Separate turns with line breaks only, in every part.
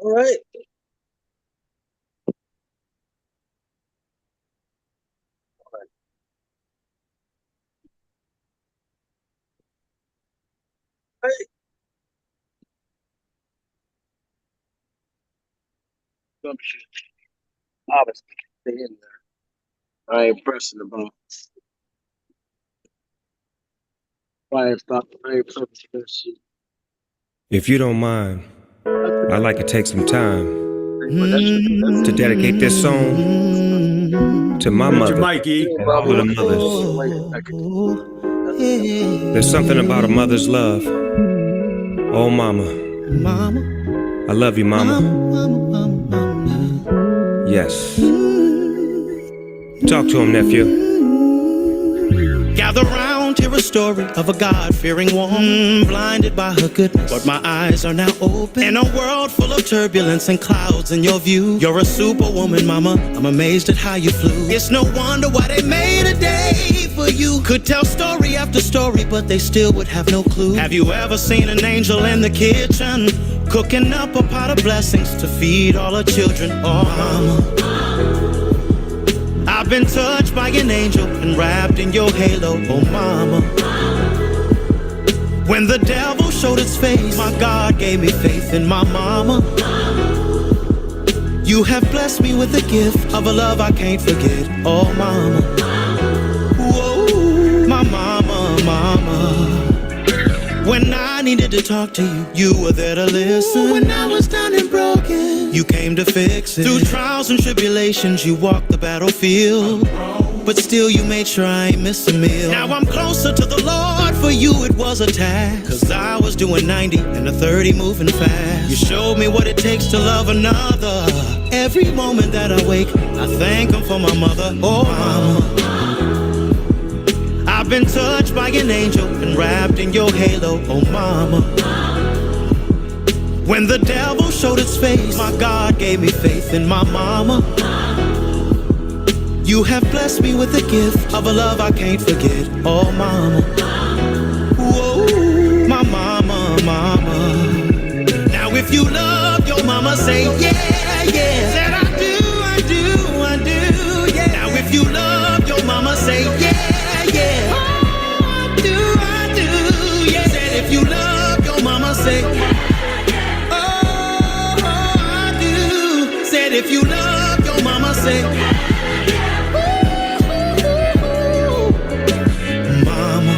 All right. Hey, some shit. Obviously, stay in there. I ain't pressing the button. I ain't pressing that shit.
If you don't mind,
That's the
I'd like to take some time
thing, but that shit,
to dedicate this song to my
Mute your
mother,
mic, E.
yeah, bro,
who the
I'm
mothers.
wait a second.
There's something about a mother's love. Oh, mama, I love you, mama. Yes. Talk to him, nephew.
Gather round, hear a story of a God-fearing woman, blinded by her goodness, but my eyes are now open. In a world full of turbulence and clouds in your view, you're a superwoman, mama. I'm amazed at how you flew. It's no wonder why they made a day for you. Could tell story after story, but they still would have no clue. Have you ever seen an angel in the kitchen, cooking up a pot of blessings to feed all her children? Oh, mama, I've been touched by an angel and wrapped in your halo, oh mama. When the devil showed his face, my God gave me faith in my mama. You have blessed me with the gift of a love I can't forget, oh mama. Whoa, my mama, mama. When I needed to talk to you, you were there to listen. When I was down and broken, you came to fix it. Through trials and tribulations, you walked the battlefield, but still you made sure I ain't miss a meal. Now I'm closer to the Lord, for you it was a task, 'cause I was doing 90 and a 30 moving fast. You showed me what it takes to love another. Every moment that I wake, I thank him for my mother, oh mama. I've been touched by an angel and wrapped in your halo, oh mama. When the devil showed his face, my God gave me faith in my mama. You have blessed me with the gift of a love I can't forget, oh mama. Whoa, my mama, mama. Now if you love your mama, say yeah, yeah. Said I do, I do, I do, yeah. Now if you love your mama, say yeah, yeah. Oh, I do, yeah. Said if you love your mama, say oh, I do. Said if you love your mama, say mama.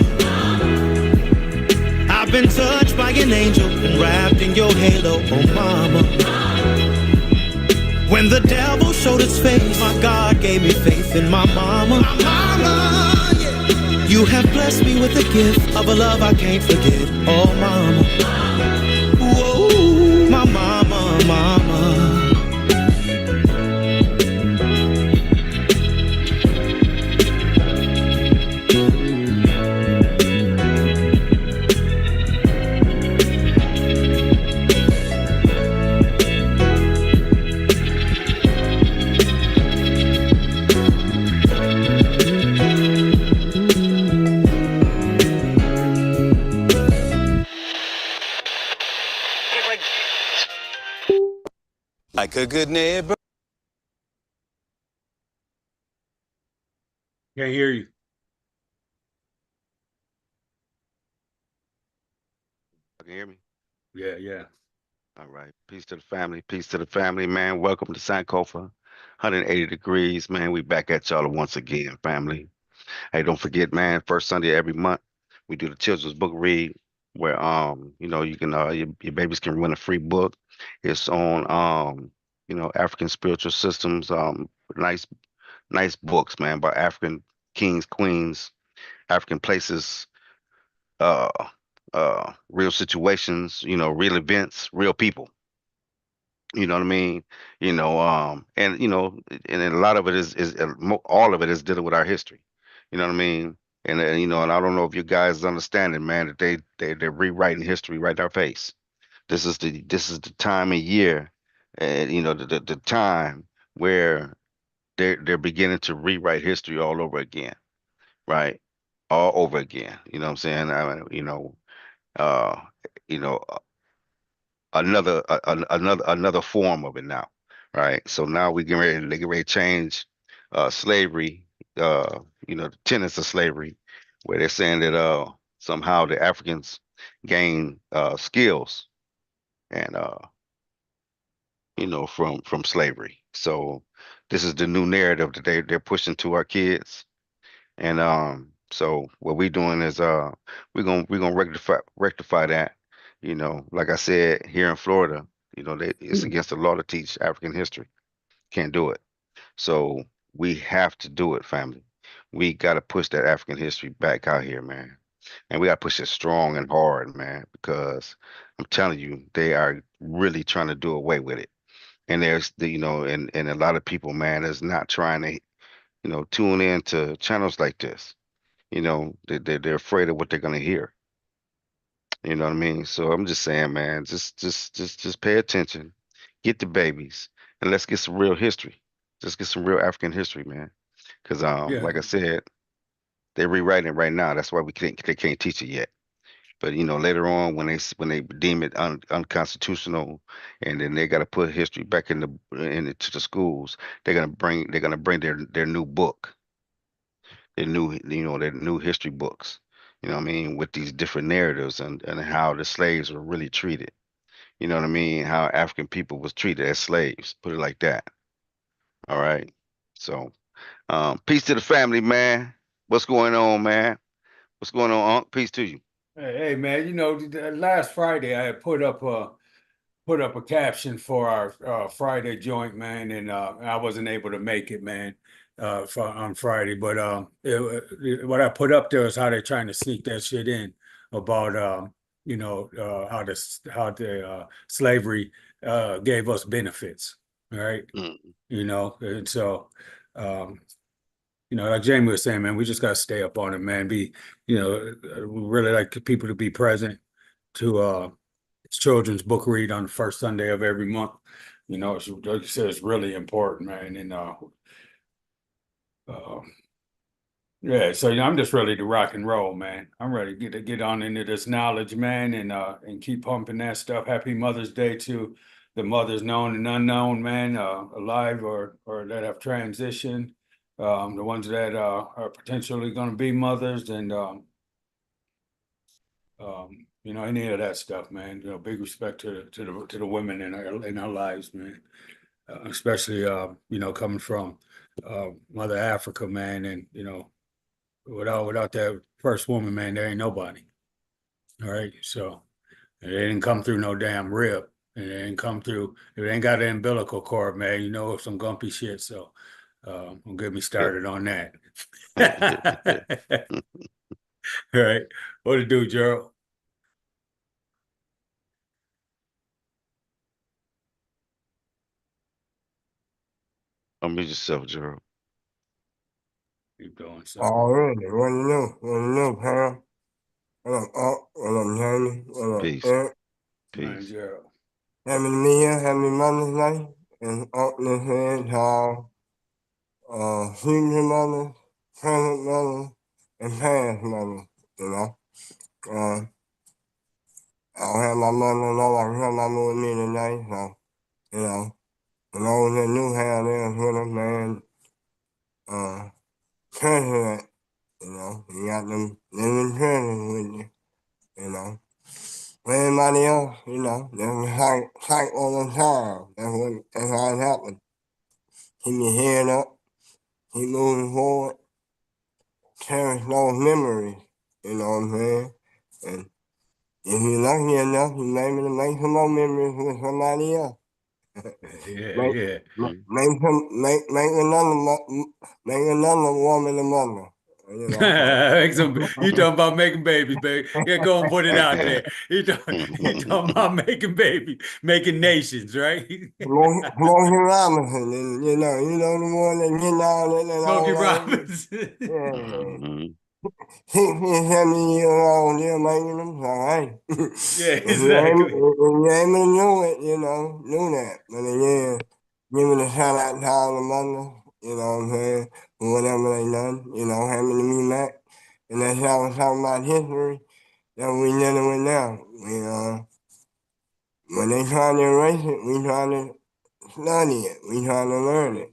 I've been touched by an angel and wrapped in your halo, oh mama. When the devil showed his face, my God gave me faith in my mama. My mama, yeah. You have blessed me with the gift of a love I can't forget, oh mama. Whoa, my mama, mama.
Like a good neighbor.
Can't hear you.
Can you hear me?
Yeah, yeah.
All right. Peace to the family. Peace to the family, man. Welcome to Sankofa. 180 degrees, man. We back at y'all once again, family. Hey, don't forget, man, first Sunday of every month, we do the children's book read where you can your babies can win a free book. It's on African spiritual systems, nice books, man, by African kings, queens, African places, uh real situations, real events, real people. You know what I mean? And a lot of it all of it is dealing with our history. You know what I mean? And I don't know if you guys understand it, man, that they're rewriting history right in our face. This is the time of year, and the time where they're beginning to rewrite history all over again, right? All over again. You know what I'm saying? Uh, you know, another form of it now, right? So now they get ready to change slavery, the tenets of slavery, where they're saying that somehow the Africans gain skills and from slavery. So this is the new narrative that they're pushing to our kids. And so what we're doing is we're gonna rectify that. Like I said, here in Florida, it's against the law to teach African history. Can't do it. So we have to do it, family. We got to push that African history back out here, man. And we got to push it strong and hard, man, because I'm telling you, they are really trying to do away with it. And and a lot of people, man, is not trying to, tune in to channels like this. They're afraid of what they're gonna hear. You know what I mean? So I'm just saying, man, just pay attention, get the babies, and let's get some real history. Just get some real African history, man. Because
Yeah.
like I said, they're rewriting it right now. That's why they can't teach it yet. But later on, when they deem it unconstitutional, and then they got to put history back into the schools, they're gonna bring their new book, their new history books. You know what I mean, with these different narratives and how the slaves were really treated. You know what I mean, how African people was treated as slaves. Put it like that. All right. So, peace to the family, man. What's going on, man? What's going on, Unc? Peace to you.
Hey, man, last Friday I had put up a caption for our Friday joint, man, and I wasn't able to make it, man, on Friday. But what I put up there is how they're trying to sneak that shit in about how the slavery gave us benefits, right?
Mm,
And so um, like Jamie was saying, man, we just gotta stay up on it, man. We really like people to be present to children's book read on the first Sunday of every month. Like you said, it's really important, man. And uh, yeah, so I'm just ready to rock and roll, man. I'm ready to get on into this knowledge, man, and keep pumping that stuff. Happy Mother's Day to the mothers known and unknown, man, alive or that have transitioned, the ones that are potentially going to be mothers, and any of that stuff, man. Big respect to the women in our lives, man. Especially coming from Mother Africa, man, and without that first woman, man, there ain't nobody. All right, so they didn't come through no damn rib, and they didn't come through. If they ain't got an umbilical cord, man, some gumpy shit. So don't get me
yeah.
started on that. All right, what to do, Gerald?
Unmute yourself, Gerald.
Keep going, son.
Already, what you know, pal? What up, what up, Jamie? What up,
Peace.
Eric?
Man,
Peace.
Gerald.
Happy Mia, happy Mother's Day. And Unc this head, how, future mothers, present mothers, and past mothers, you know? Uh, I don't have my mother, no, I can have my mother with me today, so, for those that do have theirs with them, man, treasure that, you got them living treasures with you, you know? For everybody else, there's a cycle of time. That's how it happens. Keep your head up, keep moving forward, cherish those memories, you know what I'm saying? And if you're lucky enough, you may be able to make some more memories with somebody else.
Yeah,
make,
yeah.
make another woman a mother.
You talking about making babies, baby. Yeah, go and put it out there. You talking about making babies, making nations, right?
Smokey Robinson, and the one that get down and
Smokey
all that.
Robinson.
Yeah.
Hmm.
60, 70 years old, they're making them, so hey.
Yeah,
If you ain't,
exactly.
if you ain't gonna do it, do that. But again, giving a shout out to all the mothers, you know what I'm saying, for whatever they done, having to be back. And that's how we're talking about history that we dealing with now. when they trying to erase it, we trying to study it. We trying to learn it.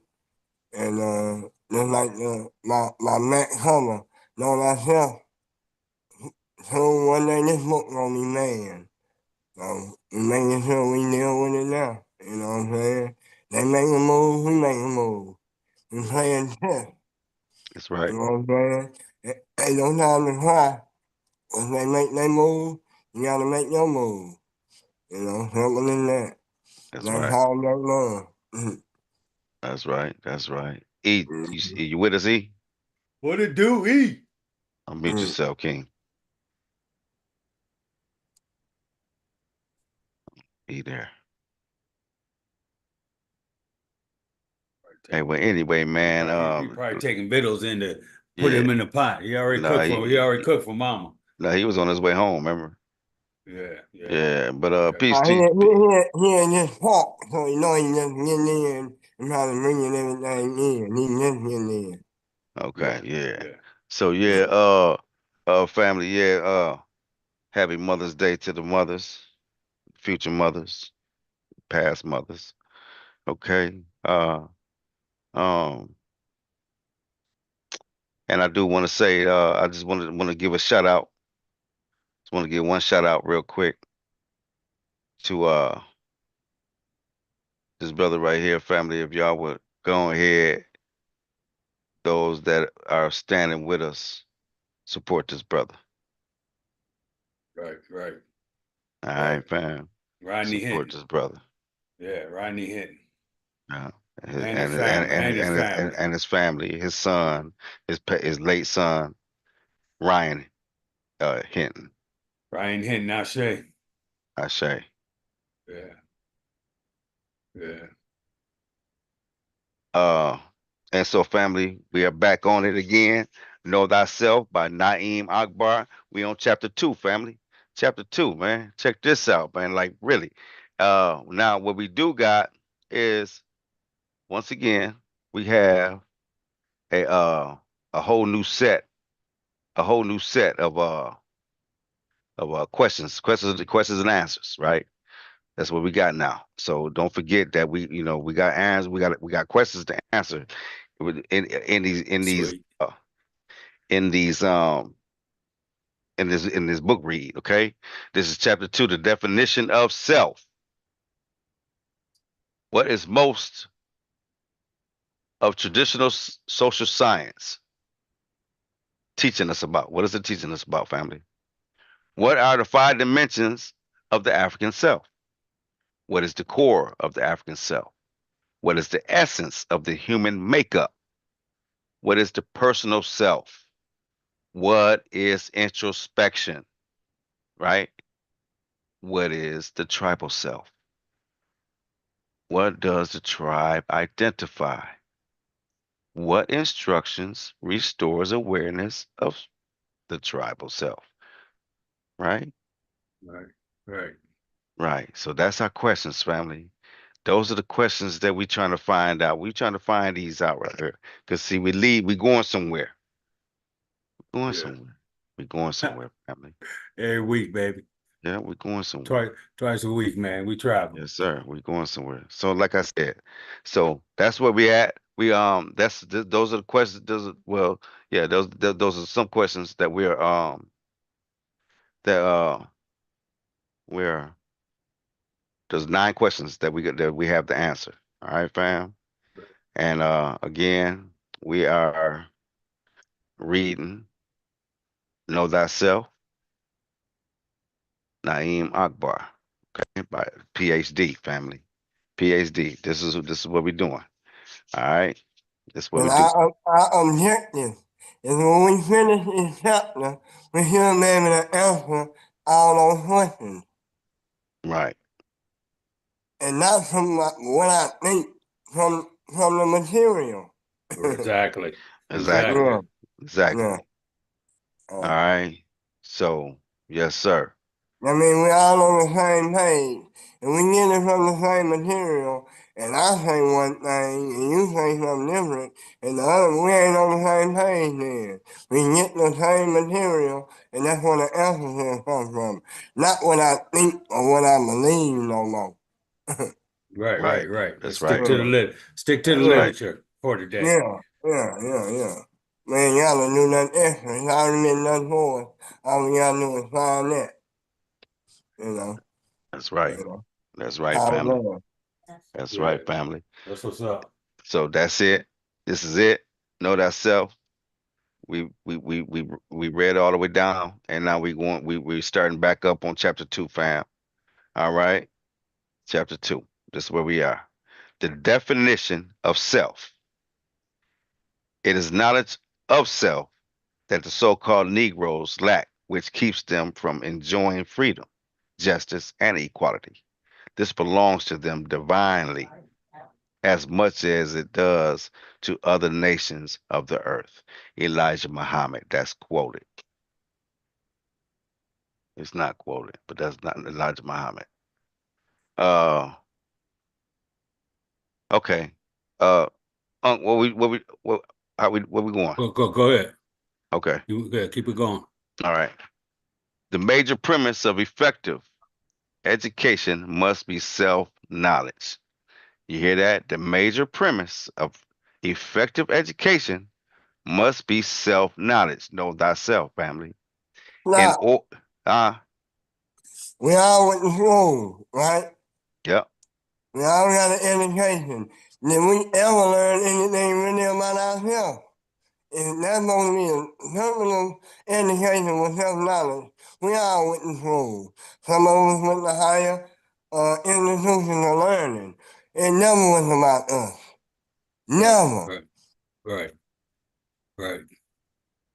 And just like my Mac cover, Know Thyself, so one day this book gonna be made. So we making sure we deal with it now. You know what I'm saying? They make a move, we make a move. We playing chess.
That's
You
right.
know what I'm saying? Ain't no time to cry. Once they make their move, you gotta make your move. You know, simple as that.
That's
That's
right.
how they love.
That's right. That's right. E, you with us, E?
What it do, E?
Unmute yourself, King. E there. Hey, well, anyway, man.
He probably taking Biddles in to put
Yeah.
him in the pot. He already
No,
cooked for Mama.
no, he was on his way home. Remember?
Yeah.
Yeah. But
Okay.
peace
He
to you.
ain't just talk, so you know he just getting in and trying to bring everything in. He just getting in.
Okay. Yeah.
Yeah.
So yeah. Family. Yeah. Happy Mother's Day to the mothers, future mothers, past mothers. Okay. Um. And I do want to say, I just want to give a shout out. Just want to give one shout out real quick to this brother right here, family. If y'all would go ahead, those that are standing with us, support this brother.
Right.
All
Right.
right, fam.
Rodney
Support
Hinton.
this brother.
Yeah, Rodney Hinton.
Uh,
And his family.
and his family, his son, his late son, Ryan Hinton.
Ryan Hinton, Ashe.
I say.
Yeah.
And so, family, we are back on it again. Know Thyself by Naeem Akbar. We on chapter 2, family. Chapter 2, man. Check this out, man. Like, really. Now, what we do got is, once again, we have a uh a whole new set, of questions and answers, right? That's what we got now. So don't forget that we got answers, we got questions to answer in these
Sweet.
in these in this book read. Okay, this is chapter 2, the definition of self. What is most of traditional social science teaching us about? What is it teaching us about, family? What are the 5 dimensions of the African self? What is the core of the African self? What is the essence of the human makeup? What is the personal self? What is introspection? Right? What is the tribal self? What does the tribe identify? What instructions restores awareness of the tribal self? Right?
Right.
Right. So that's our questions, family. Those are the questions that we're trying to find out. We're trying to find these out right here. Because see, we going somewhere. We're going
Yeah.
somewhere. We're going somewhere, family.
Every week, baby.
Yeah, we're going somewhere.
Twice a week, man. We travel.
Yes, sir. We're going somewhere. So, like I said, so that's where we at. Those are the questions. Yeah, those are some questions that that we're there's 9 questions that we have to answer. All right, fam. And again, we are reading Know Thyself, Naeem Akbar, okay, by PhD family. PhD. This is what we're doing. All right. This is what
And
we do.
our objective is when we finish this chapter, we should be able to answer all those questions.
Right.
And not from what I think from the material.
Exactly.
Exactly.
Yeah.
Exactly.
Yeah.
All right. So, yes, sir.
I mean, we all on the same page, and we get it from the same material. And I say one thing, and you say something different, and the other, we ain't on the same page then. We get the same material, and that's where the emphasis comes from. Not what I think or what I believe no more.
Right. Let's
That's
stick
right.
to the
That's right.
literature for today.
Yeah. Man, y'all don't do nothing extra. It's already been done for us. All we gotta do is find that, you know.
That's right.
You know.
That's right,
How it
family.
goes.
That's
Yeah,
right, family.
that's what's up.
So that's it. This is it. Know thyself. We read all the way down, and now we starting back up on chapter 2, fam. All right, chapter 2. This is where we are. The definition of self. It is knowledge of self that the so-called Negroes lack, which keeps them from enjoying freedom, justice, and equality. This belongs to them divinely as much as it does to other nations of the earth. Elijah Muhammad, that's quoted. It's not quoted, but that's not Elijah Muhammad. Uh, okay. Uh, where we going?
Go ahead.
Okay.
Keep it going.
All right. The major premise of effective education must be self-knowledge. You hear that? The major premise of effective education must be self-knowledge. Know thyself, family. In
Now,
or
we all went to school, right?
yep.
We all got an education. Did we ever learn anything really about ourselves? If that's going to be a terminal education with self-knowledge, we all went to school. Some of us went to higher institutions of learning. It never was about us. Never.
Right.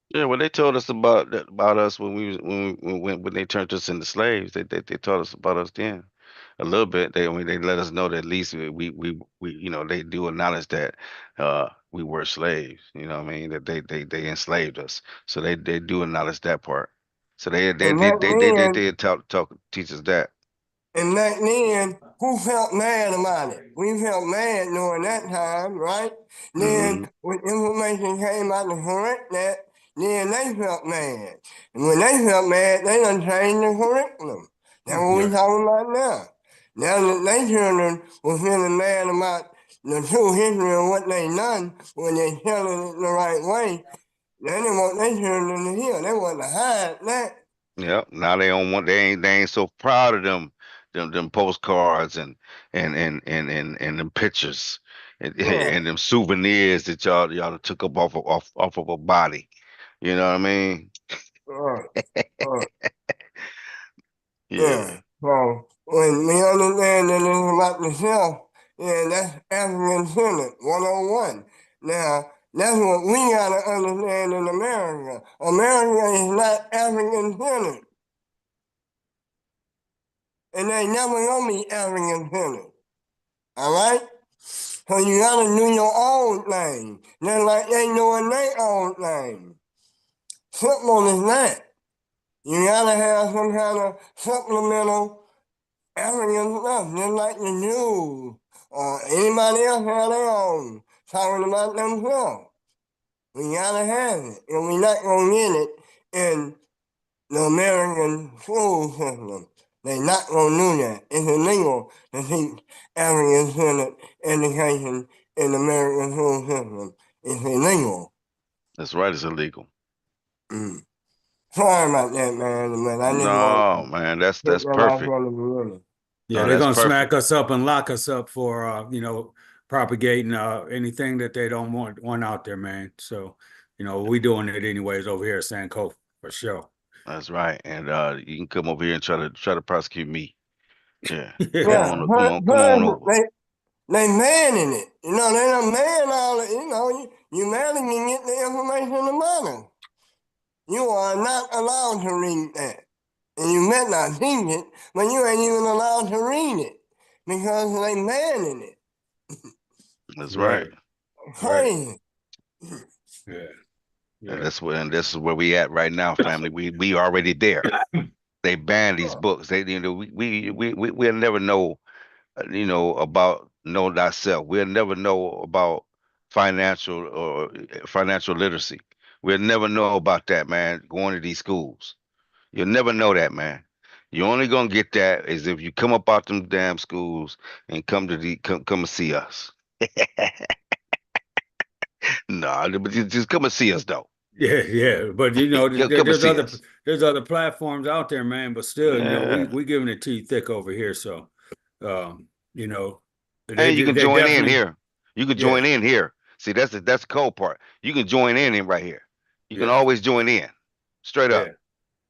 Yeah, well, they told us about us when when they turned us into slaves. They taught us about us then a little bit. They let us know that at least we they do acknowledge that we were slaves. You know what I mean? That they enslaved us. So they do acknowledge that part. So
And back
they
then,
did teach us that.
And back then, who felt mad about it? We felt mad during that time, right? Then,
Hmm.
when information came out to correct that, then they felt mad. And when they felt mad, they done changed the curriculum. That's what we
Right.
talking about now. Now that they children were feeling mad about the true history of what they done when they telling it the right way, they didn't want their children to hear. They want to hide that.
Yep. Now they don't want they ain't so proud of them postcards and them pictures
Yeah,
and them souvenirs that y'all done took up off of a body. You know what I mean?
uh, uh.
Yeah.
Yeah. So when we understand that it's about the self, yeah, that's African centered 101. Now, that's what we gotta understand in America. America is not African centered. And they never gonna be African centered. Alright? So you gotta do your own thing. Just like they doing their own thing. Simple as that. You gotta have some kind of supplemental African stuff, just like the Jews or anybody else have their own, talking about themselves. We gotta have it, and we're not gonna get it in the American school system. They're not gonna do that. It's illegal to teach African-centered education in the American school system. It's illegal.
That's right, it's illegal.
Mm. Sorry about that, man, but I just want
No,
to
man,
put
that's
that out
perfect.
front of the community.
Yeah,
No,
they're
that's
gonna
perfect.
smack us up and lock us up for propagating anything that they don't want out there, man. So, we doing it anyways over here at Sankofa for sure.
That's right. And you can come over here and try to prosecute me. Yeah. Come
Yeah.
Yeah,
on, come on
plus
over.
they manning it. You know, they don't man all it. You know, you barely can get the information about it. You are not allowed to read that. And you may not think it, but you ain't even allowed to read it because they manning it.
That's right.
Right. Right.
Crazy.
Yeah.
And
Yeah.
this is where we at right now, family. We already there. They ban these books. They, we'll never know, about know thyself. We'll never know about financial literacy. We'll never know about that, man. Going to these schools, you'll never know that, man. You're only gonna get that is if you come up out them damn schools and come and see us. Nah, but just come and see us though.
Yeah, yeah, but
Come and see us.
there's other platforms out there, man. But still,
Yeah.
we giving it to you thick over here. So, you know,
And you can
they
join in
definitely,
here. You can
yeah,
join in here. See, that's the cool part. You can join in right here. You can
yeah,
always join in. Straight
yeah.
up.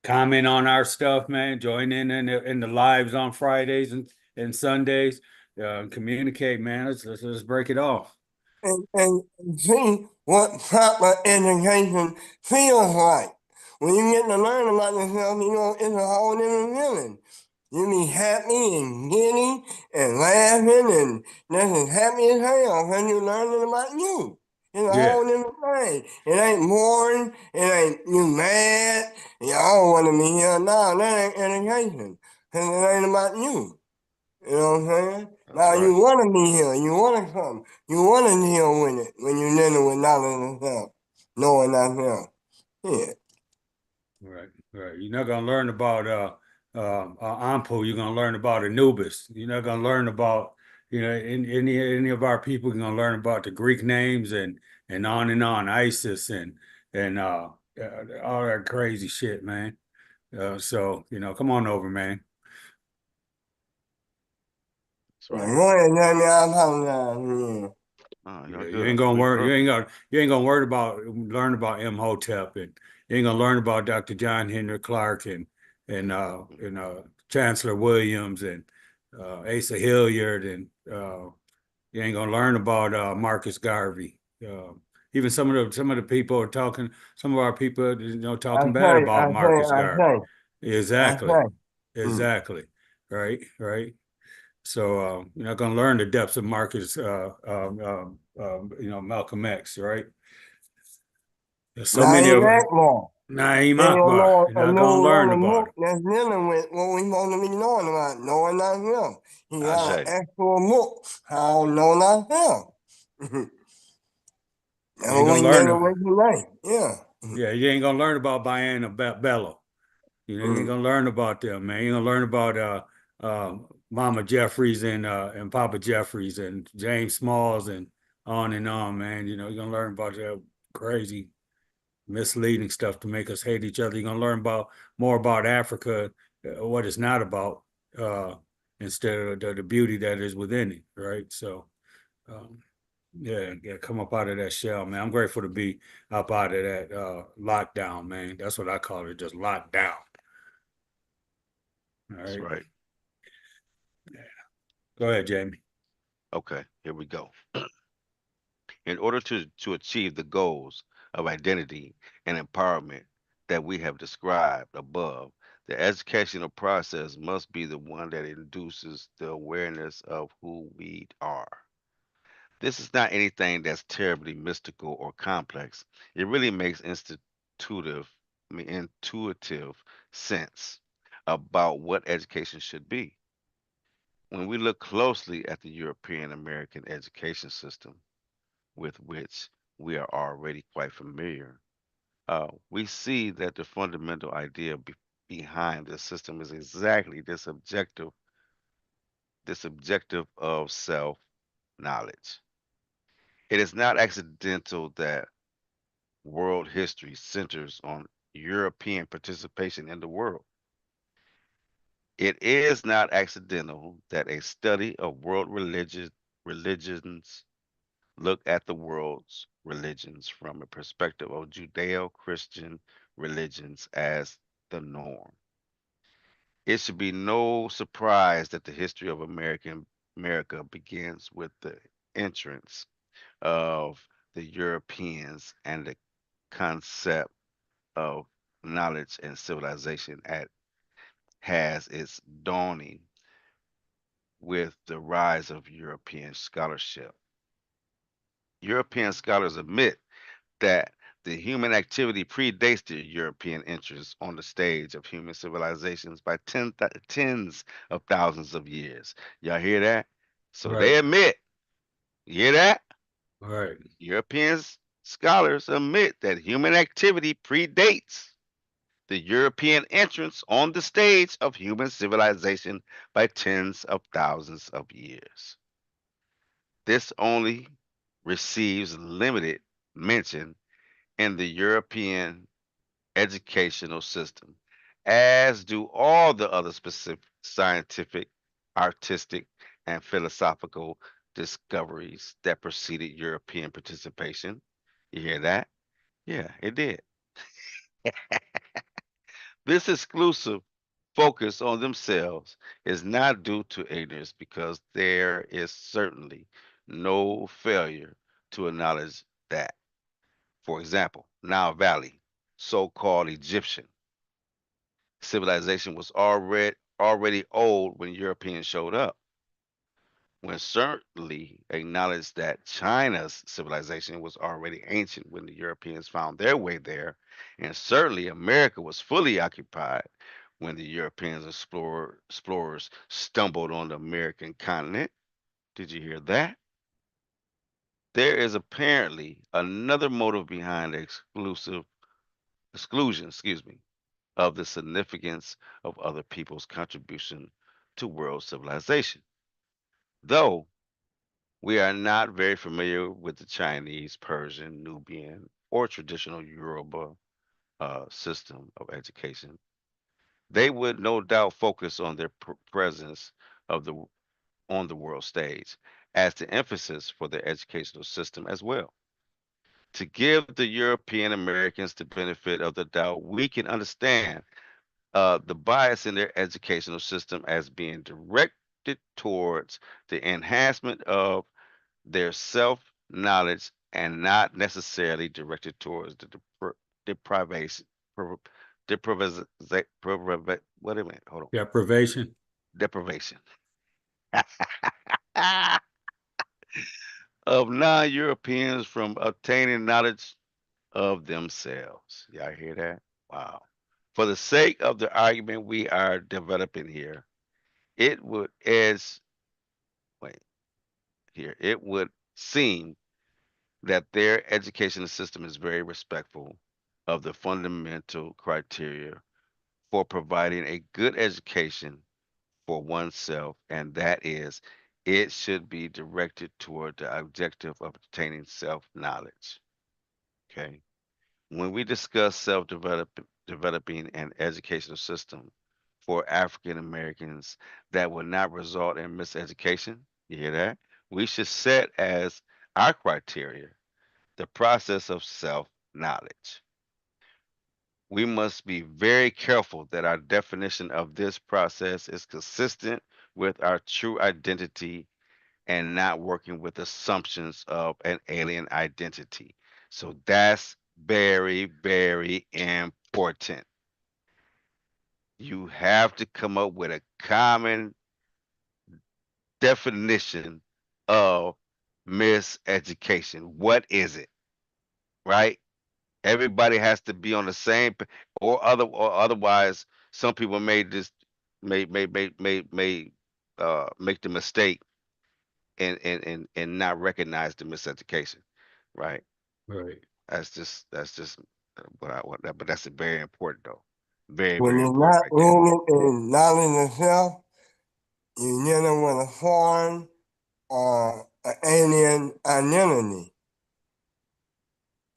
Comment on our stuff, man. Join in the lives on Fridays and Sundays. Communicate, man. Let's break it off.
And see what proper education feels like. When you get to learn about yourself, it's a whole different feeling. You be happy and giddy and laughing and just as happy as hell when you learning about you. It's a
Yeah,
whole different thing. It ain't boring. It ain't you mad. You all want to be here. No, that ain't education. Because it ain't about you. You know what I'm saying?
That's
Now
right.
you want to be here. You want to come. You want to deal with it when you're dealing with knowledge and self. Knowing thyself. Yeah.
right, right. You're not gonna learn about Ampu. You're gonna learn about Anubis. You're not gonna learn about any of our people. You're gonna learn about the Greek names and on, ISIS and all that crazy shit, man. So come on over, man.
That's
Yeah,
right.
go ahead, Johnny. I apologize.
Oh,
Yeah,
you're
you
good.
ain't gonna
We
worry.
perfect.
You ain't gonna worry about learn about Imhotep, and you ain't gonna learn about Dr. John Henry Clark and Chancellor Williams and Asa Hilliard, and you ain't gonna learn about Marcus Garvey. Even some of the people are talking. Some of our people, talking bad about Marcus Garvey.
I
Exactly,
say. Mm.
exactly. Right, right. So you're not going to learn the depths of Marcus, Malcolm X, right? There's so
Now
many
ain't
of
that long.
Naeem
They don't
Akbar.
know
You're
a
not going to
new
learn
running
about
book
him.
that's dealing with what we supposed to be knowing about, knowing thyself. He
I
got
say.
an actual book, how to know thyself. That's
You ain't
what
going
we
to learn.
dealing with tonight. Yeah.
Yeah, you ain't going to learn about Diana Bello. You ain't
Mm.
going to learn about them, man. You're going to learn about Mama Jeffries and Papa Jeffries and James Smalls and on, man. You're going to learn about that crazy misleading stuff to make us hate each other. You're gonna learn about more about Africa, what it's not about, uh, instead of the beauty that is within it, right? So, um, yeah, come up out of that shell, man. I'm grateful to be up out of that lockdown, man. That's what I call it, just lockdown. All
That's
right,
right.
go ahead, Jamie.
Okay, here we go. In order to achieve the goals of identity and empowerment that we have described above, the educational process must be the one that induces the awareness of who we are. This is not anything that's terribly mystical or complex. It really makes intuitive sense about what education should be. When we look closely at the European American education system, with which we are already quite familiar, we see that the fundamental idea behind the system is exactly this objective of self knowledge. It is not accidental that world history centers on European participation in the world. It is not accidental that a study of religions look at the world's religions from a perspective of Judeo Christian religions as the norm. It should be no surprise that the history of America begins with the entrance of the Europeans and the concept of knowledge and civilization has its dawning with the rise of European scholarship. European scholars admit that the human activity predates the European entrance on the stage of human civilizations by tens of thousands of years. Y'all hear that? So
Right.
they admit, you hear that?
Right.
European scholars admit that human activity predates the European entrance on the stage of human civilization by tens of thousands of years. This only receives limited mention in the European educational system, as do all the other specific scientific, artistic, and philosophical discoveries that preceded European participation. You hear that? Yeah, it did. This exclusive focus on themselves is not due to ignorance because there is certainly no failure to acknowledge that. For example, Nile Valley, so-called Egyptian civilization was already old when Europeans showed up. When certainly acknowledged that China's civilization was already ancient when the Europeans found their way there, and certainly America was fully occupied when the Europeans explorers stumbled on the American continent. Did you hear that? There is apparently another motive behind the exclusion, of the significance of other people's contribution to world civilization. Though we are not very familiar with the Chinese, Persian, Nubian, or traditional Yoruba system of education, they would no doubt focus on their presence of the on the world stage as the emphasis for their educational system as well. To give the European Americans the benefit of the doubt, we can understand the bias in their educational system as being directed towards the enhancement of their self knowledge and not necessarily directed towards the deprivation, pro- what do you mean? Hold on.
Deprivation.
Deprivation of non Europeans from obtaining knowledge of themselves. Y'all hear that? Wow. For the sake of the argument we are developing here, it would as wait here, it would seem that their educational system is very respectful of the fundamental criteria for providing a good education for oneself, and that is, it should be directed toward the objective of obtaining self knowledge. Okay. When we discuss developing an educational system for African Americans that will not result in miseducation, you hear that? We should set as our criteria the process of self knowledge. We must be very careful that our definition of this process is consistent with our true identity and not working with assumptions of an alien identity. So that's very, very important. You have to come up with a common definition of miseducation. What is it? Right? Everybody has to be on the same or otherwise some people may just make the mistake and not recognize the miseducation, right?
Right.
That's just what I want that, but that's very important though. Very,
When
very
you're
important
not
right there.
rooted in knowledge yourself, you're dealing with a foreign or an alien identity.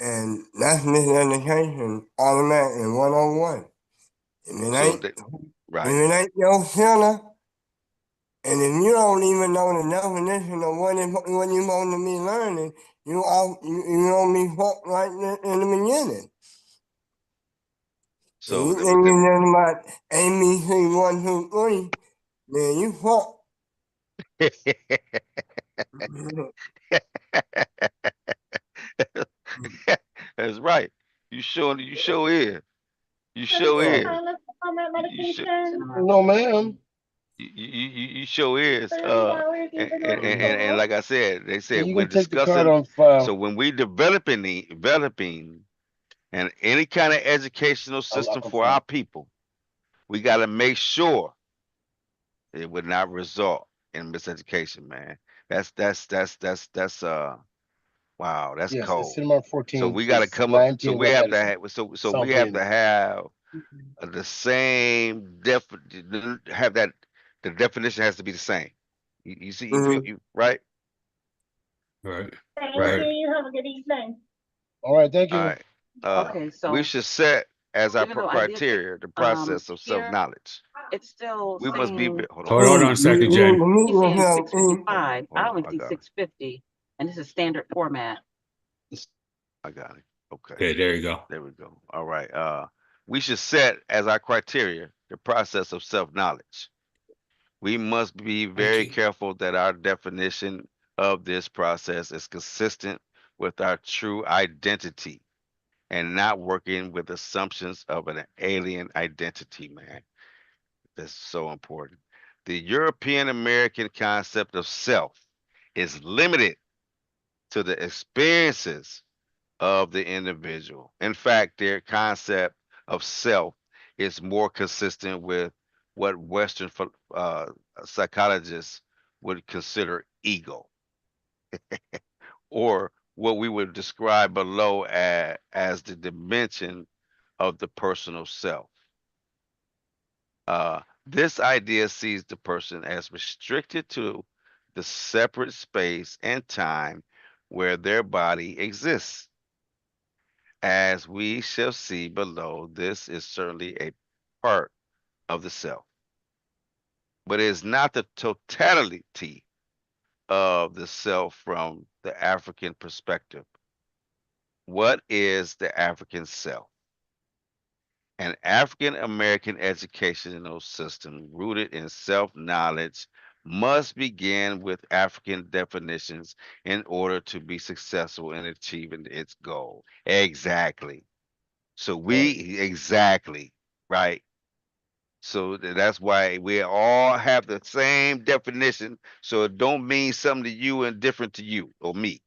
And that's miseducation automatically 101. If it
So
ain't
that
if
right.
it ain't your sinner, and if you don't even know the definition of what you're supposed to be learning, you don't be fucked right in the beginning. If
So
you
that
think
with the
you're learning about ABC 1, 2, 3, then you fucked.
that's right. You sure is. You sure is. You sure
No, ma'am.
you sure is. And like I said, they
Yeah,
said
you
when
can take the card
discussing,
off
so
file.
when we developing And any kind of educational system for our people, we got to make sure it would not result in miseducation, man. That's wow, that's
Yes, it's
cold.
Cinema
So
14
we got to
is
come up. So
19
we
West
have to
Madison,
have. So we
South
have to
Bend.
have the same have that. The definition has to be the same. You see, you right,
Right.
Thank
right.
Right.
you. Have a good evening.
All right, thank
All
you.
right.
Okay,
We
so
should set as our
even though I did pick
criteria the process of self
here,
knowledge.
it's still
We must be.
saying
Hold on.
Hold on a second, Jamie.
he's saying
Hold
655.
on.
I
Hold
only
on. I
see
got it.
650, and this is standard format.
I got it. Okay.
Okay, there you go.
There we go. All right. We should set as our criteria the process of self knowledge. We must be
Thank
very
you.
careful that our definition of this process is consistent with our true identity and not working with assumptions of an alien identity, man. That's so important. The European American concept of self is limited to the experiences of the individual. In fact, their concept of self is more consistent with what Western psychologists would consider ego, or what we would describe below as the dimension of the personal self. This idea sees the person as restricted to the separate space and time where their body exists. As we shall see below, this is certainly a part of the self, but it is not the totality of the self from the African perspective. What is the African self? An African American educational system rooted in self knowledge must begin with African definitions in order to be successful in achieving its goal. Exactly. So exactly, right? So that's why we all have the same definition. So it don't mean something to you and different to you or me,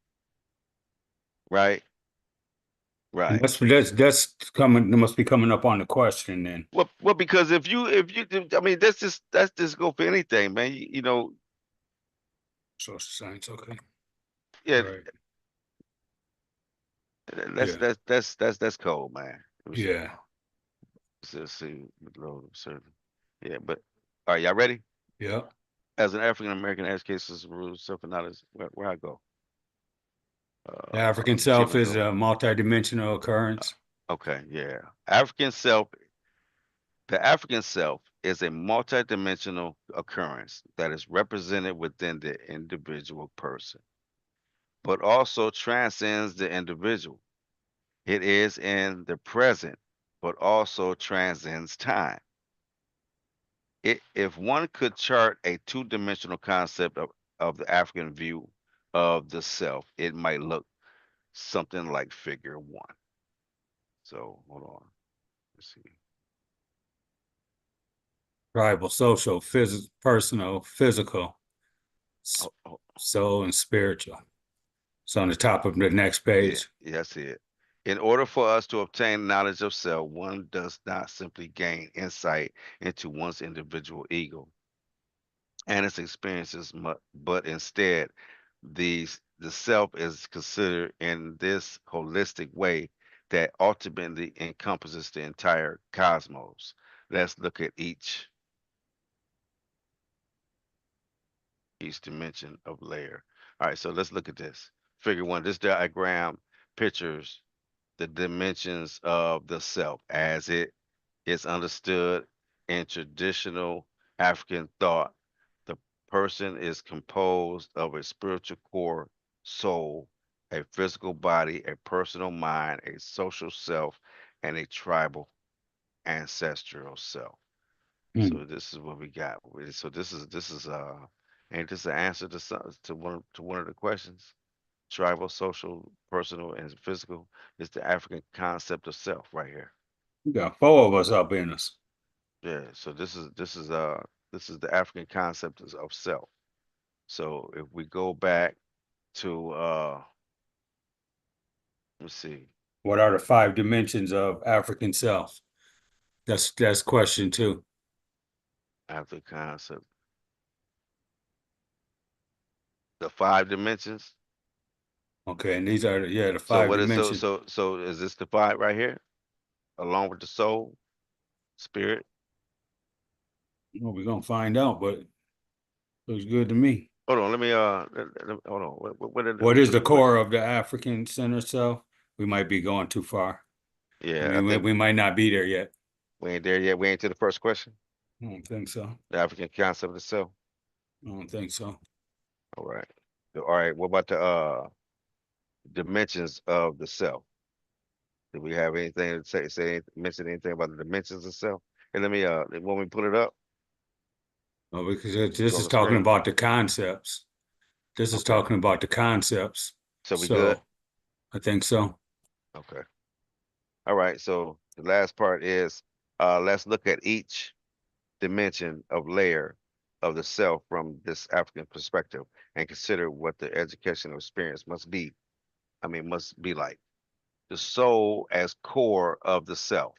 right?
And
Right.
that's coming. That must be coming up on the question then.
Well, because I mean, that's just go for anything, man. You know,
Social science. Okay.
yeah,
Right.
that's
Yeah.
that's cold, man. Let me see.
Yeah.
Let's see, below certain. Yeah, but all right, y'all ready?
Yeah.
As an African American education rules self knowledge, where I go?
The African self
Jimmy
is
go.
a multidimensional occurrence.
Okay, yeah. African self The African self is a multidimensional occurrence that is represented within the individual person, but also transcends the individual. It is in the present, but also transcends time. If one could chart a two-dimensional concept of the African view of the self, it might look something like figure one. So hold on. Let's see.
Tribal, social, personal, physical,
Oh, oh,
soul, and spiritual. It's on the top of the next
yeah,
page.
that's it. In order for us to obtain knowledge of self, one does not simply gain insight into one's individual ego and its experiences, but instead, the self is considered in this holistic way that ultimately encompasses the entire cosmos. Let's look at each dimension of layer. All right, so let's look at this. Figure one, this diagram pictures the dimensions of the self as it is understood in traditional African thought. The person is composed of a spiritual core, soul, a physical body, a personal mind, a social self, and a tribal ancestral self.
Hmm.
So this is what we got. So this is ain't this an answer to one of the questions? Tribal, social, personal, and physical is the African concept of self right here.
We got four of us up in us.
Yeah. So this is the African concept of self. So if we go back to let's see.
What are the 5 dimensions of African self? That's question 2.
After concept. The 5 dimensions.
Okay, and these are the
So
5
what is
dimensions.
so is this the 5 right here? Along with the soul, spirit?
Well, we're gonna find out, but looks good to me.
Hold on, let me hold on.
What is the core of the African center self? We might be going too far.
Yeah,
I mean, we might not be there yet.
we ain't there yet. We ain't to the first question.
I don't think so.
The African concept of the self.
I don't think so.
All right. All right. What about the dimensions of the self? Do we have anything to mention anything about the dimensions of self? And let me when we put it up.
Well, because this
on
is
the
talking
screen.
about the concepts. This is
Okay.
talking about the concepts.
So we good?
I think so.
Okay. All right. So the last part is let's look at each dimension of layer of the self from this African perspective and consider what the educational experience must be. I mean, must be like. The soul as core of the self.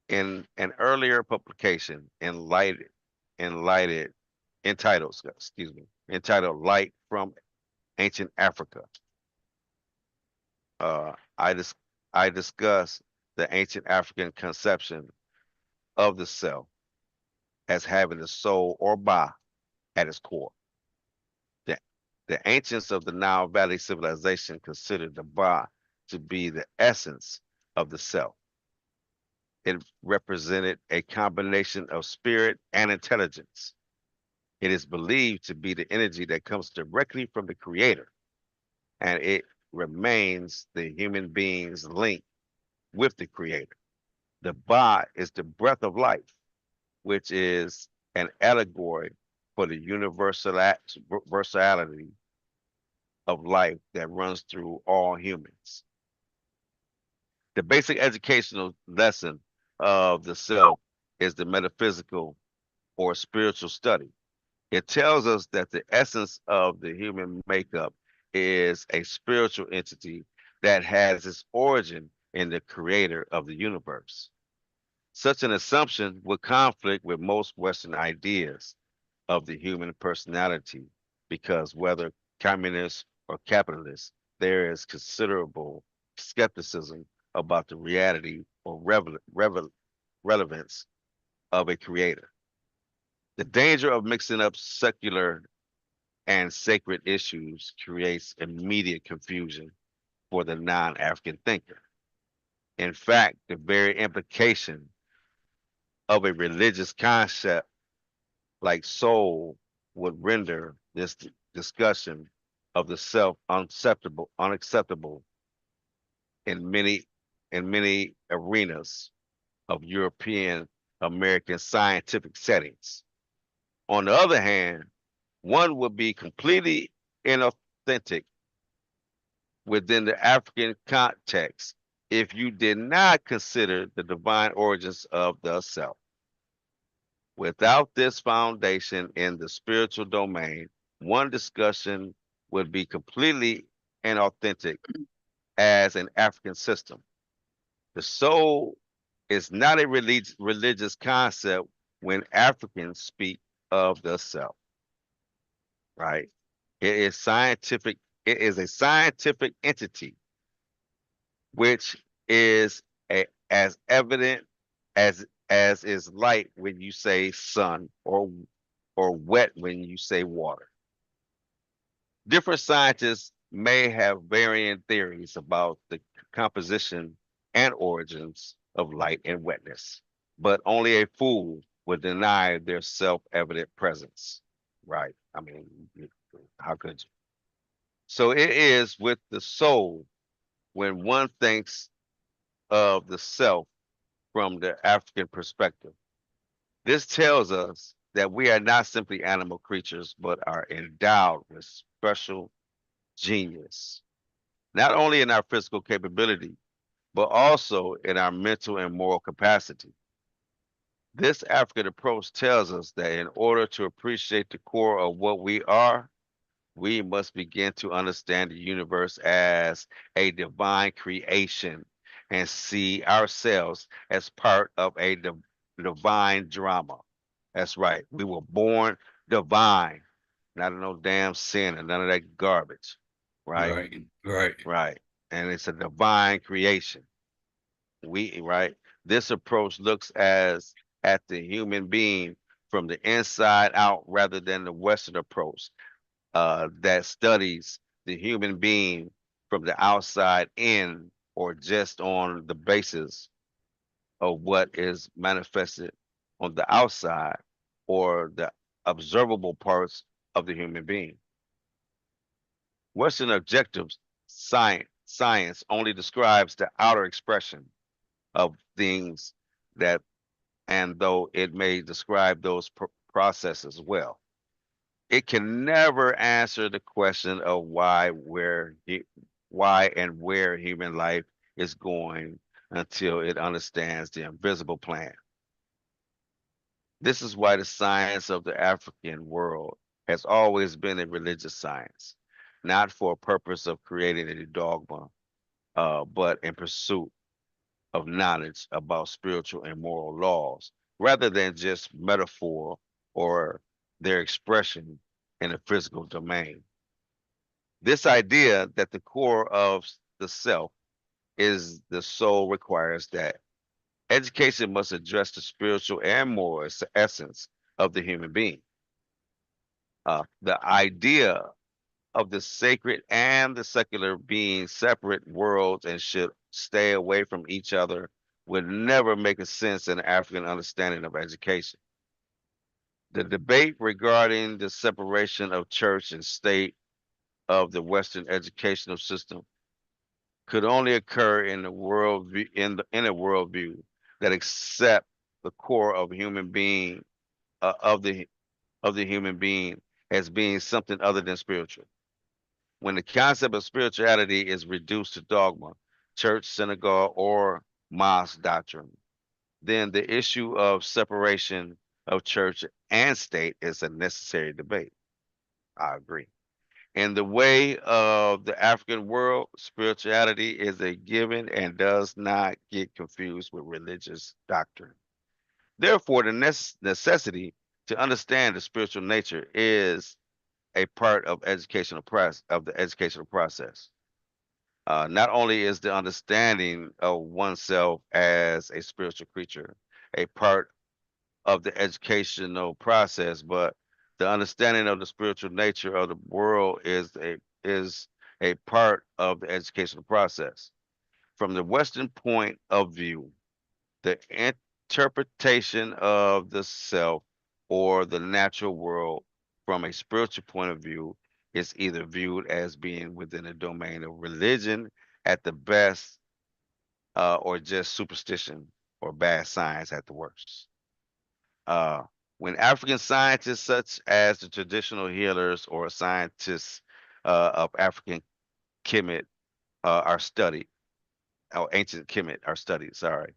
In an earlier publication, entitled Light from Ancient Africa, uh, I, dis- I discuss the ancient African conception of the self as having the soul or Ba at its core. The, the ancients of the Nile Valley civilization considered the Ba to be the essence of the self. It represented a combination of spirit and intelligence. It is believed to be the energy that comes directly from the creator, and it remains the human being's link with the creator. The Ba is the breath of life, which is an allegory for the universality of life that runs through all humans. The basic educational lesson of the self is the metaphysical or spiritual study. It tells us that the essence of the human makeup is a spiritual entity that has its origin in the creator of the universe. Such an assumption would conflict with most Western ideas of the human personality because whether communist or capitalist, there is considerable skepticism about the reality or relevance of a creator. The danger of mixing up secular and sacred issues creates immediate confusion for the non African thinker. In fact, the very implication of a religious concept like soul would render this discussion of the self unacceptable in many arenas of European American scientific settings. On the other hand, one would be completely inauthentic within the African context if you did not consider the divine origins of the self. Without this foundation in the spiritual domain, one discussion would be completely inauthentic as an African system. The soul is not a religious concept when Africans speak of the self, right? It is scientific. It is a scientific entity, which is as evident as is light when you say sun or wet when you say water. Different scientists may have varying theories about the composition and origins of light and wetness, but only a fool would deny their self-evident presence. Right? I mean, how could you? So it is with the soul when one thinks of the self from the African perspective. This tells us that we are not simply animal creatures, but are endowed with special genius, not only in our physical capability, but also in our mental and moral capacity. This African approach tells us that in order to appreciate the core of what we are, we must begin to understand the universe as a divine creation and see ourselves as part of a divine drama. That's right. We were born divine, not in no damn sin and none of that garbage. Right?
Right. Right.
Right. And it's a divine creation. Right? This approach looks as at the human being from the inside out rather than the Western approach that studies the human being from the outside in or just on the basis of what is manifested on the outside or the observable parts of the human being. Western objectives science only describes the outer expression of things that and though it may describe those processes well, it can never answer the question of why and where human life is going until it understands the invisible plan. This is why the science of the African world has always been a religious science, not for a purpose of creating a dogma, but in pursuit of knowledge about spiritual and moral laws, rather than just metaphor or their expression in the physical domain. This idea that the core of the self is the soul requires that education must address the spiritual and moral essence of the human being. The idea of the sacred and the secular being separate worlds and should stay away from each other would never make a sense in the African understanding of education. The debate regarding the separation of church and state of the Western educational system could only occur in the world in a worldview that accept the core of human being of the human being as being something other than spiritual. When the concept of spirituality is reduced to dogma, church, synagogue, or mosque doctrine, then the issue of separation of church and state is a necessary debate. I agree. In the way of the African world, spirituality is a given and does not get confused with religious doctrine. Therefore, the necessity to understand the spiritual nature is a part of the educational process. Not only is the understanding of oneself as a spiritual creature a part of the educational process, but the understanding of the spiritual nature of the world is a part of the educational process. From the Western point of view, the interpretation of the self or the natural world from a spiritual point of view is either viewed as being within the domain of religion at the best, or just superstition or bad science at the worst. Uh, when African scientists, such as the traditional healers or scientists of African Kemet, are studied, or ancient Kemet are studied, sorry,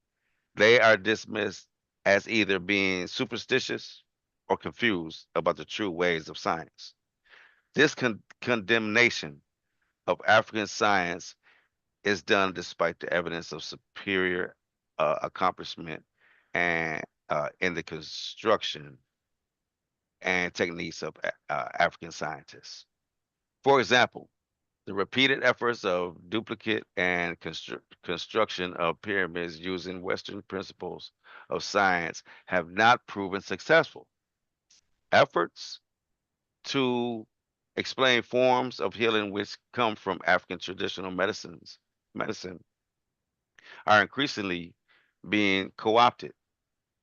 they are dismissed as either being superstitious or confused about the true ways of science. This condemnation of African science is done despite the evidence of superior accomplishment and in the construction and techniques of African scientists. For example, the repeated efforts of duplicate and construction of pyramids using Western principles of science have not proven successful. Efforts to explain forms of healing which come from African traditional medicine are increasingly being co-opted,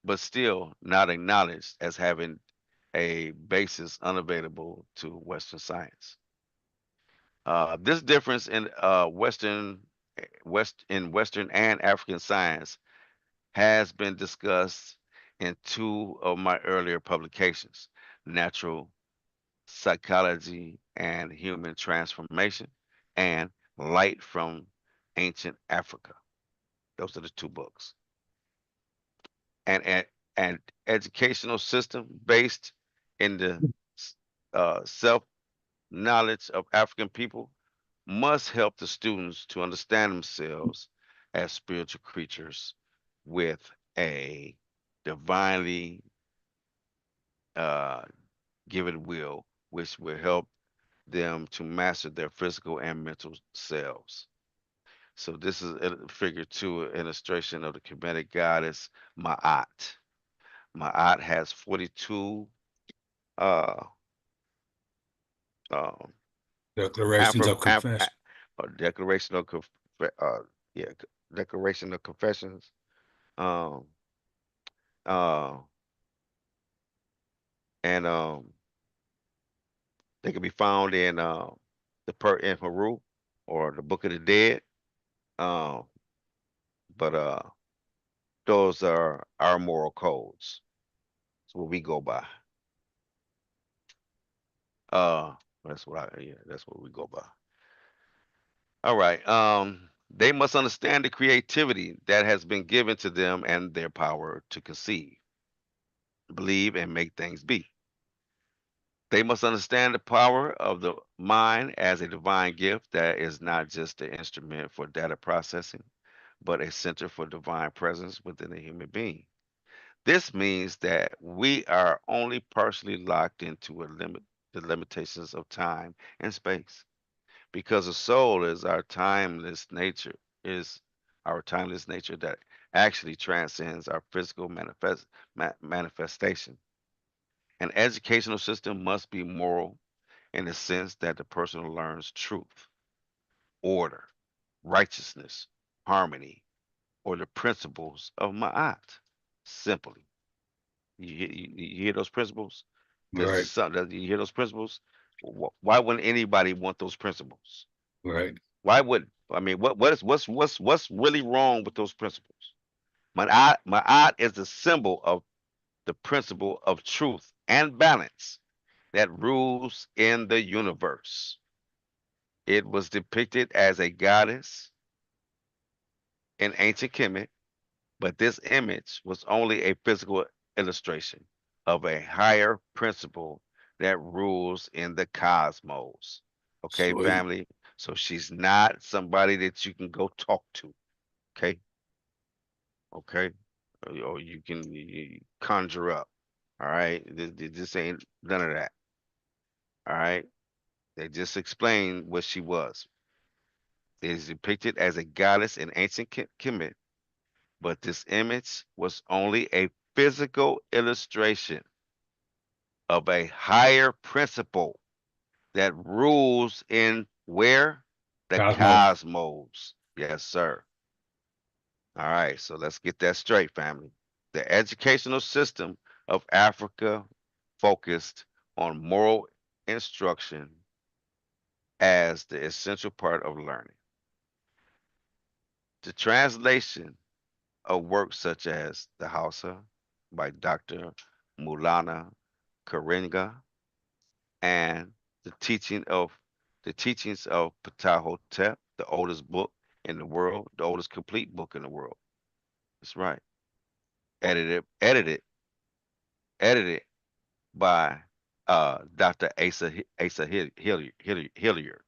but still not acknowledged as having a basis unavailable to Western science. This difference in Western and African science has been discussed in two of my earlier publications, Natural Psychology and Human Transformation, and Light from Ancient Africa. Those are the two books. And educational system based in the self knowledge of African people must help the students to understand themselves as spiritual creatures with a divinely uh, given will, which will help them to master their physical and mental selves. So this is a figure two illustration of the Kemetic goddess Ma'at. Ma'at has 42 uh, um,
Declarations of confession.
declaration of yeah, declaration of confessions. Um, uh, and they can be found in in Haru or the Book of the Dead. Um, but those are our moral codes. That's what we go by. Uh, that's what we go by. All right. They must understand the creativity that has been given to them and their power to conceive, believe, and make things be. They must understand the power of the mind as a divine gift that is not just an instrument for data processing, but a center for divine presence within a human being. This means that we are only partially locked into the limitations of time and space, because the soul is our timeless nature that actually transcends our physical manifestation. An educational system must be moral in the sense that the person learns truth, order, righteousness, harmony, or the principles of Ma'at. Simply, you hear those principles? There's
Right,
something. You hear those principles? Why wouldn't anybody want those principles?
right.
Why would I mean what's really wrong with those principles? Ma'at is the symbol of the principle of truth and balance that rules in the universe. It was depicted as a goddess in ancient Kemet, but this image was only a physical illustration of a higher principle that rules in the cosmos. Okay,
Sweet.
family? So she's not somebody that you can go talk to. Okay, okay, or you can conjure up. All right, this ain't none of that. All right, they just explained what she was. It is depicted as a goddess in ancient Kemet, but this image was only a physical illustration of a higher principle that rules in where? The
Cosmos.
cosmos. Yes, sir. All right, so let's get that straight, family. The educational system of Africa focused on moral instruction as the essential part of learning. The translation of works such as the Hausa by Dr. Mulana Karenga and the teaching of the teachings of Ptahhotep, the oldest book in the world, the oldest complete book in the world. That's right. Edited by Dr. Hilliard.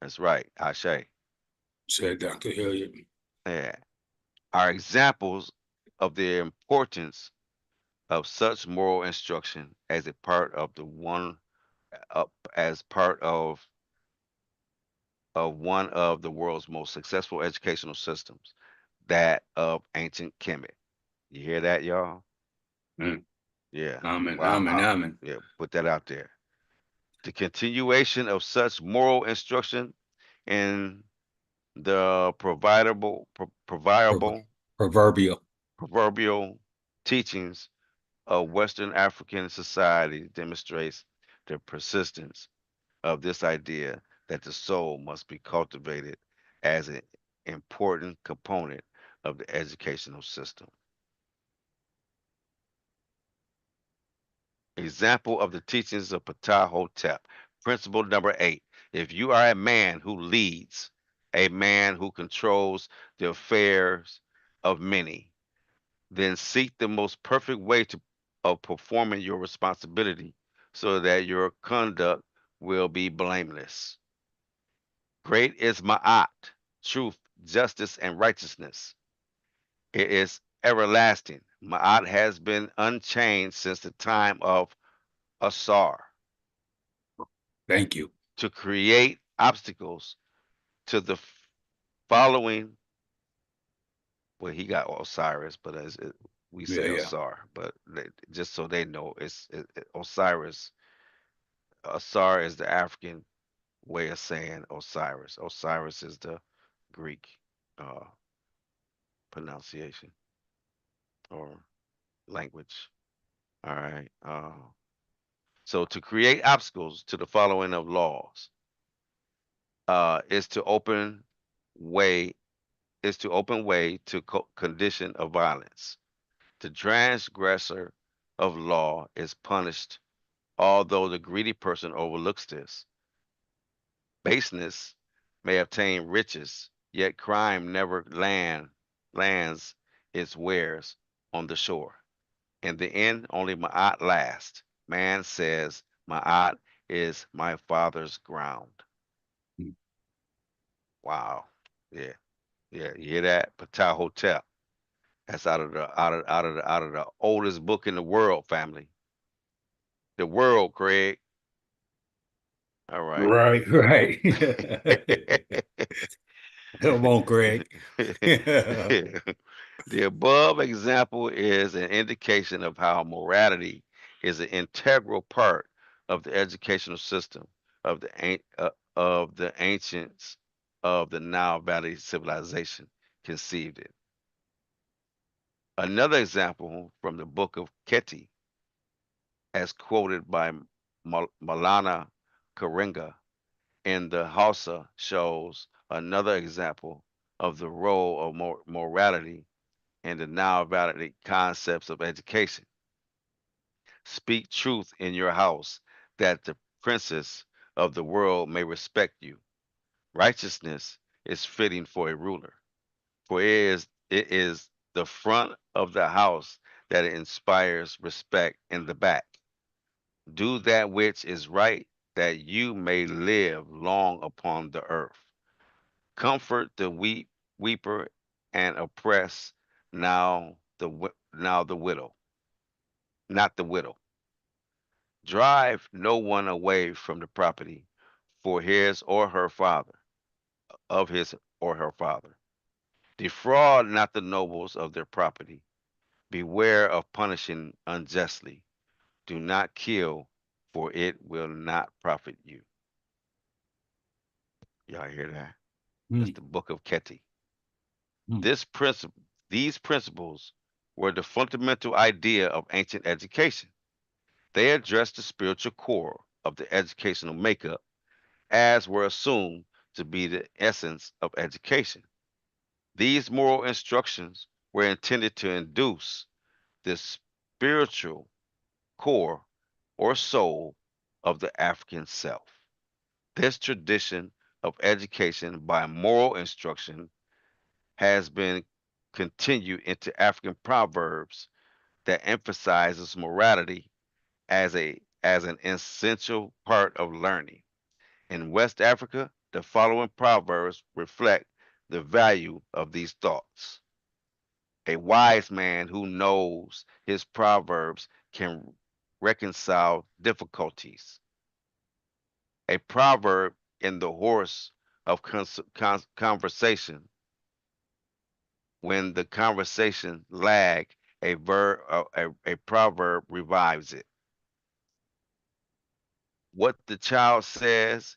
That's right, Ashe.
Said Dr. Hilliard.
Yeah. Are examples of the importance of such moral instruction as a part of the one as part of one of the world's most successful educational systems, that of ancient Kemet. You hear that, y'all?
Mm.
Yeah.
Amen,
Wow.
amen, amen.
Yeah, put that out there. The continuation of such moral instruction in the
Pro- Proverbial.
proverbial teachings of Western African society demonstrates the persistence of this idea that the soul must be cultivated as an important component of the educational system. Example of the teachings of Ptah Hotep. Principle number 8. If you are a man who leads, a man who controls the affairs of many, then seek the most perfect way of performing your responsibility so that your conduct will be blameless. Great is Ma'at, truth, justice, and righteousness. It is everlasting. Ma'at has been unchanged since the time of Asar
Thank you.
to create obstacles to the following. Well, he got Osiris, but we
Yeah,
say
yeah.
Asar, but just so they know, Osiris. Asar is the African way of saying Osiris. Osiris is the Greek uh, pronunciation or language. All right. So to create obstacles to the following of laws is to way open way to condition of violence. The transgressor of law is punished, although the greedy person overlooks this. Baseness may obtain riches, yet crime never lands its wares on the shore. In the end, only Ma'at lasts. Man says, Ma'at is my father's ground.
Mm.
Wow. Yeah. Yeah. You hear that? Patah Hotel. That's out of the oldest book in the world, family. The world, Craig. All right.
Right, right. Come on, Greg.
The above example is an indication of how morality is an integral part of the educational system of the ancients of the Nile Valley civilization conceived it. Another example from the book of Keti, as quoted by Malana Karenga in the Hausa, shows another example of the role of morality in the Nile Valley concepts of education. Speak truth in your house, that the princes of the world may respect you. Righteousness is fitting for a ruler, for it is the front of the house that inspires respect in the back. Do that which is right, that you may live long upon the earth. Comfort the weeper, and oppress now the widow, not the widow. Drive no one away from the property for his or her father, of his or her father. Defraud not the nobles of their property. Beware of punishing unjustly. Do not kill, for it will not profit you. Y'all hear that? That's
Mm,
the book of Keti.
mm.
This principle, these principles were the fundamental idea of ancient education. They address the spiritual core of the educational makeup, as were assumed to be the essence of education. These moral instructions were intended to induce the spiritual core or soul of the African self. This tradition of education by moral instruction has been continued into African proverbs that emphasizes morality as an essential part of learning. In West Africa, the following proverbs reflect the value of these thoughts. A wise man who knows his proverbs can reconcile difficulties. A proverb in the horse of conversation. When the conversation lag, a proverb revives it. What the child says,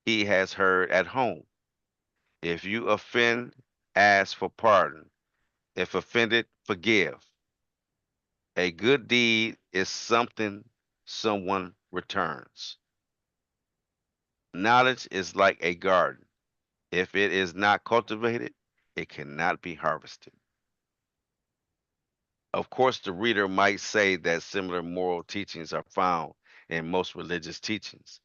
he has heard at home. If you offend, ask for pardon. If offended, forgive. A good deed is something someone returns. Knowledge is like a garden. If it is not cultivated, it cannot be harvested. Of course, the reader might say that similar moral teachings are found in most religious teachings,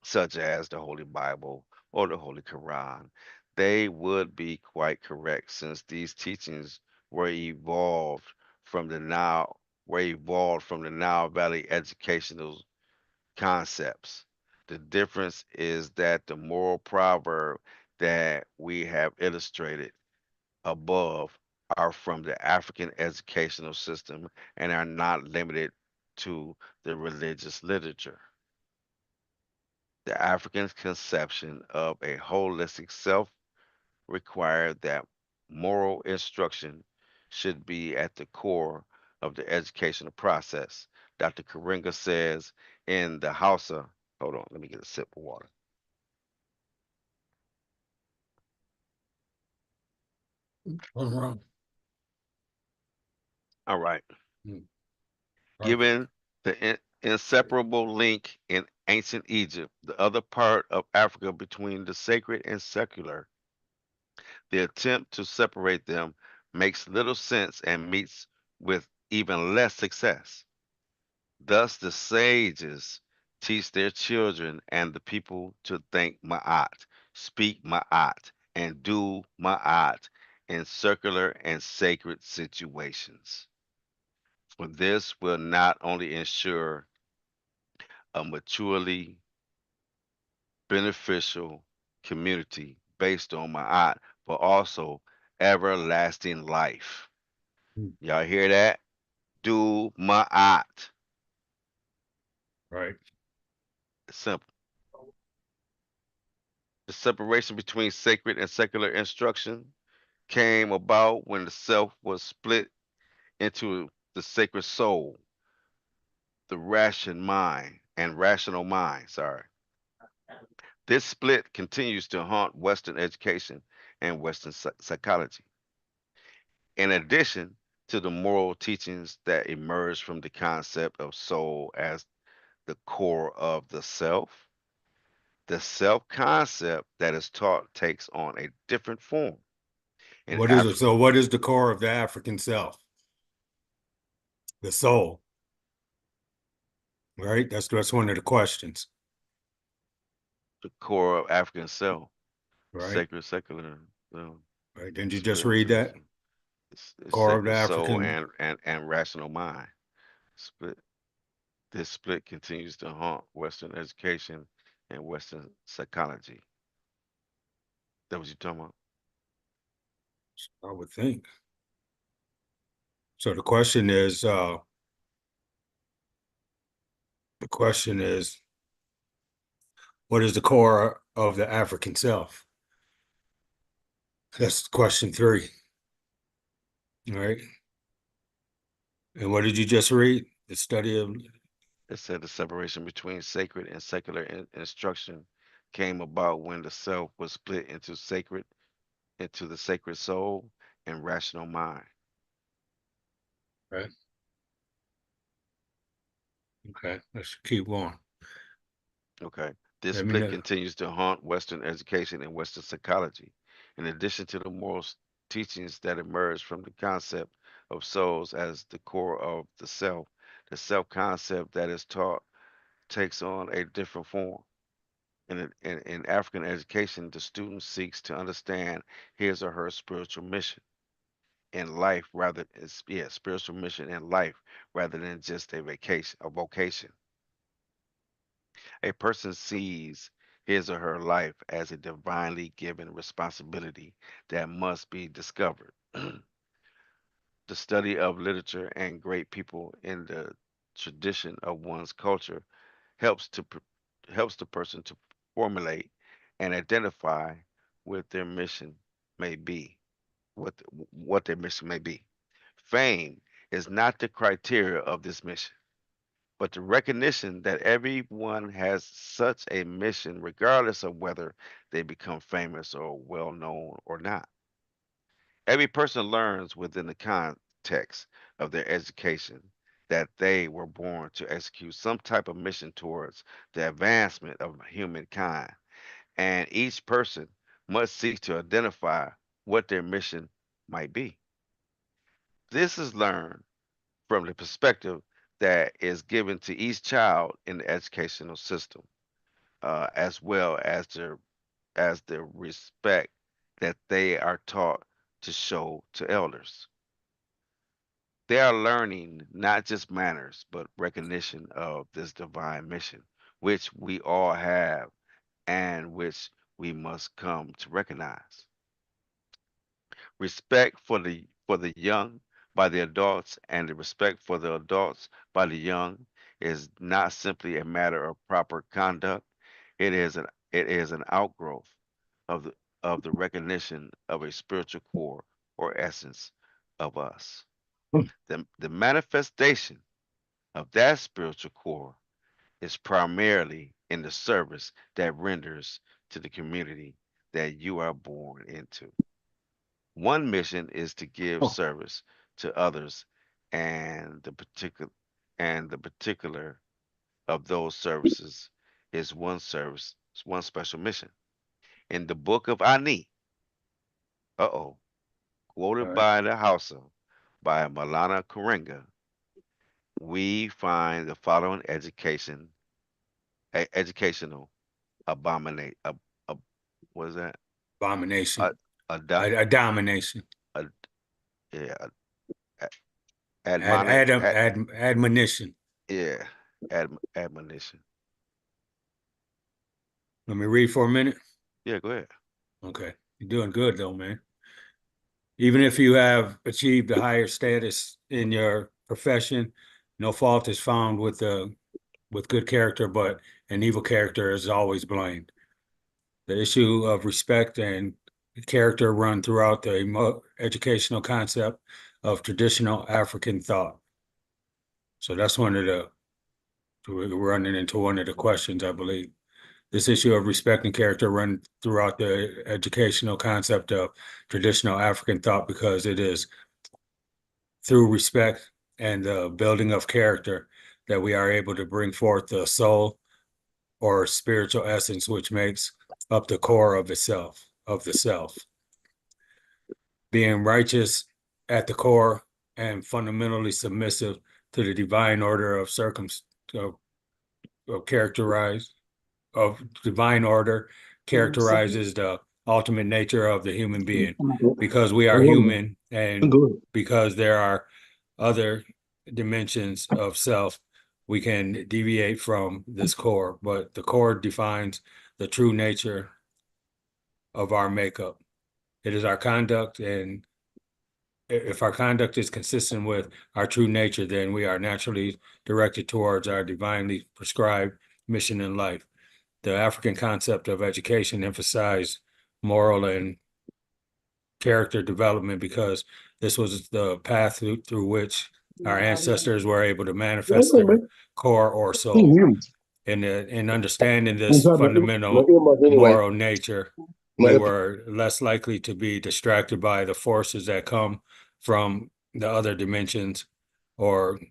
such as the Holy Bible or the Holy Quran. They would be quite correct since these teachings were evolved from the Nile were evolved from the Nile Valley educational concepts. The difference is that the moral proverb that we have illustrated above are from the African educational system and are not limited to the religious literature. The African conception of a holistic self required that moral instruction should be at the core of the educational process. Dr. Karinga says in the Hausa, hold on, let me get a sip of water.
What's wrong?
All right.
Mm, right.
Given the inseparable link in ancient Egypt, the other part of Africa between the sacred and secular, the attempt to separate them makes little sense and meets with even less success. Thus, the sages teach their children and the people to think Ma'at, speak Ma'at, and do Ma'at in circular and sacred situations. For this will not only ensure a maturely beneficial community based on Ma'at, but also everlasting life.
Mm,
Y'all hear that? Do Ma'at.
right.
It's simple. The separation between sacred and secular instruction came about when the self was split into the sacred soul, the rational mind, sorry. This split continues to haunt Western education and Western psychology. In addition to the moral teachings that emerge from the concept of soul as the core of the self concept that is taught takes on a different form. In
What is it?
Africa,
So, what is the core of the African self? The soul, right? That's one of the questions,
the core of African self,
right?
sacred, secular,
Right. Didn't you just
split
read
into
that?
it's
Core of the
sacred soul
African.
and rational mind. Split. This split continues to haunt Western education and Western psychology. That what you talking about?
I would think. So the question is, what is the core of the African self? That's question 3. All right. And what did you just read? The study of.
It said the separation between sacred and secular instruction came about when the self was split into the sacred soul and rational mind.
Right. Okay. Let's keep going.
Okay. This
Let me
split
know.
continues to haunt Western education and Western psychology. In addition to the moral teachings that emerge from the concept of souls as the core of the self concept that is taught takes on a different form. In African education, the student seeks to understand his or her spiritual mission in life spiritual mission in life rather than just a vocation. A person sees his or her life as a divinely given responsibility that must be discovered. The study of literature and great people in the tradition of one's culture helps to helps the person to formulate and identify what their mission may be, what their mission may be. Fame is not the criteria of this mission, but the recognition that everyone has such a mission, regardless of whether they become famous or well known or not. Every person learns within the context of their education that they were born to execute some type of mission towards the advancement of humankind, and each person must seek to identify what their mission might be. This is learned from the perspective that is given to each child in the educational system, as well as the respect that they are taught to show to elders. They are learning not just manners, but recognition of this divine mission, which we all have and which we must come to recognize. Respect for the young by the adults and the respect for the adults by the young is not simply a matter of proper conduct. It is an outgrowth of the recognition of a spiritual core or essence of us. The manifestation of that spiritual core is primarily in the service that renders to the community that you are born into. One mission is to give service to others, and the particular of those services is one special mission. In the book of Ani, uh-oh,
All
quoted
right.
by the Hausa by Malana Karenga, we find the following educational abominate a what is that?
Abomination.
A, a, do-
A domination.
a yeah, admonish,
Admonition.
yeah, admonition.
Let me read for a minute.
Yeah, go ahead.
Okay. You're doing good though, man. Even if you have achieved a higher status in your profession, no fault is found with good character, but an evil character is always blamed. The issue of respect and character run throughout the educational concept of traditional African thought. So that's we're running into one of the questions, I believe. This issue of respect and character run throughout the educational concept of traditional African thought because it is through respect and the building of character that we are able to bring forth the soul or spiritual essence, which makes up the core of itself, of the self. Being righteous at the core and fundamentally submissive to the divine order of characterized of divine order characterizes the ultimate nature of the human being. Because we are human and because there are other dimensions of self, we can deviate from this core, but the core defines the true nature of our makeup. It is our conduct, and if our conduct is consistent with our true nature, then we are naturally directed towards our divinely prescribed mission in life. The African concept of education emphasized moral and character development because this was the path through which our ancestors were able to manifest their core or soul. In understanding this fundamental moral nature, we were less likely to be distracted by the forces that come from the other dimensions or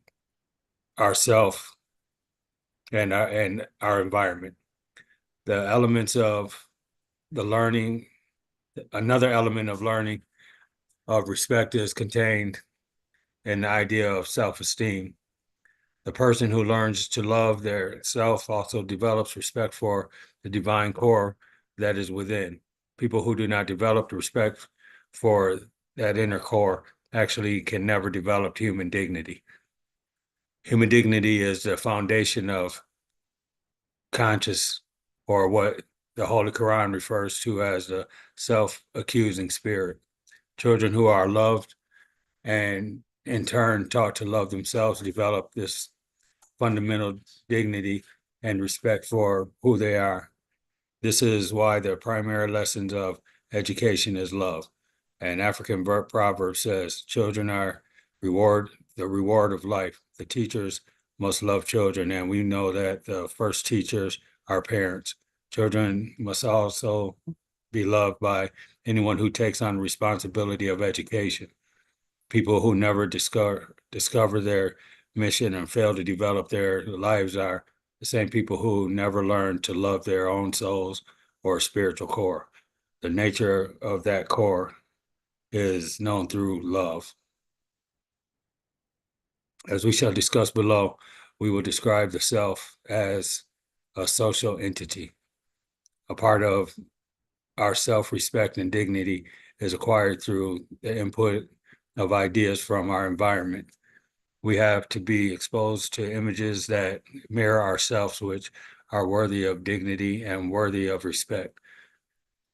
ourself and our environment. The elements of the learning, another element of learning of respect is contained in the idea of self-esteem. The person who learns to love their self also develops respect for the divine core that is within. People who do not develop respect for that inner core actually can never develop human dignity. Human dignity is the foundation of conscious, or what the Holy Quran refers to as the self-accusing spirit. Children who are loved and in turn taught to love themselves develop this fundamental dignity and respect for who they are. This is why the primary lessons of education is love. An African proverb says, children are the reward of life. The teachers must love children, and we know that the first teachers are parents. Children must also be loved by anyone who takes on the responsibility of education. People who never discover their mission and fail to develop their lives are the same people who never learn to love their own souls or spiritual core. The nature of that core is known through love. As we shall discuss below, we will describe the self as a social entity. A part of our self-respect and dignity is acquired through the input of ideas from our environment. We have to be exposed to images that mirror ourselves, which are worthy of dignity and worthy of respect.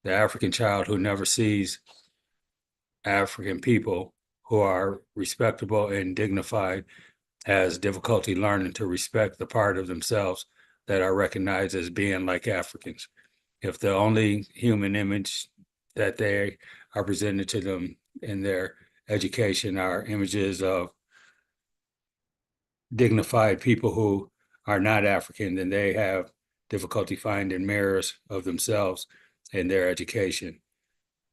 The African child who never sees African people who are respectable and dignified has difficulty learning to respect the part of themselves that are recognized as being like Africans. If the only human image that they are presented to them in their education are images of dignified people who are not African, then they have difficulty finding mirrors of themselves in their education.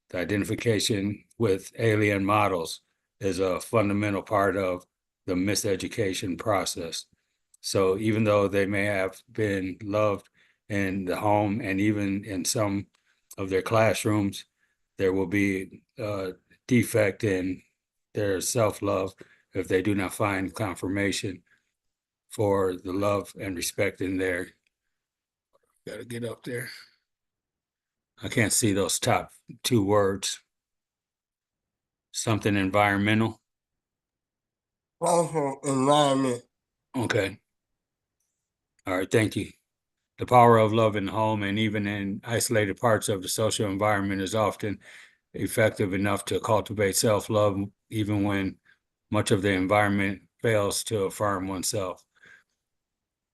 The identification with alien models is a fundamental part of the miseducation process. So even though they may have been loved in the home and even in some of their classrooms, there will be a defect in their self-love if they do not find confirmation for the love and respect in there. Got to get up there. I can't see those top two words. Something environmental.
Social environment.
Okay. All right. Thank you. The power of love in the home and even in isolated parts of the social environment is often effective enough to cultivate self-love, even when much of the environment fails to affirm oneself.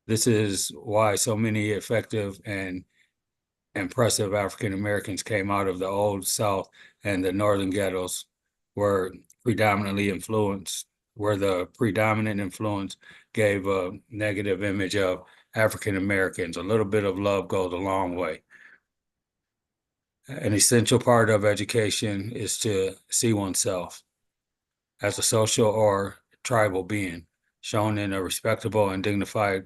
This is why so many effective and impressive African Americans came out of the old South and the northern ghettos were predominantly influenced, where the predominant influence gave a negative image of African Americans. A little bit of love goes a long way. An essential part of education is to see oneself as a social or tribal being, shown in respectable and dignified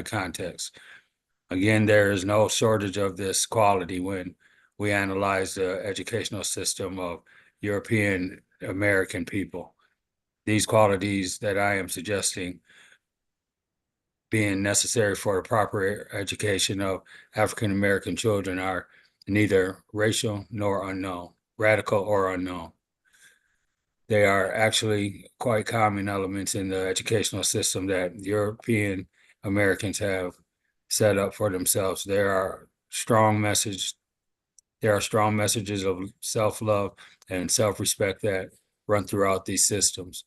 context. Again, there is no shortage of this quality when we analyze the educational system of European American people. These qualities that I am suggesting being necessary for the proper education of African American children are neither racial nor unknown, radical or unknown. They are actually quite common elements in the educational system that European Americans have set up for themselves. There are strong messages of self-love and self-respect that run throughout these systems.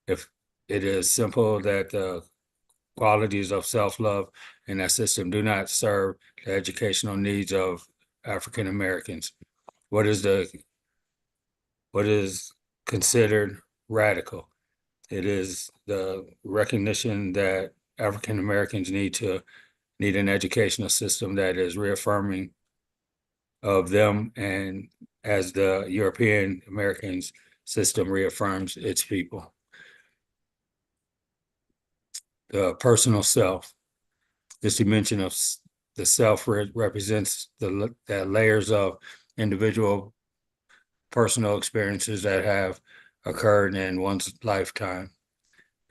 If it is simple that the qualities of self-love in that system do not serve the educational needs of African Americans, what is considered radical? It is the recognition that African Americans need an educational system that is reaffirming of them, and as the European Americans system reaffirms its people. The personal self, this dimension of the self represents the layers of individual personal experiences that have occurred in one's lifetime.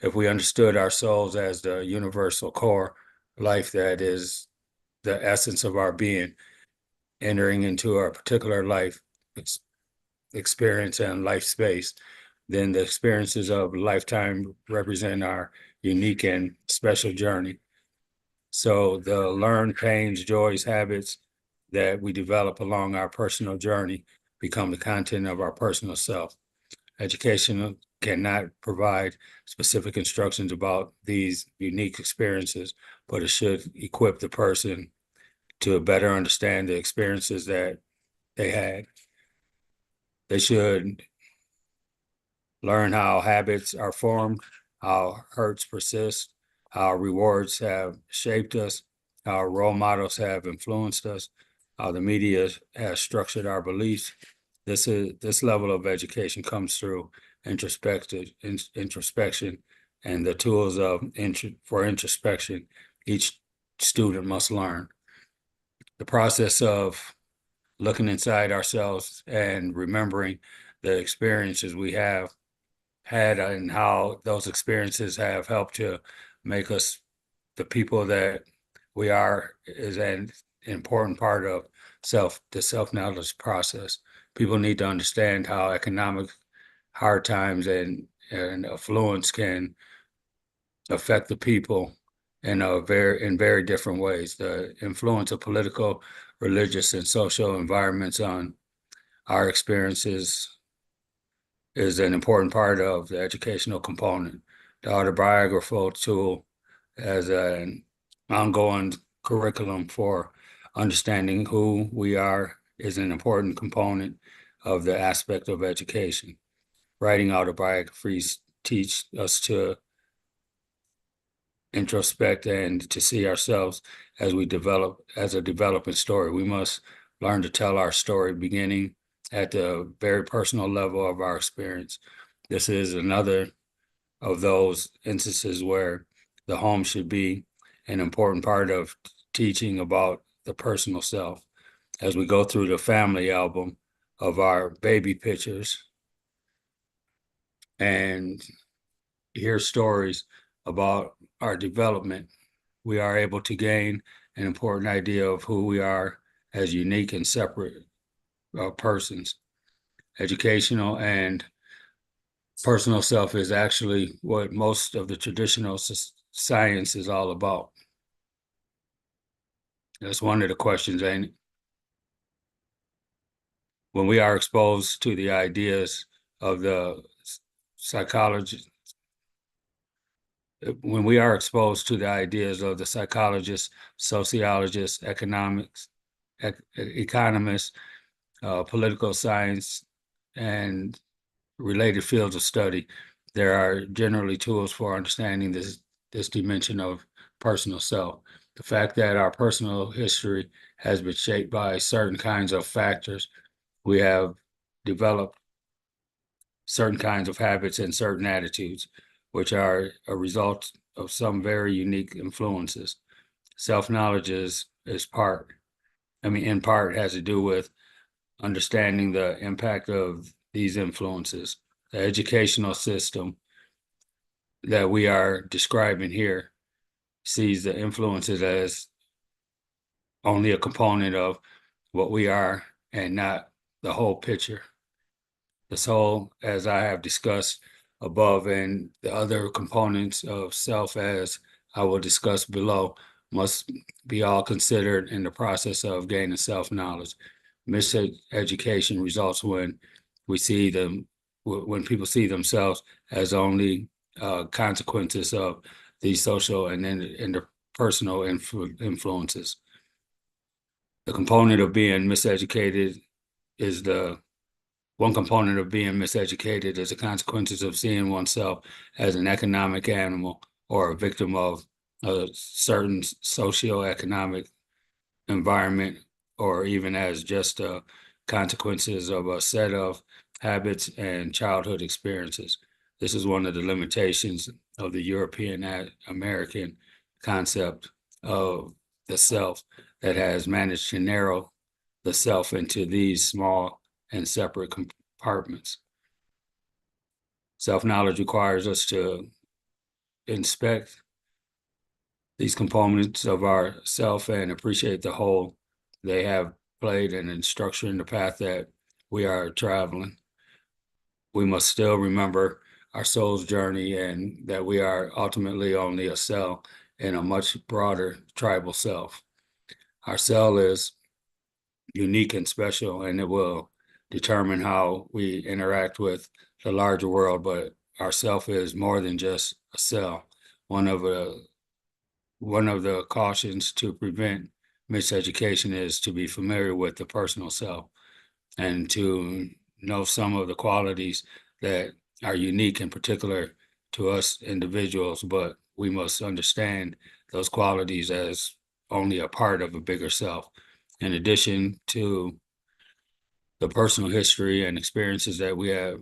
If we understood our souls as the universal core life that is the essence of our being, entering into our particular life experience and life space, then the experiences of lifetime represent our unique and special journey. So the learned pains, joys, habits that we develop along our personal journey become the content of our personal self. Education cannot provide specific instructions about these unique experiences, but it should equip the person to better understand the experiences that they had. They should learn how habits are formed, how hurts persist, how rewards have shaped us, how role models have influenced us, how the media has structured our beliefs. This level of education comes through introspection and the tools for introspection each student must learn. The process of looking inside ourselves and remembering the experiences we have had and how those experiences have helped to make us the people that we are is an important part of the self-knowledge process. People need to understand how economic hard times and affluence can affect the people in very different ways. The influence of political, religious, and social environments on our experiences is an important part of the educational component. The autobiographical tool as an ongoing curriculum for understanding who we are is an important component of the aspect of education. Writing autobiographies teach us to introspect and to see ourselves as we develop as a developing story. We must learn to tell our story beginning at the very personal level of our experience. This is another of those instances where the home should be an important part of teaching about the personal self. As we go through the family album of our baby pictures and hear stories about our development, we are able to gain an important idea of who we are as unique and separate persons. Educational and personal self is actually what most of the traditional science is all about. That's one of the questions, ain't it? When we are exposed to the ideas of the psychology, when we are exposed to the ideas of the psychologists, sociologists, economists, political science, and related fields of study, there are generally tools for understanding this dimension of personal self. The fact that our personal history has been shaped by certain kinds of factors, we have developed certain kinds of habits and certain attitudes, which are a result of some very unique influences. Self-knowledge is in part has to do with understanding the impact of these influences. The educational system that we are describing here sees the influences as only a component of what we are and not the whole picture. This whole, as I have discussed above, and the other components of self, as I will discuss below, must be all considered in the process of gaining self-knowledge. Miseducation results when people see themselves as only consequences of these social and interpersonal influences. The component of being miseducated is one component of being miseducated is the consequences of seeing oneself as an economic animal or a victim of a certain socioeconomic environment, or even as just consequences of a set of habits and childhood experiences. This is one of the limitations of the European American concept of the self that has managed to narrow the self into these small and separate compartments. Self-knowledge requires us to inspect these components of our self and appreciate the whole they have played in structuring the path that we are traveling. We must still remember our soul's journey and that we are ultimately only a cell in a much broader tribal self. Our cell is unique and special, and it will determine how we interact with the larger world, but our self is more than just a cell. One of the cautions to prevent miseducation is to be familiar with the personal self and to know some of the qualities that are unique and particular to us individuals, but we must understand those qualities as only a part of a bigger self. In addition to the personal history and experiences that have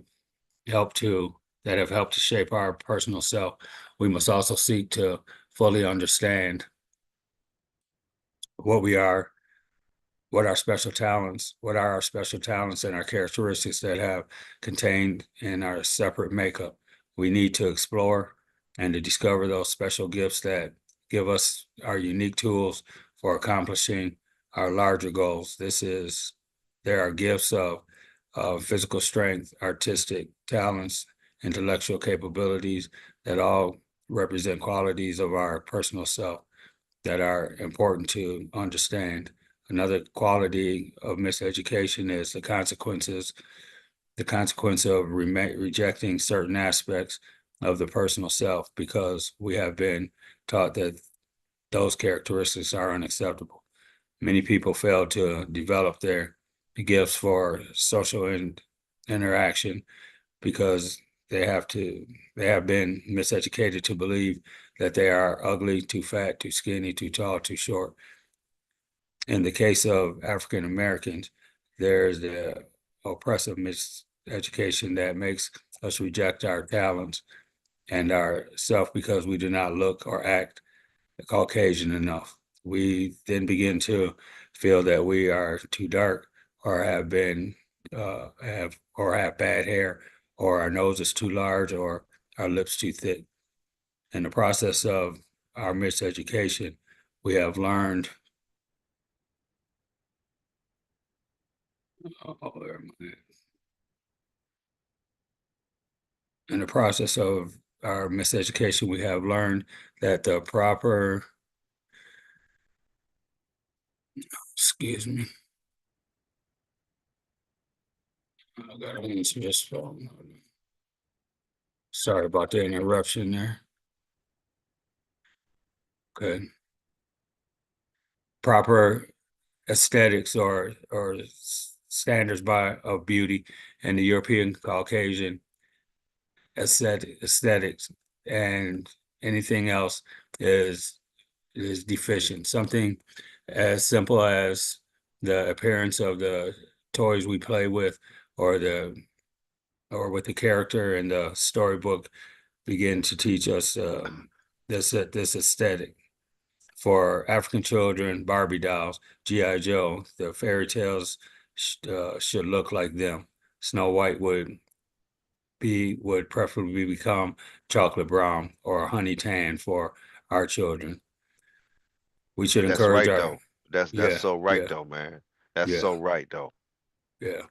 helped to shape our personal self, we must also seek to fully understand what we are, what are our special talents and our characteristics that have contained in our separate makeup. We need to explore and to discover those special gifts that give us our unique tools for accomplishing our larger goals. There are gifts of physical strength, artistic talents, intellectual capabilities that all represent qualities of our personal self that are important to understand. Another quality of miseducation is the consequence of rejecting certain aspects of the personal self because we have been taught that those characteristics are unacceptable. Many people fail to develop their gifts for social interaction because they have been miseducated to believe that they are ugly, too fat, too skinny, too tall, too short. In the case of African Americans, there's the oppressive miseducation that makes us reject our talents and our self because we do not look or act Caucasian enough. We then begin to feel that we are too dark or have bad hair, or our nose is too large, or our lips too thick. In the process of our miseducation, we have learned in the process of our miseducation, we have learned that the proper, excuse me, I got to answer this phone. Sorry about the interruption there. Okay. Proper aesthetics or standards of beauty in the European Caucasian aesthetics and anything else is deficient. Something as simple as the appearance of the toys we play with or with the character in the storybook begin to teach us this aesthetic. For African children, Barbie dolls, G.I. Joe, the fairy tales should look like them. Snow White would preferably become chocolate brown or honey tan for our children. We should
That's
encourage
right
our
though. That's
yeah,
so right
yeah,
though, man. That's
yeah,
so right though.
yeah.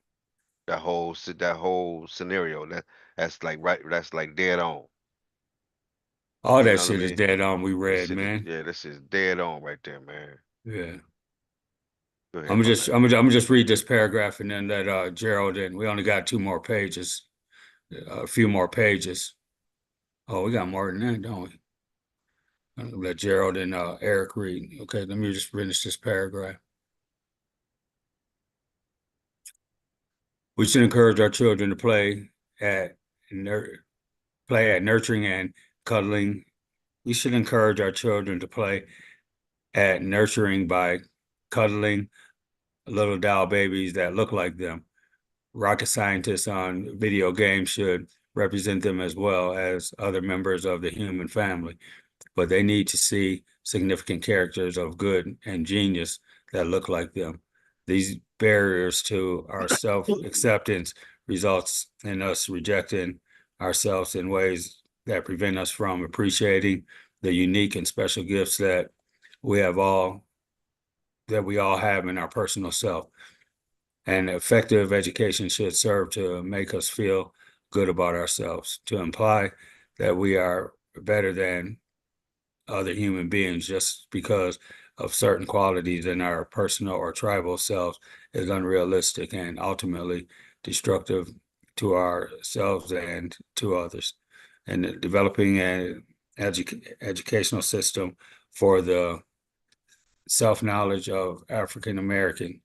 That whole scenario that's like right. That's like dead on.
All
You
that
know what I
shit is
mean?
dead on. We
This
read,
shit is
man.
yeah. This is dead on right there, man.
Yeah.
Go
I'm
ahead,
gonna
my
just
bad.
I'm gonna, I'm gonna just read this paragraph and then let Gerald in. We only got 2 more pages, a few more pages. Oh, we got more than that, don't we? Let Gerald and Eric read. Okay, let me just finish this paragraph. We should encourage our children to at play at nurturing and cuddling. We should encourage our children to play at nurturing by cuddling little doll babies that look like them. Rocket scientists on video games should represent them as well as other members of the human family, but they need to see significant characters of good and genius that look like them. These barriers to our self-acceptance results in us rejecting ourselves in ways that prevent us from appreciating the unique and special gifts we have all that we all have in our personal self. And effective education should serve to make us feel good about ourselves, to imply that we are better than other human beings just because of certain qualities in our personal or tribal selves is unrealistic and ultimately destructive to ourselves and to others. And developing an educational system for the self-knowledge of African American,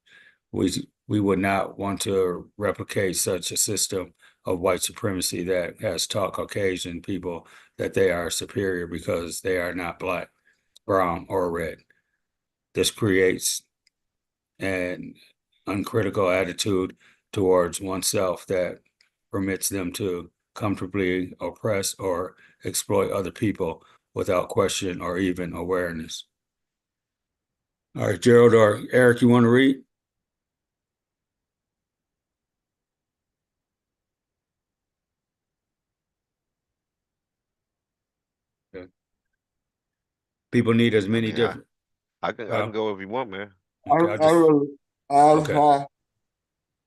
we would not want to replicate such a system of white supremacy that has taught Caucasian people that they are superior because they are not black, brown, or red. This creates an uncritical attitude towards oneself that permits them to comfortably oppress or exploit other people without question or even awareness. All right, Gerald or Eric, you want to read? Okay. People need as
I
many
mean,
different.
I can go if you want, man.
Okay, I'll just.
I'm
Okay,
trying to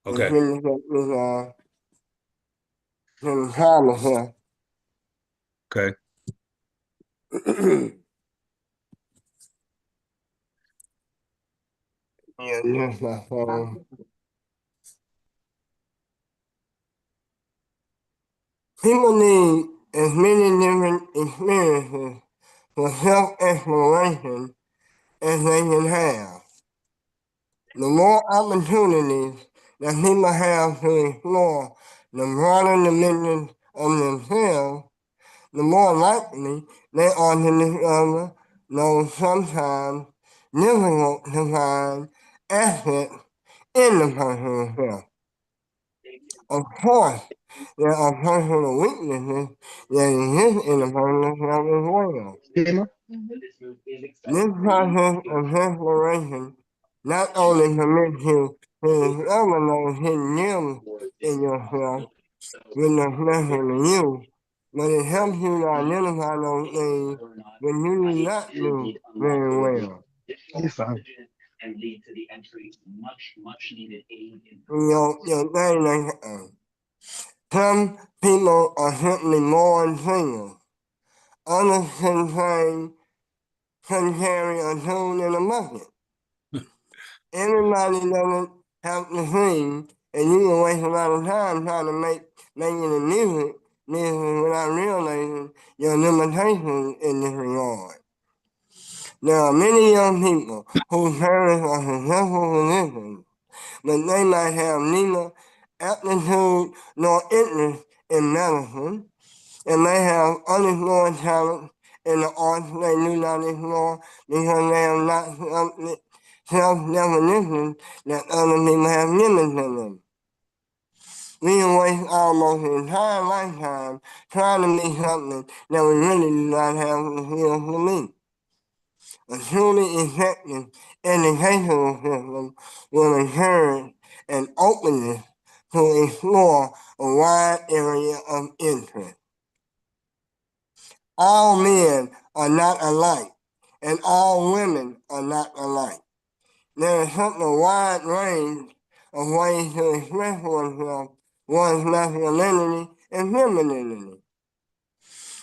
okay,
finish up this time here.
okay.
Yeah, just my phone. People need as many different experiences for self-exploration as they can have. The more opportunities that people have to explore the broader dimensions of themselves, the more likely they are to discover those sometimes difficult to find aspects in the personal self. Of course, there are personal weaknesses that exist in the personal self as well. This process of exploration not only permits you to discover those hidden gems in yourself, which are special to you, but it helps you to identify those things that you do not do very well. Your thing like, some people are simply born single. Others can carry a tune in a bucket. Everybody doesn't have to sing, and you can waste a lot of time trying to make it a music without realizing your limitations in this regard. There are many young people whose parents are successful physicians, but they might have neither aptitude nor interest in medicine, and may have unexplored talents in the arts they do not explore because they have not self-definitions that other people have given to them. We can waste almost an entire lifetime trying to be something that we really do not have the skills to be. A truly effective educational system will encourage an openness to explore a wide area of interest. All men are not alike, and all women are not alike. There is such a wide range of ways to express one's masculinity and femininity.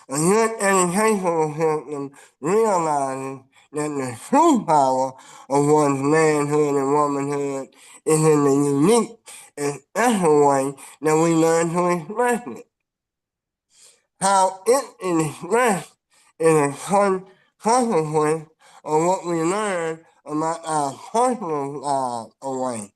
A good educational system realizes that the true power of one's manhood and womanhood is in the unique and special way that we learn to express it. How it is expressed is a consequence of what we learn about our personal away.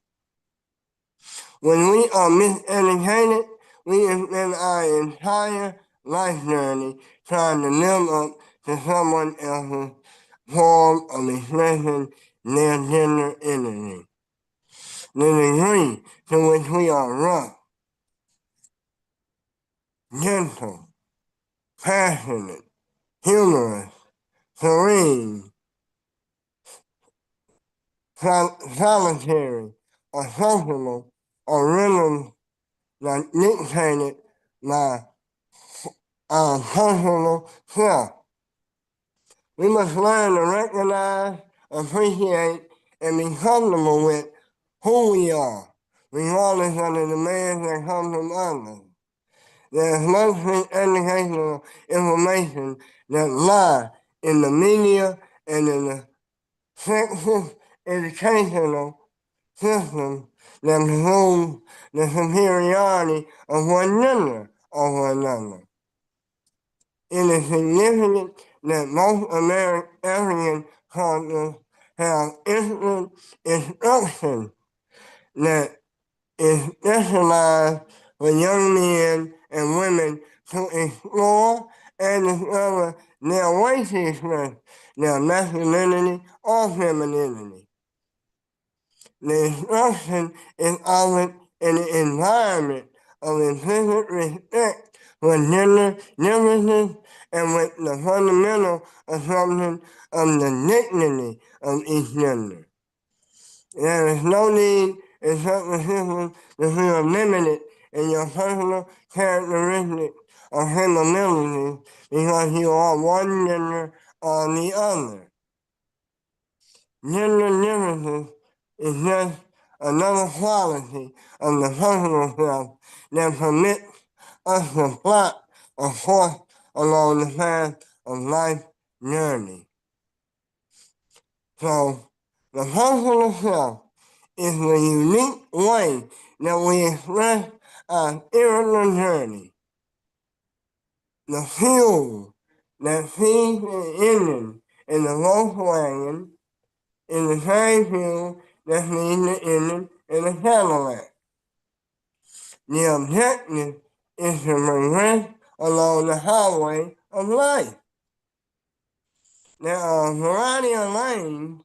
When we are miseducated, we spend our entire life journey trying to live up to someone else's form of expressing their gender energy. The degree to which we are rough, gentle, passionate, humorous, serene, solitary, or sociable, or rhythms that dictated by our personal self. We must learn to recognize, appreciate, and be comfortable with who we are, regardless of the demands that come from others. There is much educational information that lie in the media and in the sexist educational system that presumes the superiority of one gender over another. It is significant that most African cultures have instant instruction that is specialized for young men and women to explore and discover their way to express their masculinity or femininity. The instruction is offered in an environment of implicit respect for gender differences and with the fundamental assumption of the dignity of each gender. There is no need in such a system to feel limited in your personal characteristics or capabilities because you are one gender or the other. Gender differences is just another quality of the personal self that permits us to plot a course along the path of life journey. So the personal self is the unique way that we express our spiritual journey. The fuel that feeds the engine in the Volkswagen is the same fuel that feeds the engine in the Cadillac. The objective is to progress along the highway of life. There are a variety of lanes,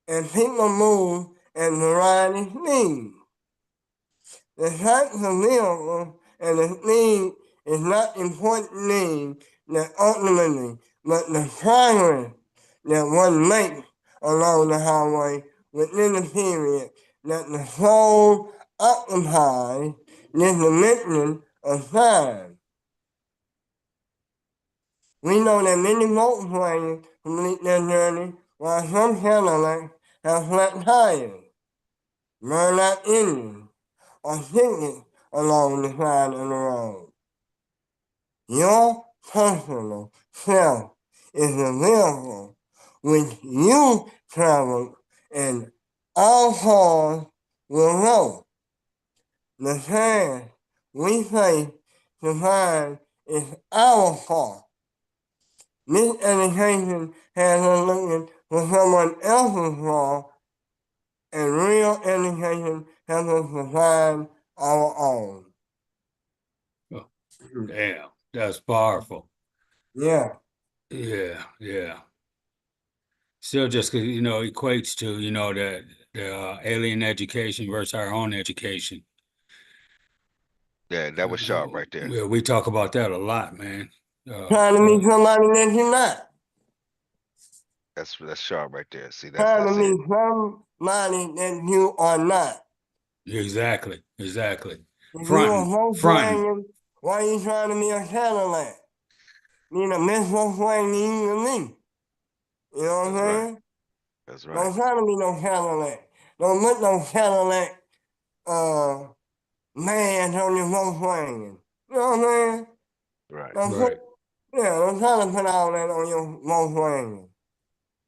and people move at variety speeds. The types of vehicles and the speed is not important thing that ultimately, but the progress that one makes along the highway within the period that the soul occupies this dimension of time. We know that many Volkswagens complete their journey while some Cadillacs have flat tires, burned out engines, or tickets along the side of the road. Your personal self is the vehicle which you travel, and all cars will go. The task we face to find is our car. This education has us looking for someone else's car, and real education helps us to find our own.
Oh, damn, that's powerful.
Yeah.
Yeah. Still just, you know, equates to, you know, that the alien education versus our own education.
Yeah, that was sharp right there.
We talk about that a lot, man.
Trying to be somebody that you're not.
That's sharp right there. See,
Trying to
that's it.
be somebody that you are not.
Exactly.
If you a
Fronting.
Volkswagen, why are you trying to be a Cadillac? Need a Miss Volkswagen you and me. You know what I'm
That's right.
saying?
That's right.
Don't try to be no Cadillac. Don't look no Cadillac man on your Volkswagen. You know what I'm saying?
Right.
Don't put, don't try to put all that on your Volkswagen.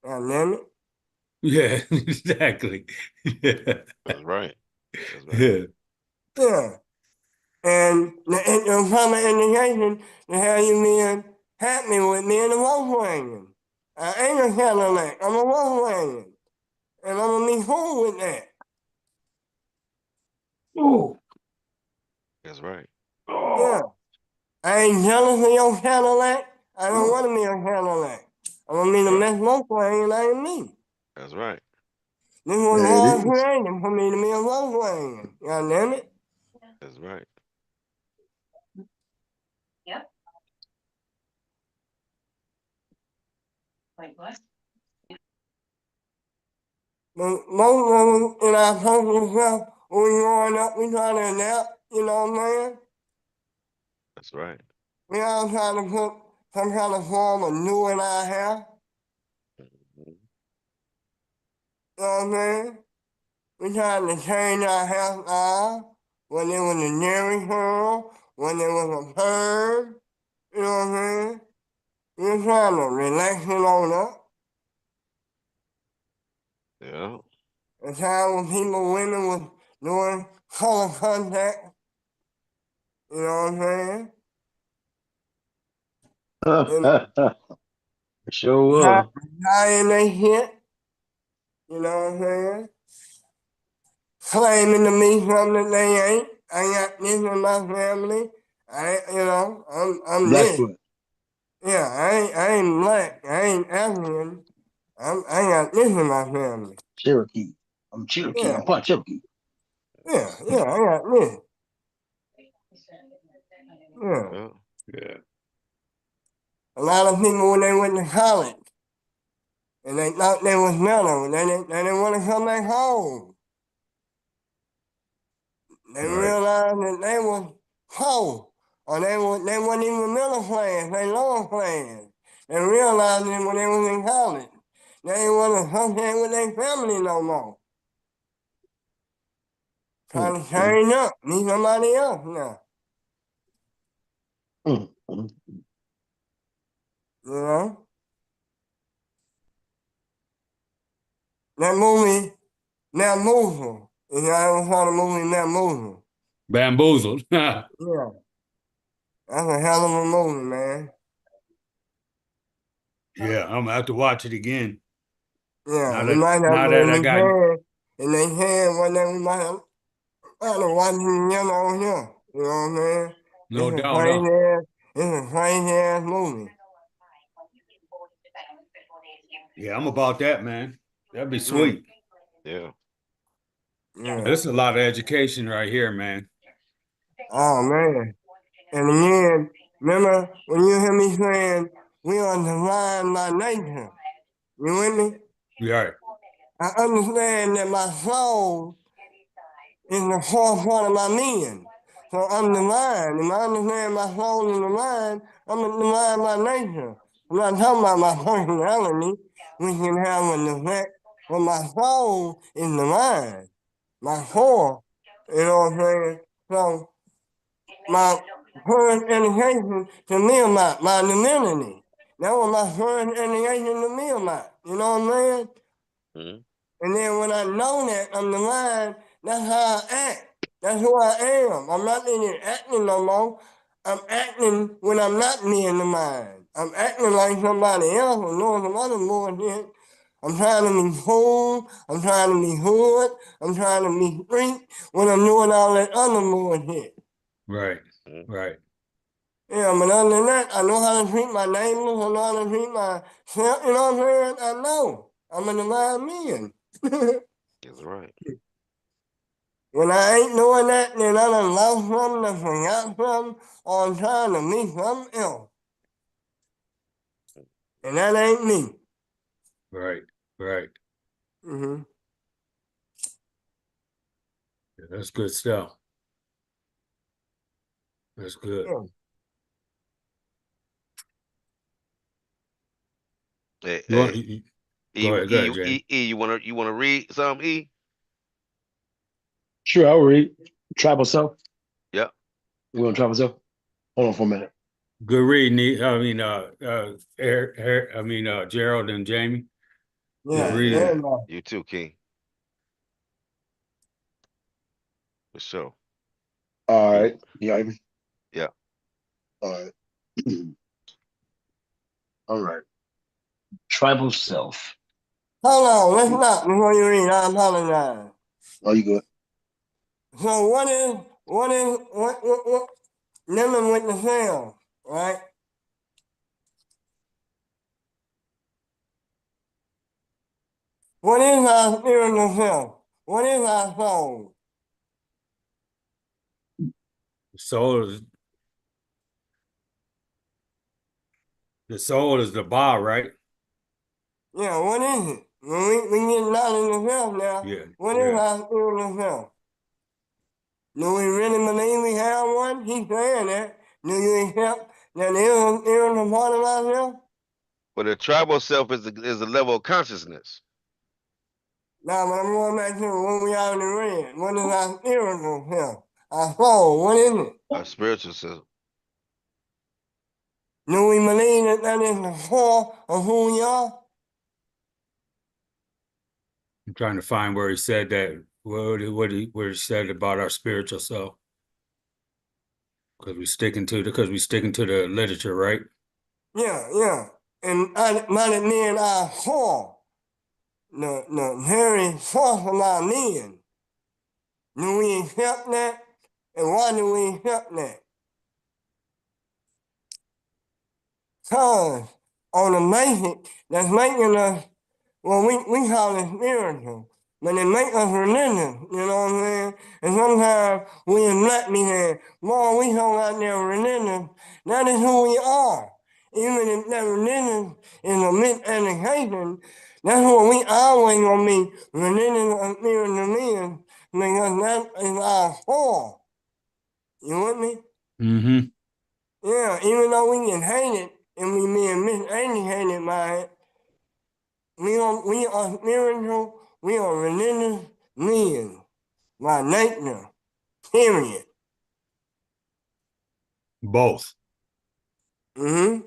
God damn it.
Yeah, exactly. Yeah.
That's right. That's right.
Yeah.
Yeah. And the proper indication to have you being happy with me in a Volkswagen. I ain't a Cadillac, I'm a Volkswagen. And I'm gonna be cool with that.
Ooh.
That's right.
Yeah. I ain't jealous of your Cadillac. I don't want to be a Cadillac. I'm gonna be the
Right.
best Volkswagen I can be.
That's right.
This was
There it
all
is.
created for me to be a Volkswagen. God damn it.
That's right.
Yep. Wait, what?
But most of us in our personal self, when we growing up, we try to adapt, you know what I'm saying?
That's right.
We all try to put some kind of form of new in our hair.
Mhm.
You know what I'm saying? We trying to change our hairstyle, when it was a Jerry curl, when it was a perm, you know what I'm saying? We're trying to relax it on up.
Yeah.
The time when people, women was doing color contact, you know what I'm saying? And
Sure was.
tying their shit, you know what I'm saying? Claiming to be something that they ain't. I got this in my family. I'm this.
Blackfoot.
Yeah, I ain't black. I ain't African. I got this in my family.
Cherokee. I'm Cherokee.
Yeah,
I'm part Cherokee.
I got this. Yeah.
Yeah.
Yeah.
A lot of people when they went to college and they thought they was mellow, they didn't want to come back home. They
Right.
realized that they was poor, or they weren't even middle class, they lower class. They realized it when they was in college. They didn't want to associate with their family no more. Trying to change up, meet somebody else now.
Mm.
You know? that movie, Bamboozle. If you ever saw the movie Bamboozle.
Bamboozled.
Yeah. That's a hell of a movie, man.
Yeah, I'm gonna have to watch it again.
Yeah,
Now
we
that
might have
now
to
that I got
in their hand one day we might have to watch it together on here. You know what I'm saying?
no doubt, huh?
It's a crazy ass movie.
Yeah, I'm about that, man. That'd be
Yeah,
sweet.
Yeah.
yeah.
This is a lot of education right here, man.
Oh man. And again, remember when you hear me saying we are divine by nature. You with me?
Right.
I understand that my soul is the forefront of my being. So I'm divine. If I understand my soul is divine, I'm a divine by nature. I'm not talking about my personality, which can have an effect, but my soul is divine. My core, you know what I'm saying? So my first education to me about my divinity. That was my first education to me about. You know what I'm saying?
Mhm.
And then when I know that I'm divine, that's how I act. That's who I am. I'm not even acting no more. I'm acting when I'm not being divine. I'm acting like somebody else or doing some other bullshit. I'm trying to be cool. I'm trying to be hood. I'm trying to be street when I'm doing all that other bullshit.
Right.
Mhm.
Right.
Yeah, but other than that, I know how to treat my neighbors. I know how to treat myself. You know what I'm saying? I know. I'm a divine being.
That's right.
When I ain't doing that, then I done lost something, I forgot something, or I'm trying to be something else. And that ain't me.
Right. Right.
Mm-hmm.
Yeah, that's good stuff. That's good.
Yeah.
Hey,
You want,
hey,
go ahead. Go ahead, Jay.
You wanna read some, E?
Sure, I'll read. Tribal Self.
Yep.
You want Tribal Self? Hold on for a minute.
Good reading. I mean, Gerald and Jamie. Good
Yeah,
Yeah,
reading.
yeah.
everybody.
You too, King. For sure.
All
You,
right. Yeah.
yeah.
All right. All right. Tribal Self.
Hold on, let's not before you read. I apologize.
Oh, you good?
So what living with the self, right? What is our spiritual self? What is our soul?
The soul is the bar, right?
Yeah, what is it? When we get knowledge of self now,
Yeah.
what is
Yeah.
our spiritual self? Do we really believe we have one? He's saying that. Do you accept that there is a part of ourselves?
But the tribal self is a level of consciousness.
Now, but I'm going back to what we already read. What is our spiritual self? Our soul, what is it?
A spiritual self.
Do we believe that that is the core of who we are?
I'm trying to find where he said that. Where he said about our spiritual self. Because we sticking to the literature, right?
Yeah, yeah. And might it mean our core, the very source of our being. Do we accept that? And why do we accept that? Because on the basic that's making us, well, we call it spiritual, but it makes us religious, you know what I'm saying? And sometimes we in black me saying, boy, we so out there religious, that is who we are. Even if that religion is a miseducation, that's what we always gonna be, religious and spiritual beings, because that is our core. You with me?
Mm-hmm.
Yeah, even though we can hate it and we being miseducated by it, we are spiritual, we are religious beings by nature, period.
Both.
Mm-hmm.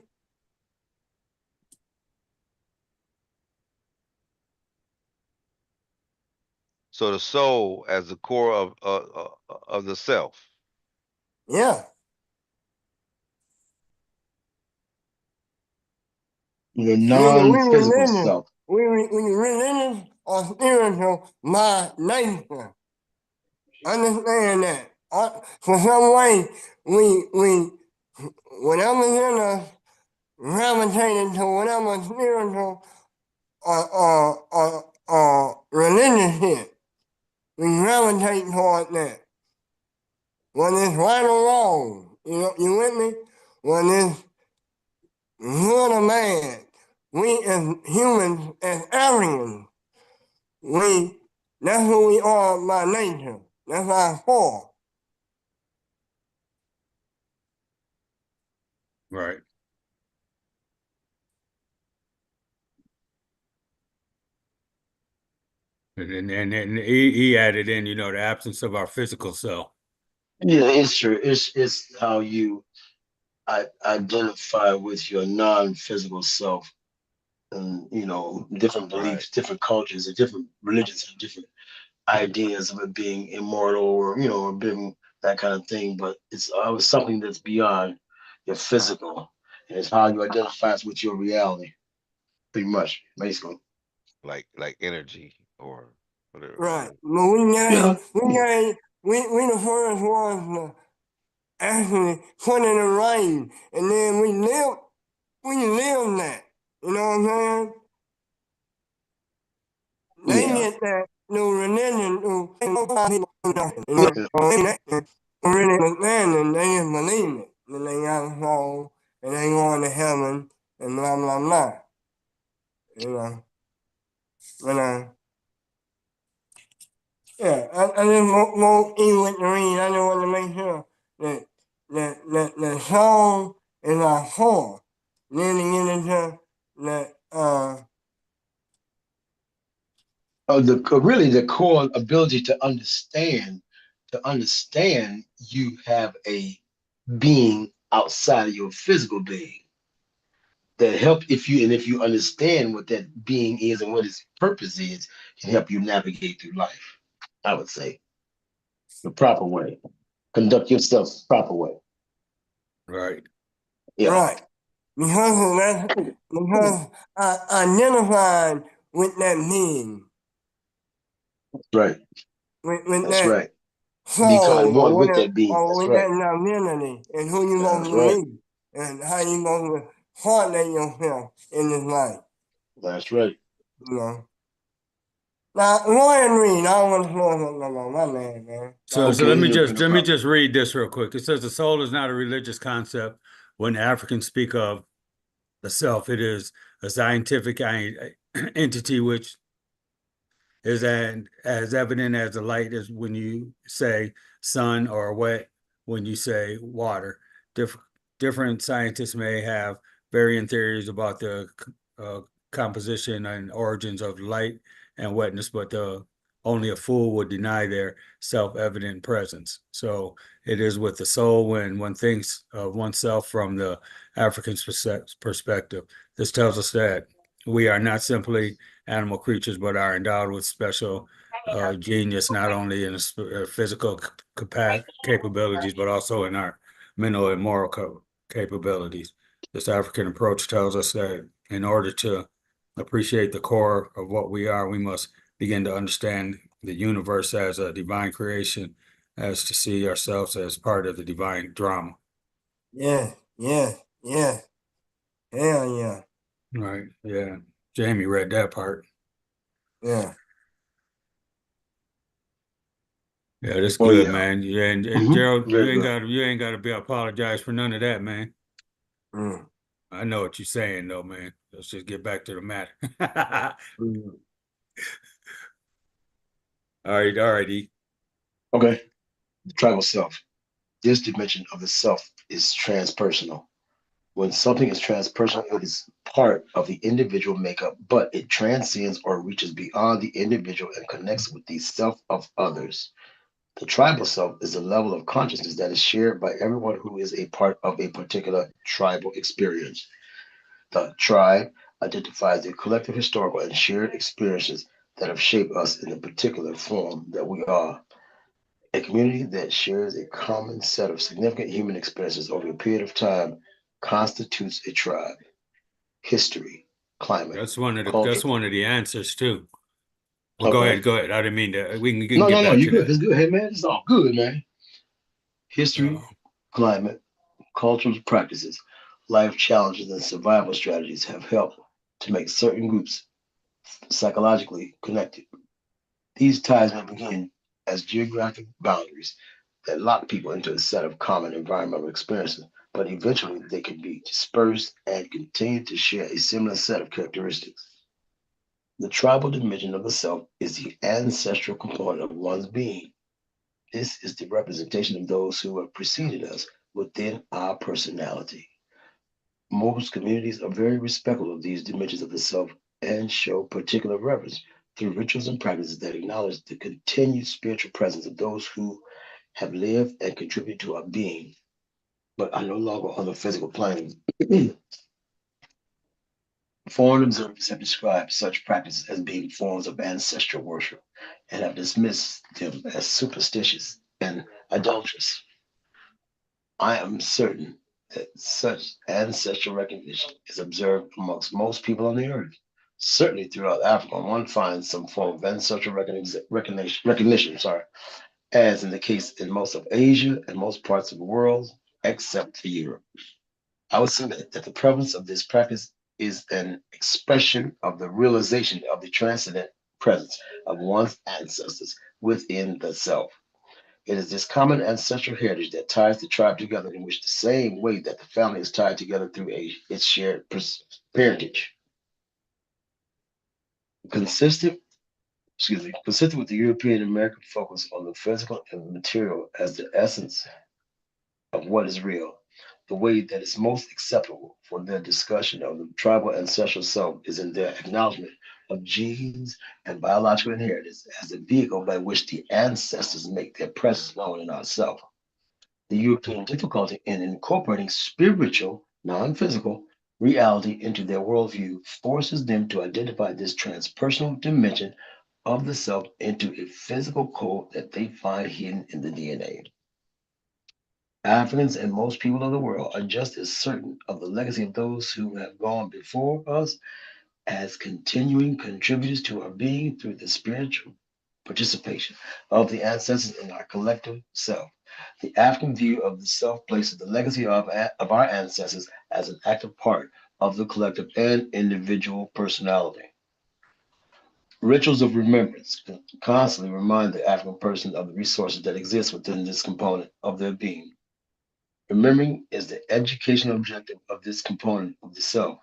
So the soul as the core of the self.
Yeah.
Your
We
non-physical
religious.
self.
We religious or spiritual by nature. Understand that. For some way, we whatever's in us gravitated to whatever spiritual or religious shit. We gravitate toward that. When it's right or wrong, you with me? When it's good or bad, we as humans, as aliens, that's who we are by nature. That's our core.
Right. And he added in, the absence of our physical self.
Yeah, it's true. It's how you identify with your non-physical self, and different
Right.
beliefs, different cultures, and different religions have different ideas of it being immortal, or or being that kind of thing. But it's always something that's beyond your physical, and it's how you identify with your reality, pretty much, basically.
Like energy or
Right.
whatever.
But we
Yeah,
got, we
yeah,
got, we the first ones to actually put it in writing, and then we live that. You know what I'm saying? They
yeah.
get that new religion,
Yeah.
really understand, and they just believe it. And they got a soul, and they going to heaven, and blah, blah, blah. You know? But, yeah, I just won't eat with the read. I just want to make sure that the soul is our core. Then to get into the,
Really the core ability to understand you have a being outside of your physical being that help if you understand what that being is and what its purpose is, can help you navigate through life. I would say the proper way, conduct yourself the proper way.
Right.
Yeah.
right. Because I identified with that being,
That's right.
with
That's
that
right. Become
soul,
one
or
with
whatever,
that being.
or
That's
with that
right.
divinity, and who you
That's
going
right.
to be, and how you going to coordinate yourself in this life.
That's right.
You know. Now, go ahead and read. I don't want to slow something about my man.
So
Okay. Okay. No
let me
problem.
just read this real quick. It says the soul is not a religious concept. When Africans speak of the self, it is a scientific entity which is as evident as the light is when you say sun, or wet when you say water. Different scientists may have varying theories about the uh, composition and origins of light and wetness, but only a fool would deny their self-evident presence. So it is with the soul when one thinks of oneself from the African perspective. This tells us that we are not simply animal creatures, but are endowed with special genius, not only in physical capabilities, but also in our mental and moral capabilities. This African approach tells us that in order to appreciate the core of what we are, we must begin to understand the universe as a divine creation, as to see ourselves as part of the divine drama.
Yeah, yeah, yeah. Hell yeah.
Right. Yeah. Jamie read that part.
Yeah.
Yeah, that's
Oh
good,
yeah.
man. Yeah, and
Hmm.
Gerald,
Very good.
you ain't got to be apologize for none of that, man.
Mm,
I know what you're saying, though, man. Let's just get back to the matter.
mm.
All right, E.
Okay. The tribal self. This dimension of the self is transpersonal. When something is transpersonal, it is part of the individual makeup, but it transcends or reaches beyond the individual and connects with the self of others. The tribal self is a level of consciousness that is shared by everyone who is a part of a particular tribal experience. The tribe identifies the collective historical and shared experiences that have shaped us in the particular form that we are. A community that shares a common set of significant human experiences over a period of time constitutes a tribe. History, climate,
That's
culture.
one of the answers too. Well, go
Okay.
ahead, go ahead. I didn't mean to. We can
No,
get
no, no,
back
you're
to
good.
that.
That's good. Hey, man, it's all good, man. History,
Uh,
climate, cultural practices, life challenges, and survival strategies have helped to make certain groups psychologically connected. These ties may begin as geographic boundaries that lock people into a set of common environmental experiences, but eventually they can be dispersed and continue to share a similar set of characteristics. The tribal dimension of the self is the ancestral component of one's being. This is the representation of those who have preceded us within our personality. Most communities are very respectful of these dimensions of the self and show particular reverence through rituals and practices that acknowledge the continued spiritual presence of those who have lived and contributed to our being, but are no longer on the physical plane. Foreign observers have described such practices as being forms of ancestral worship and have dismissed them as superstitious and idolatrous. I am certain that such ancestral recognition is observed amongst most people on the earth. Certainly throughout Africa, one finds some form of ancestral recognition, as in the case in most of Asia and most parts of the world, except for Europe. I would submit that the prevalence of this practice is an expression of the realization of the transcendent presence of one's ancestors within the self. It is this common ancestral heritage that ties the tribe together in which the same way that the family is tied together through its shared parentage. Consistent, consistent with the European American focus on the physical and material as the essence of what is real. The way that is most acceptable for their discussion of the tribal ancestral self is in their acknowledgement of genes and biological inheritance as the vehicle by which the ancestors make their presence known in ourselves. The European difficulty in incorporating spiritual, non physical, reality into their worldview forces them to identify this transpersonal dimension of the self into a physical code that they find hidden in the DNA. Africans and most people of the world are just as certain of the legacy of those who have gone before us as continuing contributors to our being through the spiritual participation of the ancestors in our collective self. The African view of the self places the legacy of our ancestors as an active part of the collective and individual personality. Rituals of remembrance constantly remind the African person of the resources that exist within this component of their being. Remembering is the educational objective of this component of the self.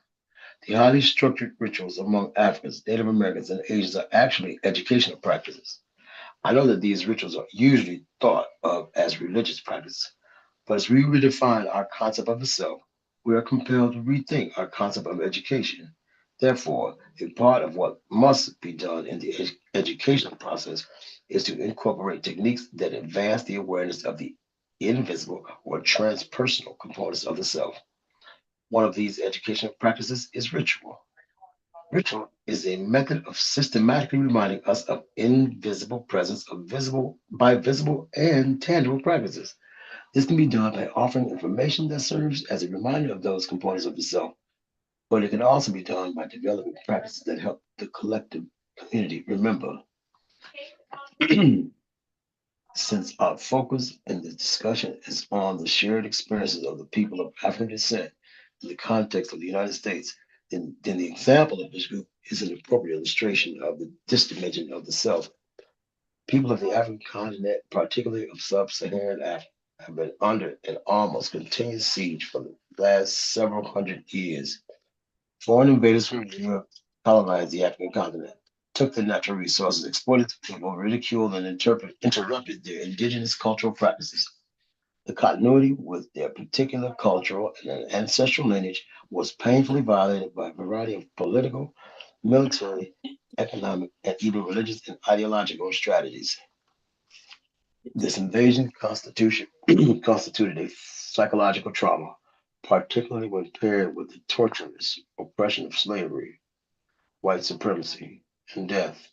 The highly structured rituals among Africans, Native Americans, and Asians are actually educational practices. I know that these rituals are usually thought of as religious practices, but as we redefine our concept of the self, we are compelled to rethink our concept of education. Therefore, a part of what must be done in the educational process is to incorporate techniques that advance the awareness of the invisible or transpersonal components of the self. One of these educational practices is ritual. Ritual is a method of systematically reminding us of invisible presence of visible by visible and tangible practices. This can be done by offering information that serves as a reminder of those components of the self, but it can also be done by developing practices that help the collective community remember. Since our focus in the discussion is on the shared experiences of the people of African descent in the context of the United States, then the example of this group is an appropriate illustration of this dimension of the self. People of the African continent, particularly of sub-Saharan Africa, have been under an almost continuous siege for the last several hundred years. Foreign invaders from Europe colonized the African continent, took the natural resources, exploited the people, ridiculed and interrupted their indigenous cultural practices. The continuity with their particular cultural and ancestral lineage was painfully violated by a variety of political, military, economic, and even religious and ideological strategies. This invasion constituted a psychological trauma, particularly when paired with the torturous oppression of slavery, white supremacy, and death.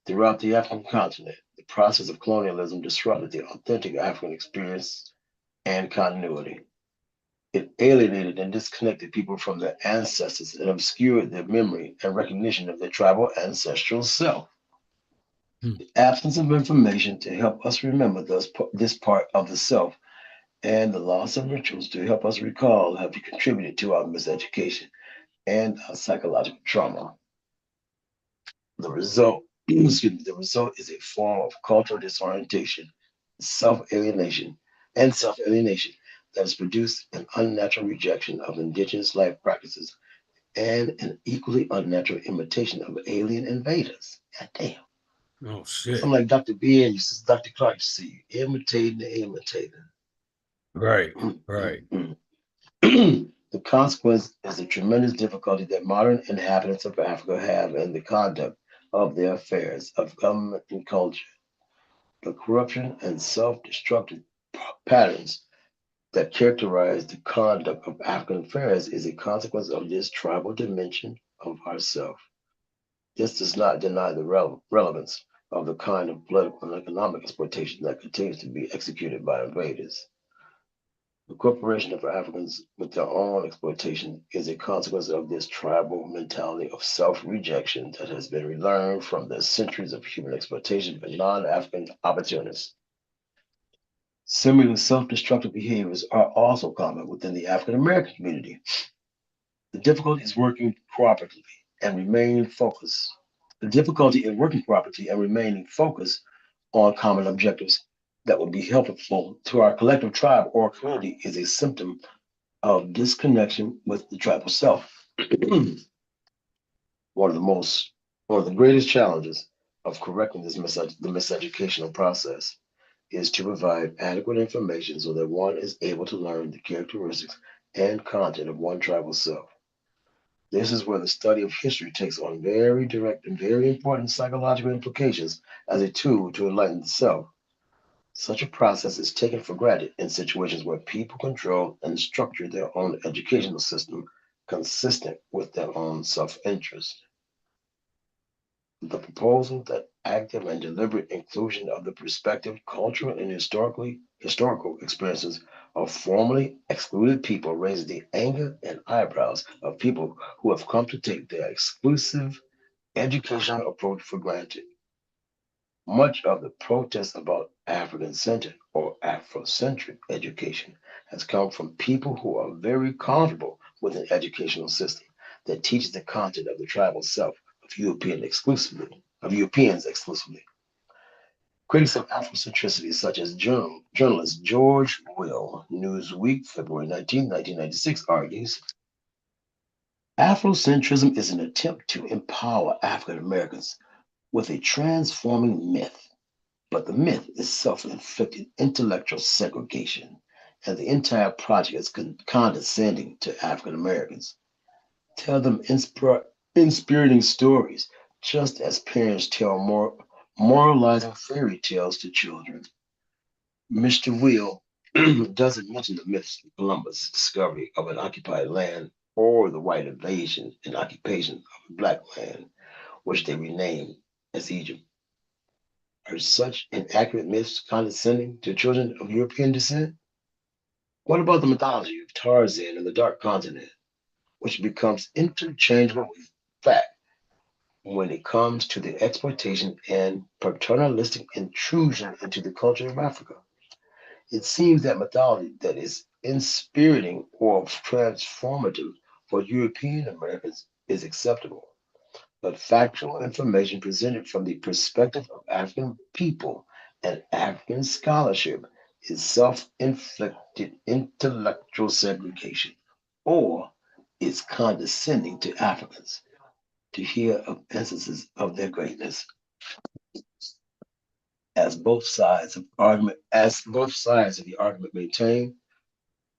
Throughout the African continent, the process of colonialism disrupted the authentic African experience and continuity. It alienated and disconnected people from their ancestors and obscured their memory and recognition of their tribal ancestral self.
Hmm.
The absence of information to help us remember this part of the self and the loss of rituals to help us recall have contributed to our miseducation and our psychological trauma. The result, the result is a form of cultural disorientation, self alienation that has produced an unnatural rejection of indigenous life practices and an equally unnatural imitation of alien invaders. God damn.
Oh
Something
shit.
like Dr. B and Dr. Clark used to see you, imitating the imitator.
Right.
Mm,
Right.
mm, mm. The consequence is the tremendous difficulty that modern inhabitants of Africa have in the conduct of their affairs of government and culture. The corruption and self destructive patterns that characterize the conduct of African affairs is a consequence of this tribal dimension of ourself. This does not deny the relevance of the kind of political and economic exploitation that continues to be executed by invaders. The corporation of Africans with their own exploitation is a consequence of this tribal mentality of self rejection that has been relearned from the centuries of human exploitation by non African opportunists. Similar self destructive behaviors are also common within the African American community. The difficulty is working cooperatively and remaining focused. The difficulty in working cooperatively and remaining focused on common objectives that will be helpful to our collective tribe or community is a symptom of disconnection with the tribal self. one of the most, one of the greatest challenges of correcting the miseducational process is to provide adequate information so that one is able to learn the characteristics and content of one tribal self. This is where the study of history takes on very direct and very important psychological implications as a tool to enlighten the self. Such a process is taken for granted in situations where people control and structure their own educational system consistent with their own self interest. The proposal that active and deliberate inclusion of the perspective, cultural, and historical experiences of formerly excluded people raises the anger and eyebrows of people who have come to take their exclusive educational approach for granted. Much of the protest about African centered or Afrocentric education has come from people who are very comfortable with an educational system that teaches the content of the tribal self of Europeans exclusively. Critics of Afrocentricity, such as journalist George Will, Newsweek, February 19, 1996, argues Afrocentrism is an attempt to empower African Americans with a transforming myth. But the myth is self inflicted intellectual segregation, and the entire project is condescending to African Americans. Tell them inspiriting stories, just as parents tell more moralizing fairy tales to children. Mr. Will doesn't mention the myths of Columbus' discovery of an occupied land or the white invasion and occupation of a black land, which they renamed as Egypt. Are such inaccurate myths condescending to children of European descent? What about the mythology of Tarzan and the Dark Continent, which becomes interchangeable with fact when it comes to the exploitation and paternalistic intrusion into the culture of Africa? It seems that mythology that is inspiriting or transformative for European Americans is acceptable, but factual information presented from the perspective of African people and African scholarship is self inflicted intellectual segregation, or is condescending to Africans to hear of instances of their greatness, as both sides of the argument maintain,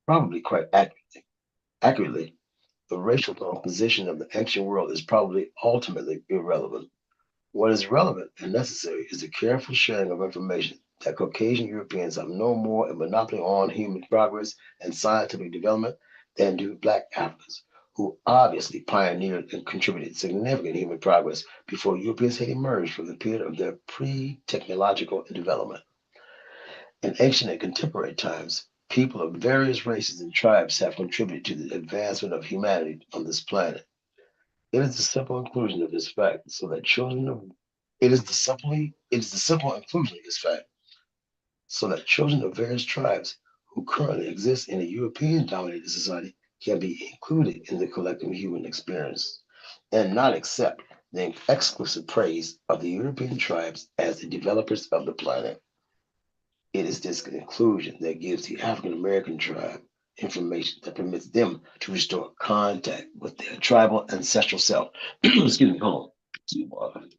probably quite accurately, the racial composition of the ancient world is probably ultimately irrelevant. What is relevant and necessary is the careful sharing of information that Caucasian Europeans have no more a monopoly on human progress and scientific development than do Black Africans, who obviously pioneered and contributed significant human progress before Europeans had emerged from the period of their pre-technological development. In ancient and contemporary times, people of various races and tribes have contributed to the advancement of humanity on this planet. It is the simple inclusion of this fact so that children of it is the simple inclusion of this fact so that children of various tribes who currently exist in a European dominated society can be included in the collective human experience and not accept the exclusive praise of the European tribes as the developers of the planet. It is this conclusion that gives the African American tribe information that permits them to restore contact with their tribal ancestral self. Excuse me, hold on.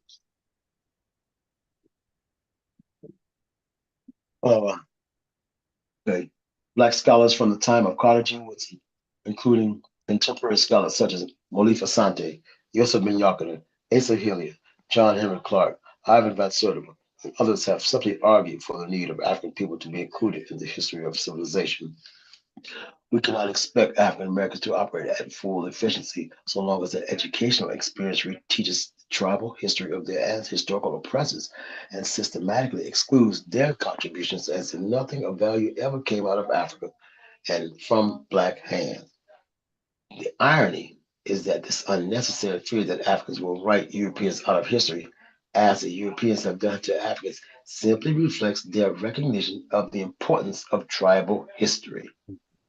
Uh, okay. Black scholars from the time of Carter G. Woodson, including contemporary scholars such as Molifa Sante, Yosef Ben Yakinen, Asa Hilliard, John Henry Clark, Ivan Van Sertima, and others have simply argued for the need of African people to be included in the history of civilization. We cannot expect African Americans to operate at full efficiency so long as their educational experience teaches tribal history of their historical oppressors and systematically excludes their contributions as if nothing of value ever came out of Africa and from Black hands. The irony is that this unnecessary fear that Africans will write Europeans out of history, as the Europeans have done to Africans, simply reflects their recognition of the importance of tribal history.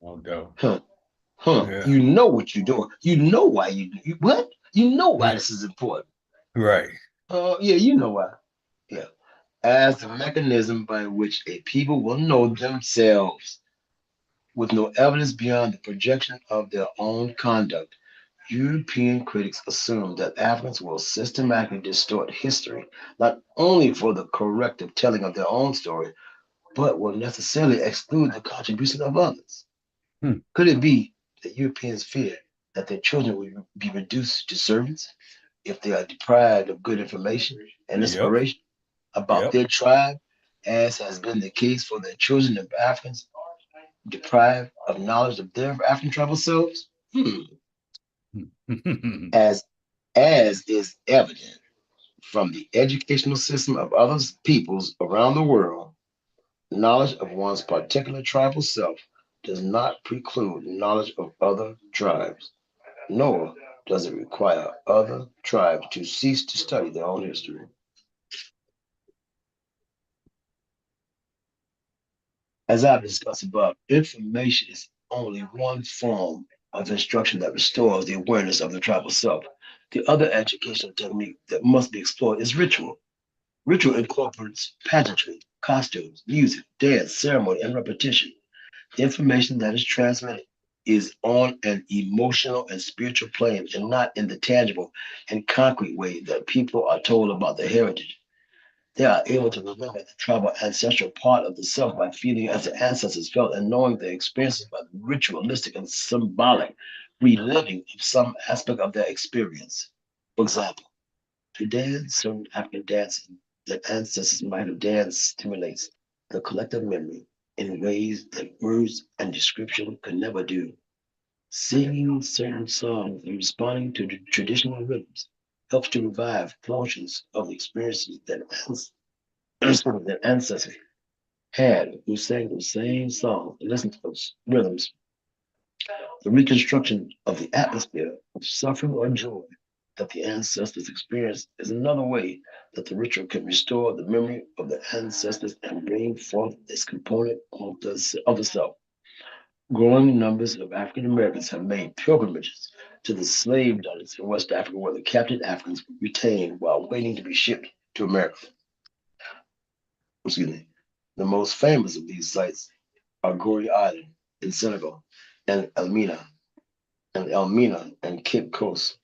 No doubt.
Huh.
Yeah.
You know what you're doing. You know why you what? You know why
Yeah.
this is important.
Right.
Yeah, you know why. Yeah. As the mechanism by which a people will know themselves with no evidence beyond the projection of their own conduct. European critics assume that Africans will systematically distort history, not only for the corrective telling of their own story, but will necessarily exclude the contribution of others.
Hmm.
Could it be that Europeans fear that their children will be reduced to servants if they are deprived of good information and
Yep.
inspiration about
Yep.
their tribe, as has been the case for the children of Africans deprived of knowledge of their African tribal selves? As as is evident from the educational system of other peoples around the world, knowledge of one's particular tribal self does not preclude knowledge of other tribes, nor does it require other tribes to cease to study their own history. As I've discussed above, information is only one form of instruction that restores the awareness of the tribal self. The other educational technique that must be explored is ritual. Ritual incorporates pageantry, costumes, music, dance, ceremony, and repetition. The information that is transmitted is on an emotional and spiritual plane and not in the tangible and concrete way that people are told about their heritage. They are able to remember the tribal ancestral part of the self by feeling as the ancestors felt and knowing their experiences by the ritualistic and symbolic reliving of some aspect of their experience. For example, to dance certain African dances that ancestors might have danced stimulates the collective memory in ways that words and description could never do. Singing certain songs and responding to the traditional rhythms helps to revive portions of the experiences that that ancestors had who sang the same songs and listened to those rhythms. The reconstruction of the atmosphere of suffering or joy that the ancestors experienced is another way that the ritual can restore the memory of the ancestors and bring forth this component of the self. Growing numbers of African Americans have made pilgrimages to the slave islands in West Africa where the captured Africans were retained while waiting to be shipped to America. Excuse me. The most famous of these sites are Goree Island in Senegal and Elmina and Cape Coast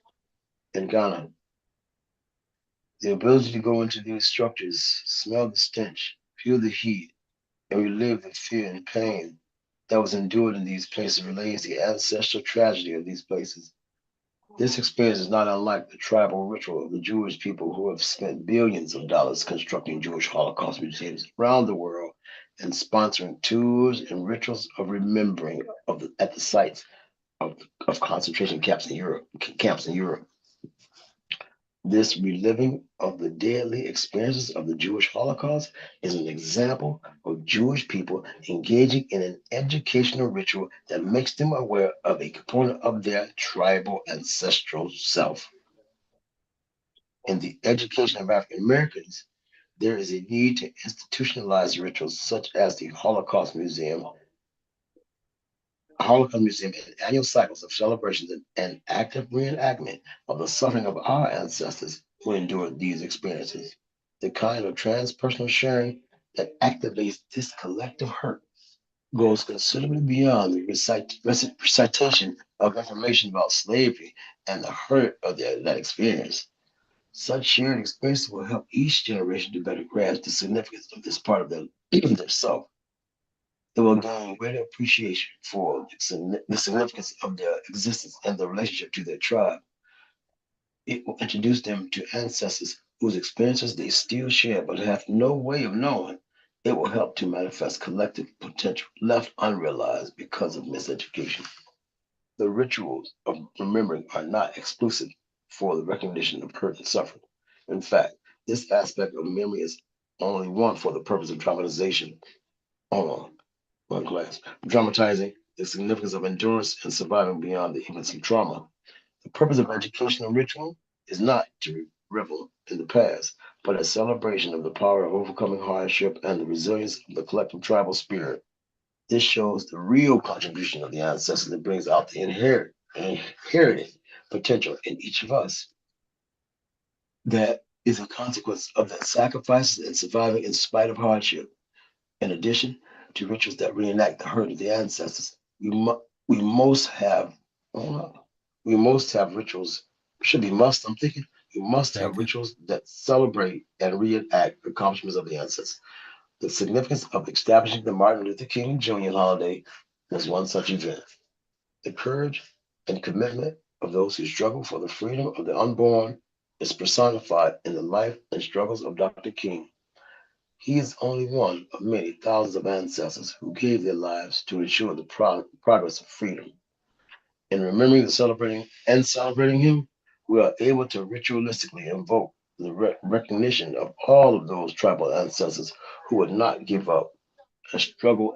in Ghana. The ability to go into these structures, smell the stench, feel the heat, and relive the fear and pain that was endured in these places relays the ancestral tragedy of these places. This experience is not unlike the tribal ritual of the Jewish people who have spent billions of dollars constructing Jewish Holocaust museums around the world and sponsoring tours and rituals of remembering at the sites of, of concentration camps in Europe. This reliving of the deadly experiences of the Jewish Holocaust is an example of Jewish people engaging in an educational ritual that makes them aware of a component of their tribal ancestral self. In the education of African Americans, there is a need to institutionalize rituals such as the Holocaust Museum and annual cycles of celebrations and active reenactment of the suffering of our ancestors who endured these experiences. The kind of transpersonal sharing that activates this collective hurt goes considerably beyond the recitation of information about slavery and the hurt of that experience. Such shared experiences will help each generation to better grasp the significance of this part of their self. They will gain greater appreciation for the significance of their existence and the relationship to their tribe. It will introduce them to ancestors whose experiences they still share but have no way of knowing. It will help to manifest collective potential left unrealized because of miseducation. The rituals of remembering are not exclusive for the recognition of hurt and suffering. In fact, this aspect of memory is only one for the purpose of dramatization. Hold on. One class, dramatizing the significance of endurance and surviving beyond the events of trauma. The purpose of educational ritual is not to revel in the past, but a celebration of the power of overcoming hardship and the resilience of the collective tribal spirit. This shows the real contribution of the ancestors that brings out the inherited potential in each of us. That is a consequence of their sacrifices and surviving in spite of hardship. In addition to rituals that reenact the hurt of the ancestors, we most have hold on, we most have rituals. Should be must. I'm thinking we must have
Thank you.
rituals that celebrate and reenact the accomplishments of the ancestors. The significance of establishing the Martin Luther King Jr. holiday was one such event. The courage and commitment of those who struggle for the freedom of the unborn is personified in the life and struggles of Dr. King. He is only one of many thousands of ancestors who gave their lives to ensure the progress of freedom. In remembering celebrating him, we are able to ritualistically invoke the recognition of all of those tribal ancestors who would not give up and struggle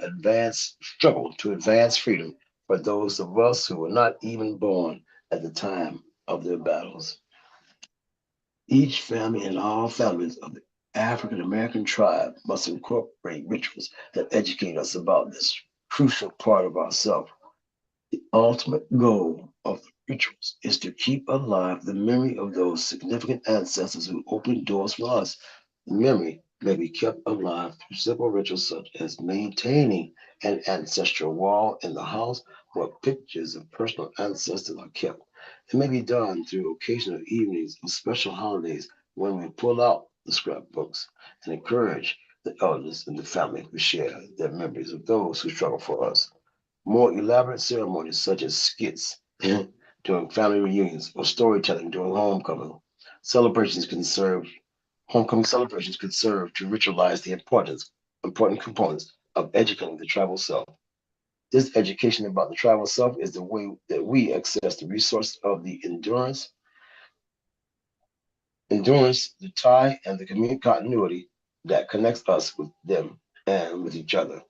to advance freedom for those of us who were not even born at the time of their battles. Each family and all families of the African American tribe must incorporate rituals that educate us about this crucial part of ourselves. The ultimate goal of the rituals is to keep alive the memory of those significant ancestors who opened doors for us. The memory may be kept alive through simple rituals such as maintaining an ancestral wall in the house where pictures of personal ancestors are kept. It may be done through occasional evenings of special holidays when we pull out the scrapbooks and encourage the elders in the family to share their memories of those who struggle for us. More elaborate ceremonies such as skits during family reunions or storytelling during celebrations can serve homecoming celebrations could serve to ritualize the important components of educating the tribal self. This education about the tribal self is the way that we access the resource of the endurance, the tie, and the community continuity that connects us with them and with each other.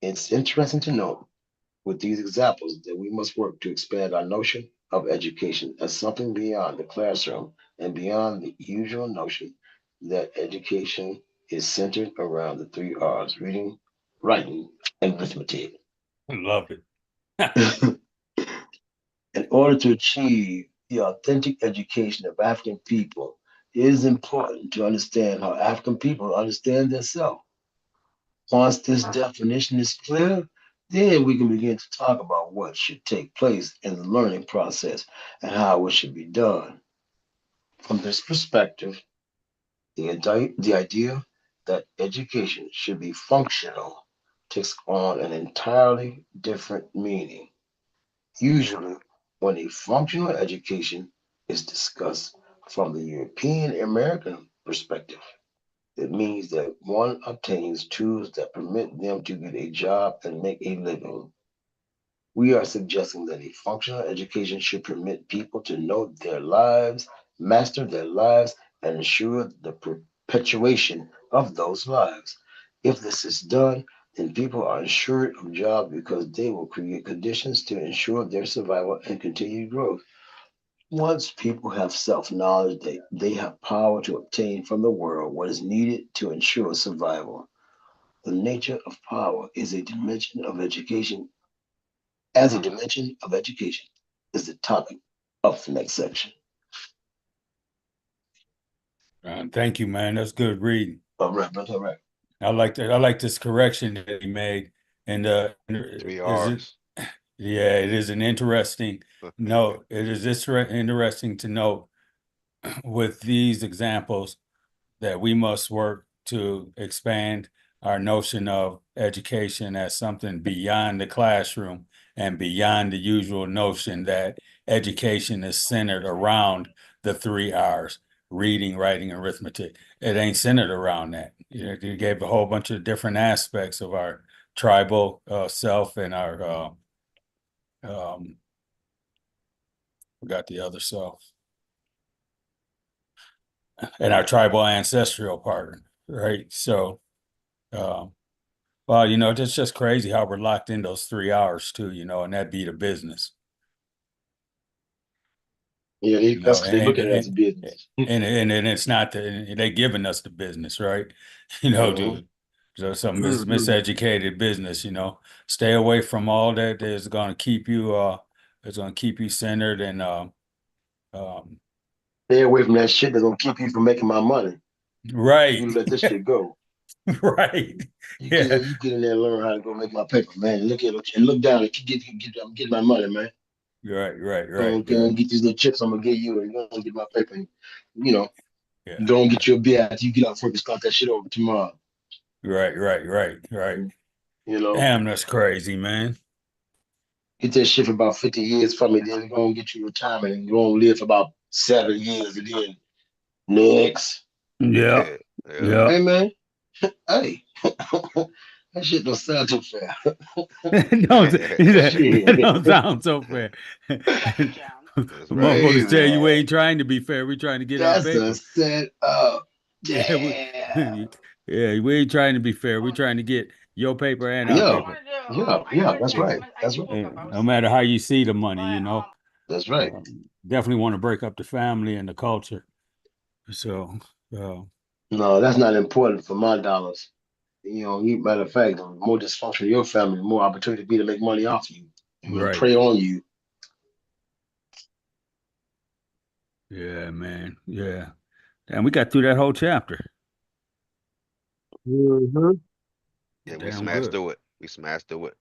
It's interesting to note with these examples that we must work to expand our notion of education as something beyond the classroom and beyond the usual notion that education is centered around the three R's: reading, writing, and arithmetic.
I love it.
In order to achieve the authentic education of African people, it is important to understand how African people understand themselves. Once this definition is clear, then we can begin to talk about what should take place in the learning process and how it should be done. From this perspective, the idea that education should be functional takes on an entirely different meaning. Usually, when a functional education is discussed from the European American perspective, it means that one obtains tools that permit them to get a job and make a living. We are suggesting that a functional education should permit people to know their lives, master their lives, and ensure the perpetuation of those lives. If this is done, then people are assured of jobs because they will create conditions to ensure their survival and continued growth. Once people have self knowledge, they have power to obtain from the world what is needed to ensure survival. The nature of power is a dimension of education as a dimension of education is the topic of the next section.
Thank you, man. That's good reading.
All right, brother. All right.
I like that. I like this correction that he made. And
Three
is it?
R's.
Yeah, it is an interesting note. It is interesting to note with these examples that we must work to expand our notion of education as something beyond the classroom and beyond the usual notion that education is centered around the 3 R's: reading, writing, arithmetic. It ain't centered around that. You gave a whole bunch of different aspects of our tribal self and our forgot the other self and our tribal ancestral part, right? So well, it's just crazy how we're locked in those 3 hours too, and that'd be the business,
Yeah, that's because they look at it as a
and
business.
and it's not they giving us the business, right?
Mhm.
Dude. So some miseducated business, stay away from all that is going to keep you, it's going to keep you centered and, um,
Stay away from that shit that's gonna keep you from making my money.
right,
You let this shit go.
right,
You get
yeah,
in, you get in there and learn how to go make my paper, man. Look at it and look down and I'm getting my money, man.
right,
Go and get these little chips I'm gonna give you and go and get my paper. And, you know,
yeah,
go and get you a beer after you get off work and start that shit over tomorrow.
right.
You know,
Damn, that's crazy, man.
get that shit for about 50 years from me, then go and get you retirement and go and live for about 7 years and then next.
Yeah,
Yeah, yeah.
yeah.
Hey man, hey. That shit don't sound too fair.
Don't that
Shit.
don't sound so fair.
That's right.
Hey
Motherfuckers tell you we
man.
ain't trying to be fair. We're trying to get our
That's a
paper.
set up.
Yeah,
Damn.
yeah, we ain't trying to be fair. We're trying to get your paper and our
Yeah.
paper.
Yeah. That's right. That's right.
No matter how you see the money.
That's right.
Definitely want to break up the family and the culture. So,
No, that's not important for my dollars. Matter of fact, the more dysfunction your family, the more opportunity be to make money off you. And
right.
prey on you.
Yeah, man. Yeah. And we got through that whole chapter.
Mm-hmm.
Yeah, we
Damn
smashed
good.
through it. We smashed through it.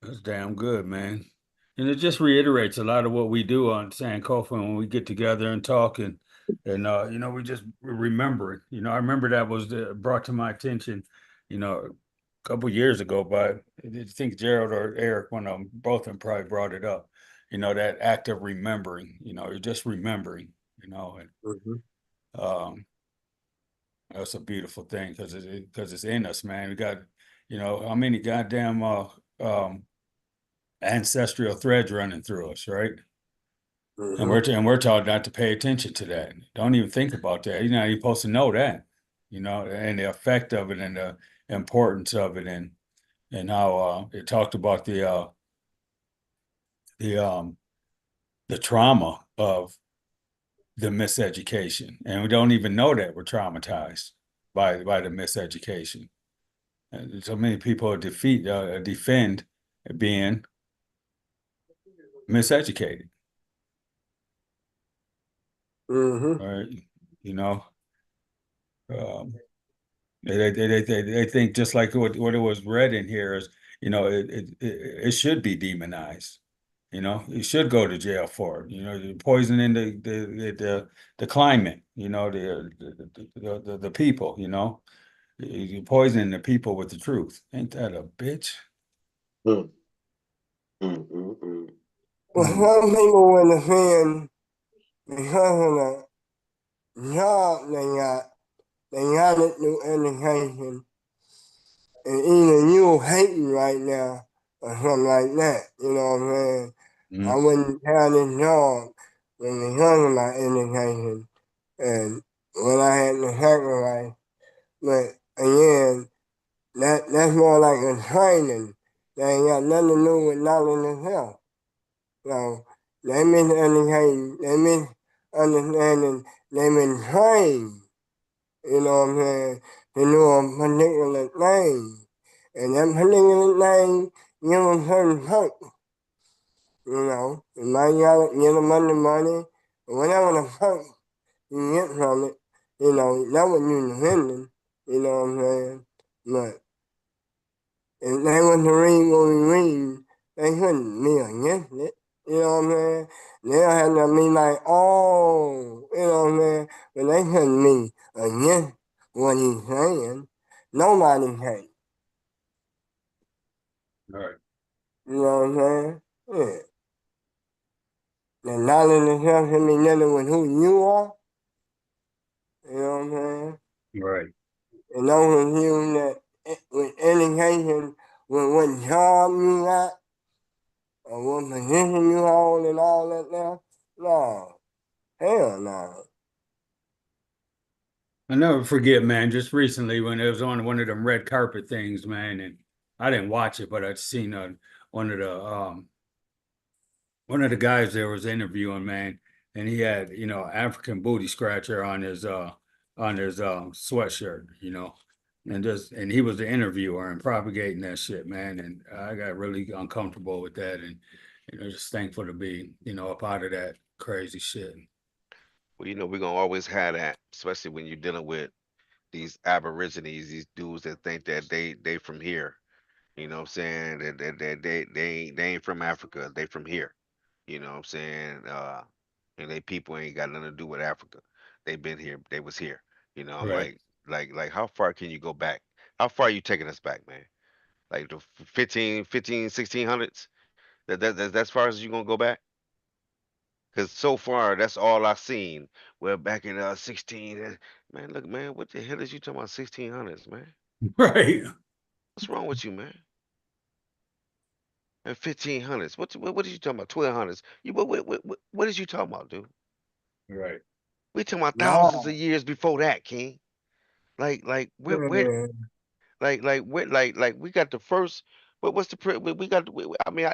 That's damn good, man. And it just reiterates a lot of what we do on Sankofa when we get together and talk and we just remember it. I remember that was brought to my attention, a couple years ago by I think Gerald or Eric, one of them, both of them probably brought it up. That act of remembering, you're just remembering, and
Mm-hmm.
um that's a beautiful thing because it's in us, man. We got, how many goddamn um ancestral threads running through us, right? And
Mm-hmm.
we're taught not to pay attention to that. Don't even think about that. You're supposed to know that, and the effect of it and the importance of it and how it talked about the the trauma of the miseducation. And we don't even know that we're traumatized by the miseducation. And so many people defend being miseducated.
Mm-hmm.
Right? You know, um, they think just like what it was read in here is, it should be demonized. You should go to jail for it. You're poisoning the climate. The people. You're poisoning the people with the truth. Ain't that a bitch?
Mm-hmm.
Well, some people were defend because of the job they got it through education. And even you hating right now or something like that. You know what I'm saying? I
Mm.
wouldn't have this job when it comes to my education and when I had to sacrifice. But again, that's more like a training. That ain't got nothing to do with knowledge itself. So they miseducating, they misunderstanding, they've been trained, you know what I'm saying, to do a particular thing. And that particular thing give them certain perks, you know. You might get them money, whatever the perks you get from it, you know, that what you're defending, you know what I'm saying? But if they was to read what we read, they couldn't be against it. You know what I'm saying? They'll have to be like, oh, you know what I'm saying? But they couldn't be against what he's saying. Nobody can.
All right.
You know what I'm saying? Yeah. The knowledge itself should be nothing with who you are. You know what I'm saying?
Right.
And those of you that with education, with what job you got, or what position you hold and all that now, no. Hell no.
I never forget, man, just recently when it was on one of them red carpet things, man, and I didn't watch it, but I'd seen one of the um one of the guys there was interviewing, man, and he had, African booty scratcher on his sweatshirt, and he was the interviewer and propagating that shit, man. And I got really uncomfortable with that, and just thankful to be, a part of that crazy shit.
Well, we're gonna always have that, especially when you're dealing with these aborigines, these dudes that think that they from here. You know what I'm saying? They ain't from Africa. They from here. You know what I'm saying? And they people ain't got nothing to do with Africa. They been here. They was here.
Right.
Like how far can you go back? How far are you taking us back, man? Like the 1600s? That's far as you gonna go back? Cause so far that's all I've seen. Well, back in 16, man, look, man, what the hell is you talking about 1600s, man?
Right.
What's wrong with you, man? And 1500s. What are you talking about? 1200s. What is you talking about, dude?
Right.
We talking about thousands of
No.
years before that, King. Like where
Man.
like we got the first. What's the we got? I mean,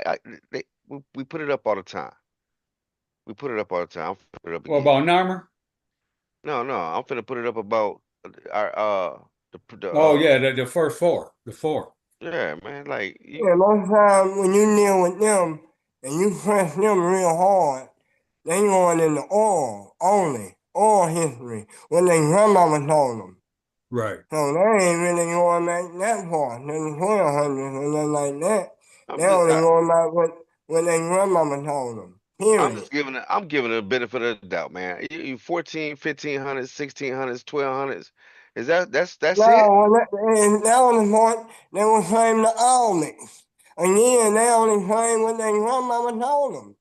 we put it up all the time. We put it up all the time. I'm finna put it up
What
again.
about Narmer?
No, I'm finna put it up about our the
Oh yeah, the first four. The four.
yeah, man. Like
Yeah, most times when you deal with them and you press them real hard, they going into oil only, oil history, what their grandmama told them.
Right.
So they ain't really going back that far, to the 1200s or nothing like that.
I'm
They
just
only going back what their grandmama told them.
I'm
Period.
just giving it a benefit of the doubt, man. You 14, 1500s, 1600s, 1200s. Is that's it?
No, and that was the point they were saying the Olmecs. Again, they only claim what their grandmama told them.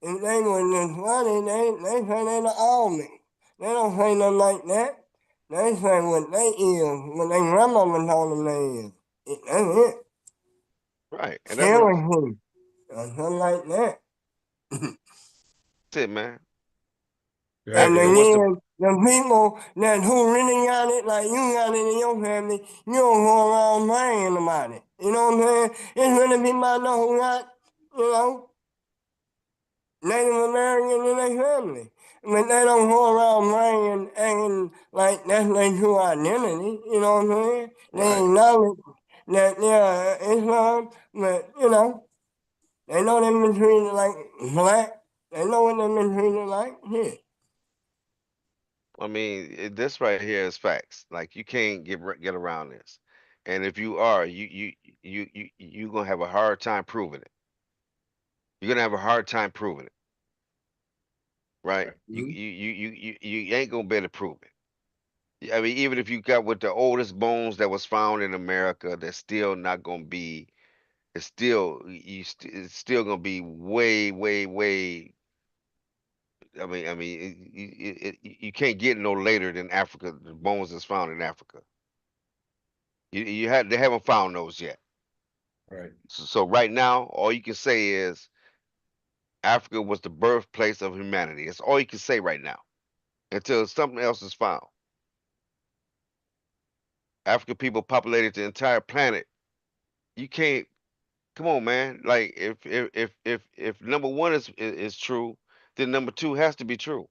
If they was just funny, they say they the Olmecs. They don't say nothing like that. They say what they is, what their grandmama told them they is. That's it.
Right. And that's what I'm
Cherokee, or something like that.
that's it, man.
Right.
And
And what's the
again, the people that who really got it, like you got it in your family, you don't go around bragging about it. You know what I'm saying? It's really people I know who got, you know, Native American in their family. But they don't go around bragging, acting like that's their true identity. You know what I'm saying? They
right?
acknowledge that they're Islam, but, you know, they know they've been treated like black. They know what they've been treated like. Yeah.
I mean, this right here is facts. Like you can't get around this. And if you are, you gonna have a hard time proving it. You're gonna have a hard time proving it, right?
Right.
You ain't gonna be able to prove it. I mean, even if you got with the oldest bones that was found in America, that's still not gonna be. It's still gonna be way, way, way. I mean, you can't get no later than Africa. The bones that's found in Africa. They haven't found those yet.
Right.
So right now, all you can say is Africa was the birthplace of humanity. That's all you can say right now until something else is found. African people populated the entire planet. You can't. Come on, man. Like if number one is true, then number two has to be true.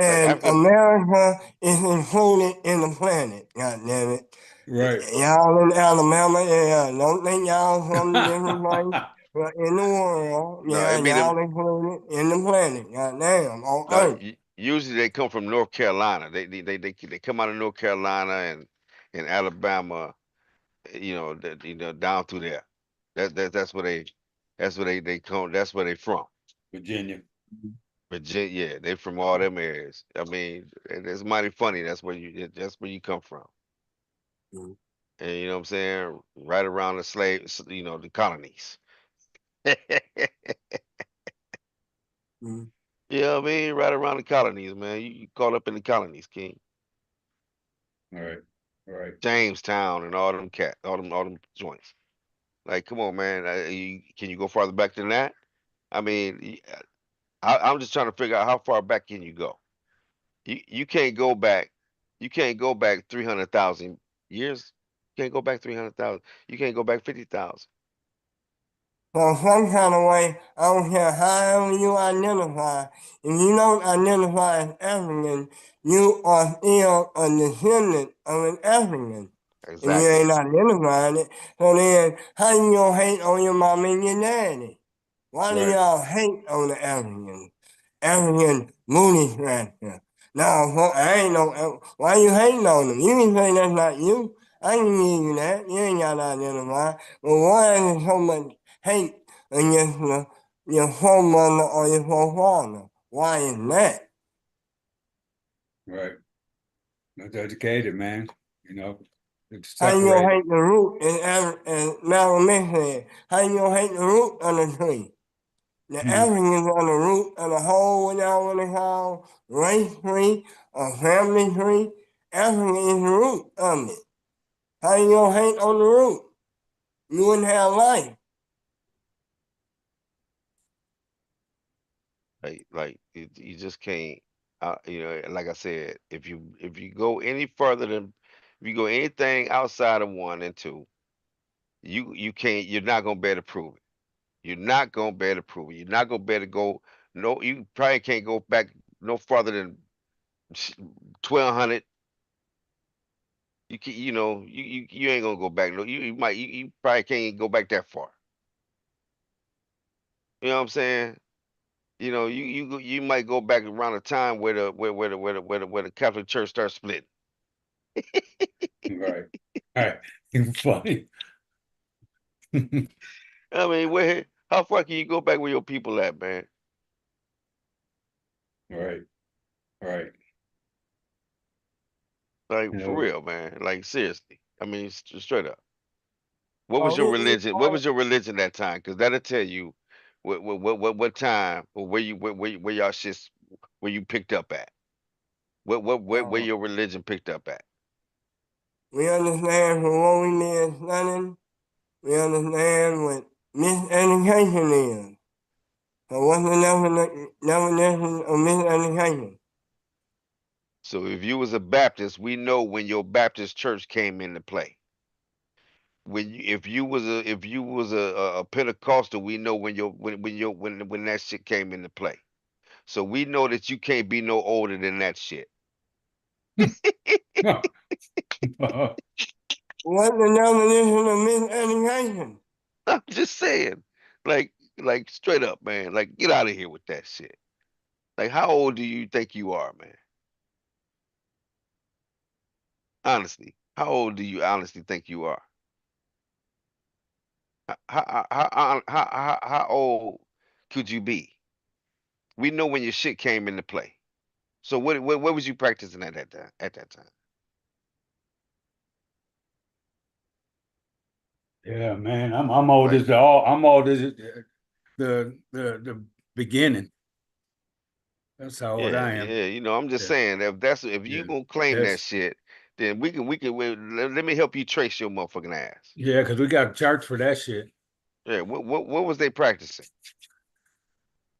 Like
And
Africa,
America is included in the planet, God damn it.
Right.
Y'all in Alabama, yeah, don't think y'all from a different place. But in the world,
no,
yeah,
it be them.
y'all included in the planet, god damn, on
No,
Earth.
usually they come from North Carolina. They come out of North Carolina and Alabama. Down through there. That's where they come. That's where they from.
Virginia.
Virginia, yeah, they from all them areas. I mean, it's mighty funny. That's where you come from.
Mm,
And you know what I'm saying? Right around the slaves, the colonies. You
mm,
know what I mean? Right around the colonies, man. You caught up in the colonies, King.
Right. Right.
Jamestown and all them joints. Like, come on, man. Can you go farther back than that? I mean, I'm just trying to figure out how far back can you go. You can't go back. You can't go back 300,000 years. You can't go back 300,000. You can't go back 50,000.
So some kind of way, I don't care however you identify, if you don't identify as African, you are still a descendant of an African. And you
Exactly.
ain't identifying it. So then, how you gonna hate on your mom and your daddy? Why do
Right.
y'all hate on the Africans? African booty scratcher. No, I ain't no. Why you hating on them? You can say that's not you. I can give you that. You ain't got to identify. But why is there so much hate against your forefather or your forefather? Why is that?
Right. Not educated, man. You know, it's
How you gonna
separated.
hate the root? And Malcolm X said, how you gonna hate the root of the tree? The
Mhm.
Africans are the root of the whole, what y'all want to call, race tree or family tree. Africa is the root of it. How you gonna hate on the root? You wouldn't have life.
Like you just can't. Like I said, if you go any further than if you go anything outside of one and two, you can't. You're not gonna be able to prove it. You're not gonna be able to prove it. You're not gonna be able to go. No, you probably can't go back no farther than 1200. You ain't gonna go back. No, you probably can't go back that far. You know what I'm saying? You might go back around the time where the Catholic Church starts splitting.
Right. Right. Funny.
I mean, how far can you go back where your people at, man?
Right. Right.
Like
You
for
know,
real, man. Like seriously. I mean, straight up. What was your
Oh,
religion? What was your religion that time? Because that'll tell you what time or where y'all shits where you picked up at. Where
uh,
your religion picked up at.
we understand from what we did studying, we understand what miseducation is. So what's the definition of miseducation?
So if you was a Baptist, we know when your Baptist church came into play. If you was a Pentecostal, we know when that shit came into play. So we know that you can't be no older than that shit.
What's the definition of miseducation?
I'm just saying, like straight up, man. Like get out of here with that shit. Like how old do you think you are, man? Honestly, how old do you honestly think you are? How old could you be? We know when your shit came into play. So what was you practicing at that time? At that time,
Yeah, man. I'm old
like
as I'm old as the beginning. That's how old
yeah,
I am.
yeah. I'm just
Yeah.
saying if you
Yeah.
gonna claim that
That's
shit, then let me help you trace your motherfucking ass.
Yeah, because we got charts for that shit.
Yeah, what was they practicing?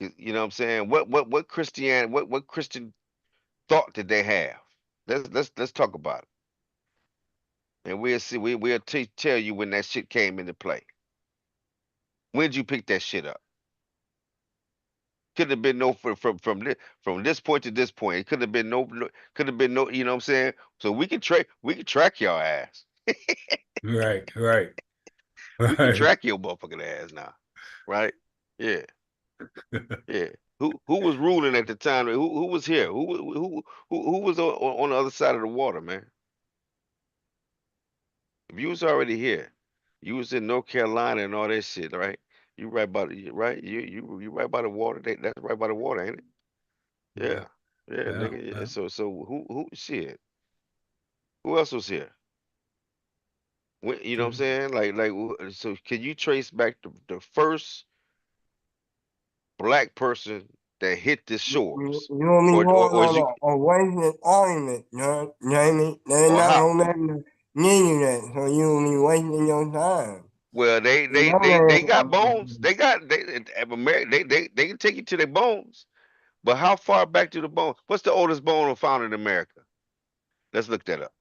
You know what I'm saying? What Christian what Christian thought did they have? Let's talk about it, and we'll see. We'll tell you when that shit came into play. When did you pick that shit up? Could have been no from this point to this point. It could have been could have been no. You know what I'm saying? So we can track your ass.
Right, right,
We can
right.
track your motherfucking ass now, right? Yeah, yeah. Who was ruling at the time? Who was here? Who was on the other side of the water, man? If you was already here, you was in North Carolina and all that shit, right? You right by the right? You right by the water. That's right by the water, ain't it?
Yeah,
Yeah, yeah,
yeah,
nigga. Yeah.
yeah.
So who shit? Who else was here? You know what I'm saying? So can you trace back the first black person that hit the shores,
You want me
or is
going
you
on a wasted argument, you know, Jamie? They're
or
not
how?
gonna let me need you that, so you will be wasting your time.
Well,
You know they
they
ain't
got
gonna
bones. They can take you to their bones. But how far back to the bone? What's the oldest bone found in America? Let's look that up.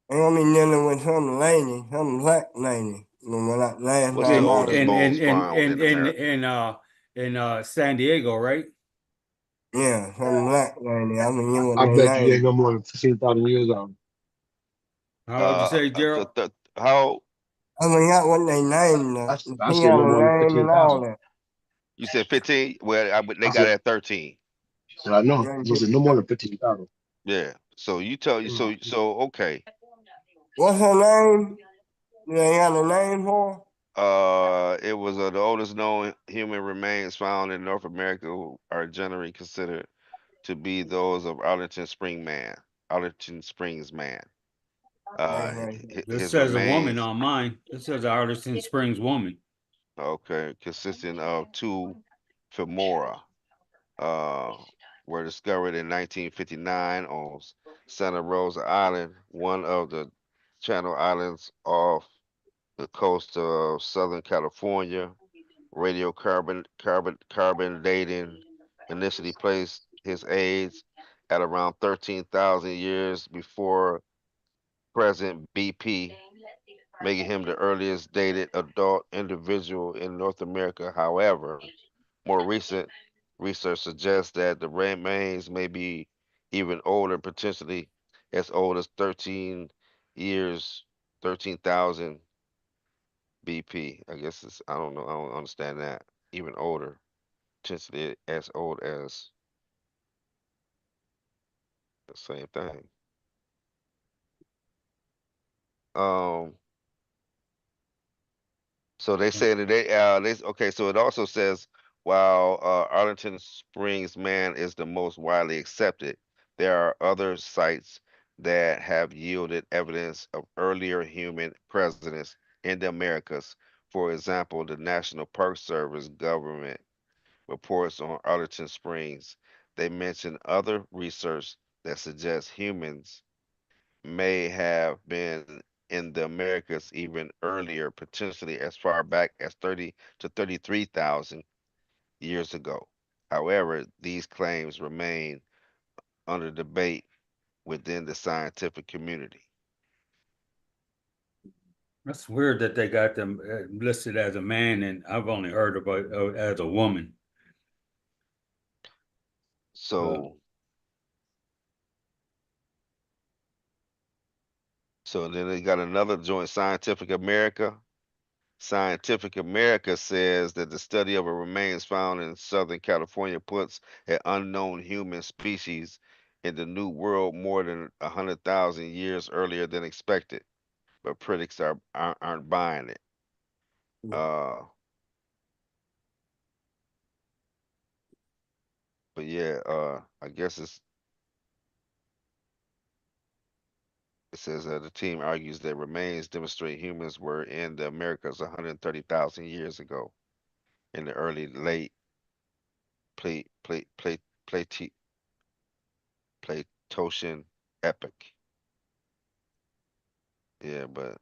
they gonna be dealing with some lady, some black lady. When I last
What's the
time
In
I
oldest
in
was,
in
bones
in
found
in
in
in
America?
in San Diego, right?
yeah, some black lady. I mean, you what
I
they
bet you they ain't no
name.
more than 15,000 years old.
How would you say, Gerald?
How
I forgot what they named her.
I
She
said
got
no
a
more than
name and all
15,000.
that.
you said 15? Well, they
I
got
said,
it at 13.
so I know.
Yeah,
I said no more than 15,000.
Yeah. So you tell you so okay.
what's her name? They got a name for her?
It was the oldest known human remains found in North America who are generally considered to be those of Arlington Springs man. Uh,
Okay.
This
his
says a woman
remains,
on mine. This says Arlington Springs woman.
okay, consisting of two femora, uh, were discovered in 1959 on Santa Rosa Island, one of the Channel Islands off the coast of Southern California. Carbon dating initially placed his age at around 13,000 years before present BP, making him the earliest dated adult individual in North America. However, more recent research suggests that the remains may be even older, potentially as old as 13 years, 13,000 BP. I guess I don't know. I don't understand that. Even older, potentially as old as the same thing. Um, so they say that okay. So it also says while Arlington Springs man is the most widely accepted, there are other sites that have yielded evidence of earlier human presence in the Americas. For example, the National Park Service government reports on Arlington Springs. They mention other research that suggests humans may have been in the Americas even earlier, potentially as far back as 30 to 33,000 years ago. However, these claims remain under debate within the scientific community.
That's weird that they got them listed as a man, and I've only heard about as a woman. Uh,
So, so then they got another joint, Scientific America. Scientific America says that the study of a remains found in Southern California puts an unknown human species in the New World more than 100,000 years earlier than expected, but critics aren't buying it. Uh, but yeah, I guess it says the team argues that remains demonstrate humans were in the Americas 130,000 years ago in the early late plate plate plate plate Platosian epoch. Yeah, but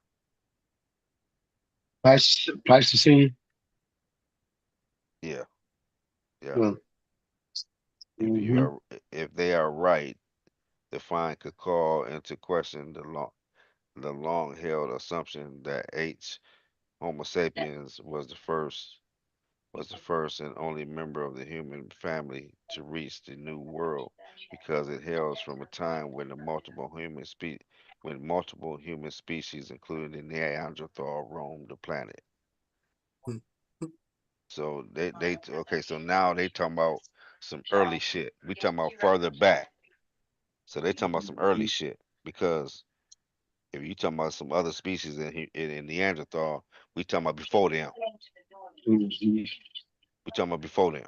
Pleistocene.
yeah, yeah.
Well,
If you
hmm
are, if they are right, the find could call into question the long held assumption that H. Homo sapiens was the first and only member of the human family to reach the New World because it hails from a time when multiple human species, including the Neanderthal, roamed the planet. So okay, so now they talking about some early shit. We talking about further back. So they talking about some early shit because if you talking about some other species in Neanderthal, we talking about before them. We talking about before them.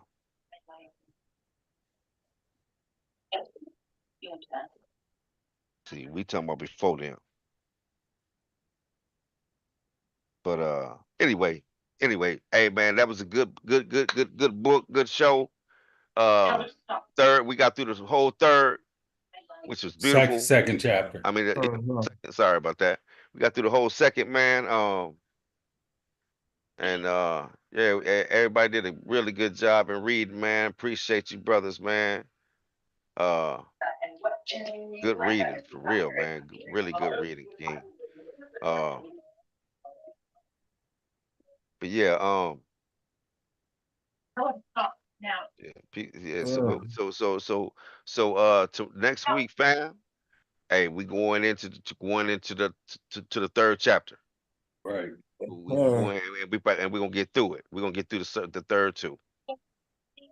See, we talking about before them. But anyway, hey man, that was a good book, good show. Uh, third, we got through the whole third, which was
Second
beautiful.
second chapter.
I mean,
Uh-huh.
sorry about that. We got through the whole second, man. And yeah, everybody did a really good job in reading, man. Appreciate you, brothers, man. Uh, good reading for real, man. Really good reading, King. Uh, but yeah, yeah, yeah. So,
Uh,
to next week, fam. Hey, we going into to the third chapter.
Right.
We going and we gonna get through it. We're gonna get through the third too.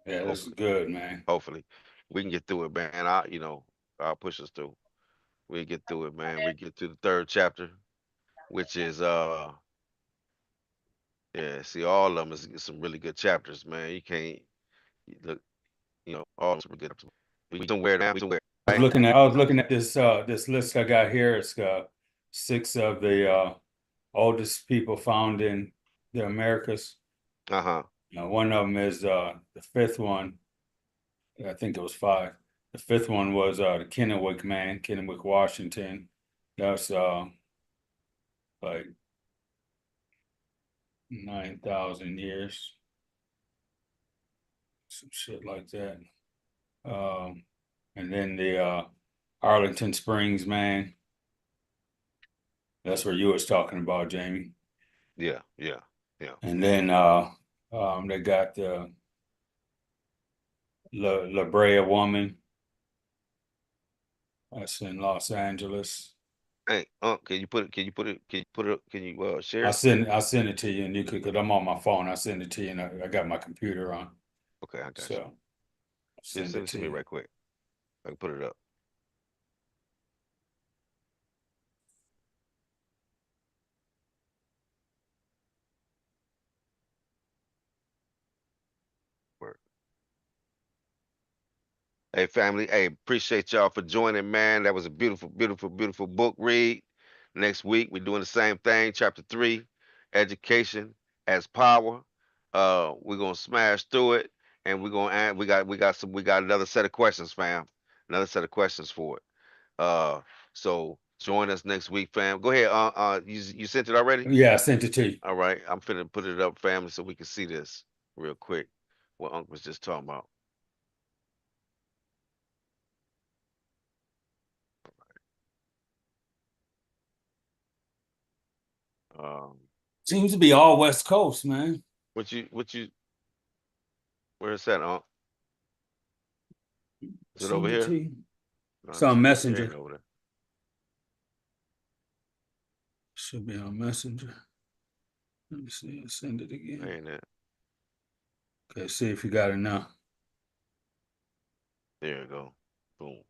Yeah, this is
Hopefully,
good, man.
hopefully, we can get through it, man. I'll push us through. We get through it, man. We get to the third chapter, which is yeah. See, all of them is some really good chapters, man. You can't look, all of them some good chapters. We somewhere now. We somewhere, right?
I was looking at this list I got here. It's got six of the oldest people found in the Americas.
Uh-huh.
One of them is the fifth one. I think it was five. The fifth one was the Kennewick man, Kennewick, Washington. That's like 9,000 years, some shit like that. Um, and then the Arlington Springs man. That's where you was talking about, Jamie.
Yeah, yeah, yeah.
And then they got the La Brea woman. That's in Los Angeles.
Hey, can you put it? Can you put it? Can you put it? Can you share it?
I'll send it to you, and you could, because I'm on my phone. I send it to you, and I got my computer on,
Okay, I got
so
you.
I'll
Just
send
send
it
it to
to
me
you.
right quick. I can put it up. Work. Hey, family. Hey, appreciate y'all for joining, man. That was a beautiful book read. Next week, we're doing the same thing. Chapter 3, Education as Power. We're gonna smash through it, and we're gonna add. We got another set of questions, fam. Another set of questions for it. So join us next week, fam. Go ahead. You sent it already?
Yeah, I sent it to you.
All right. I'm finna put it up, family, so we can see this real quick. What Unc was just talking about. Um,
Seems to be all West Coast, man.
what you where's that, Unc? Is it over
Send it to
here?
you.
No,
It's on
it ain't
Messenger.
over there.
Should be on Messenger. Let me see. Send it again.
Ain't it?
Okay, see if you got it now.
There you go. Boom.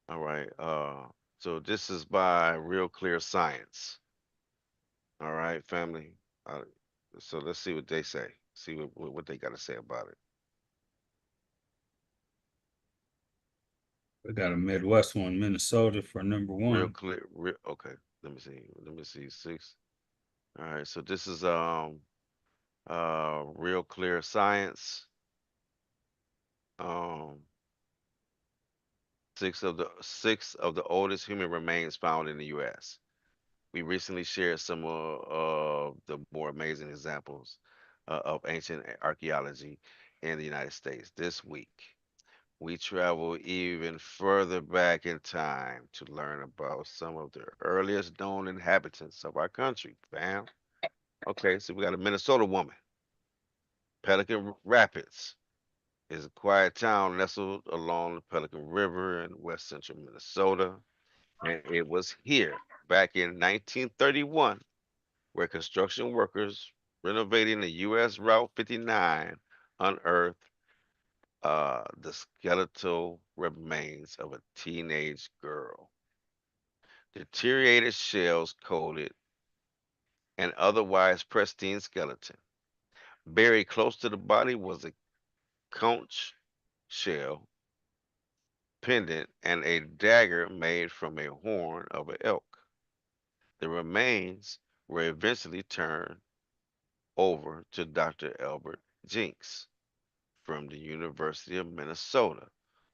All right. So this is by Real Clear Science. All right, family. Uh, so let's see what they say. See what they got to say about it.
We got a Midwest one, Minnesota for number
Real
one.
clear. Okay. Let me see. Let me see. Six. All right. So this is Real Clear Science. Um, six of the oldest human remains found in the U.S. We recently shared some of the more amazing examples of ancient archaeology in the United States. This week, we travel even further back in time to learn about some of the earliest known inhabitants of our country, fam. Okay, so we got a Minnesota woman. Pelican Rapids is a quiet town nestled along the Pelican River in west central Minnesota. And it was here back in 1931 where construction workers renovating the U.S. Route 59 unearthed the skeletal remains of a teenage girl. Deteriorated shells coated an otherwise pristine skeleton. Buried close to the body was a conch shell pendant and a dagger made from a horn of an elk. The remains were eventually turned over to Dr. Albert Jinks from the University of Minnesota,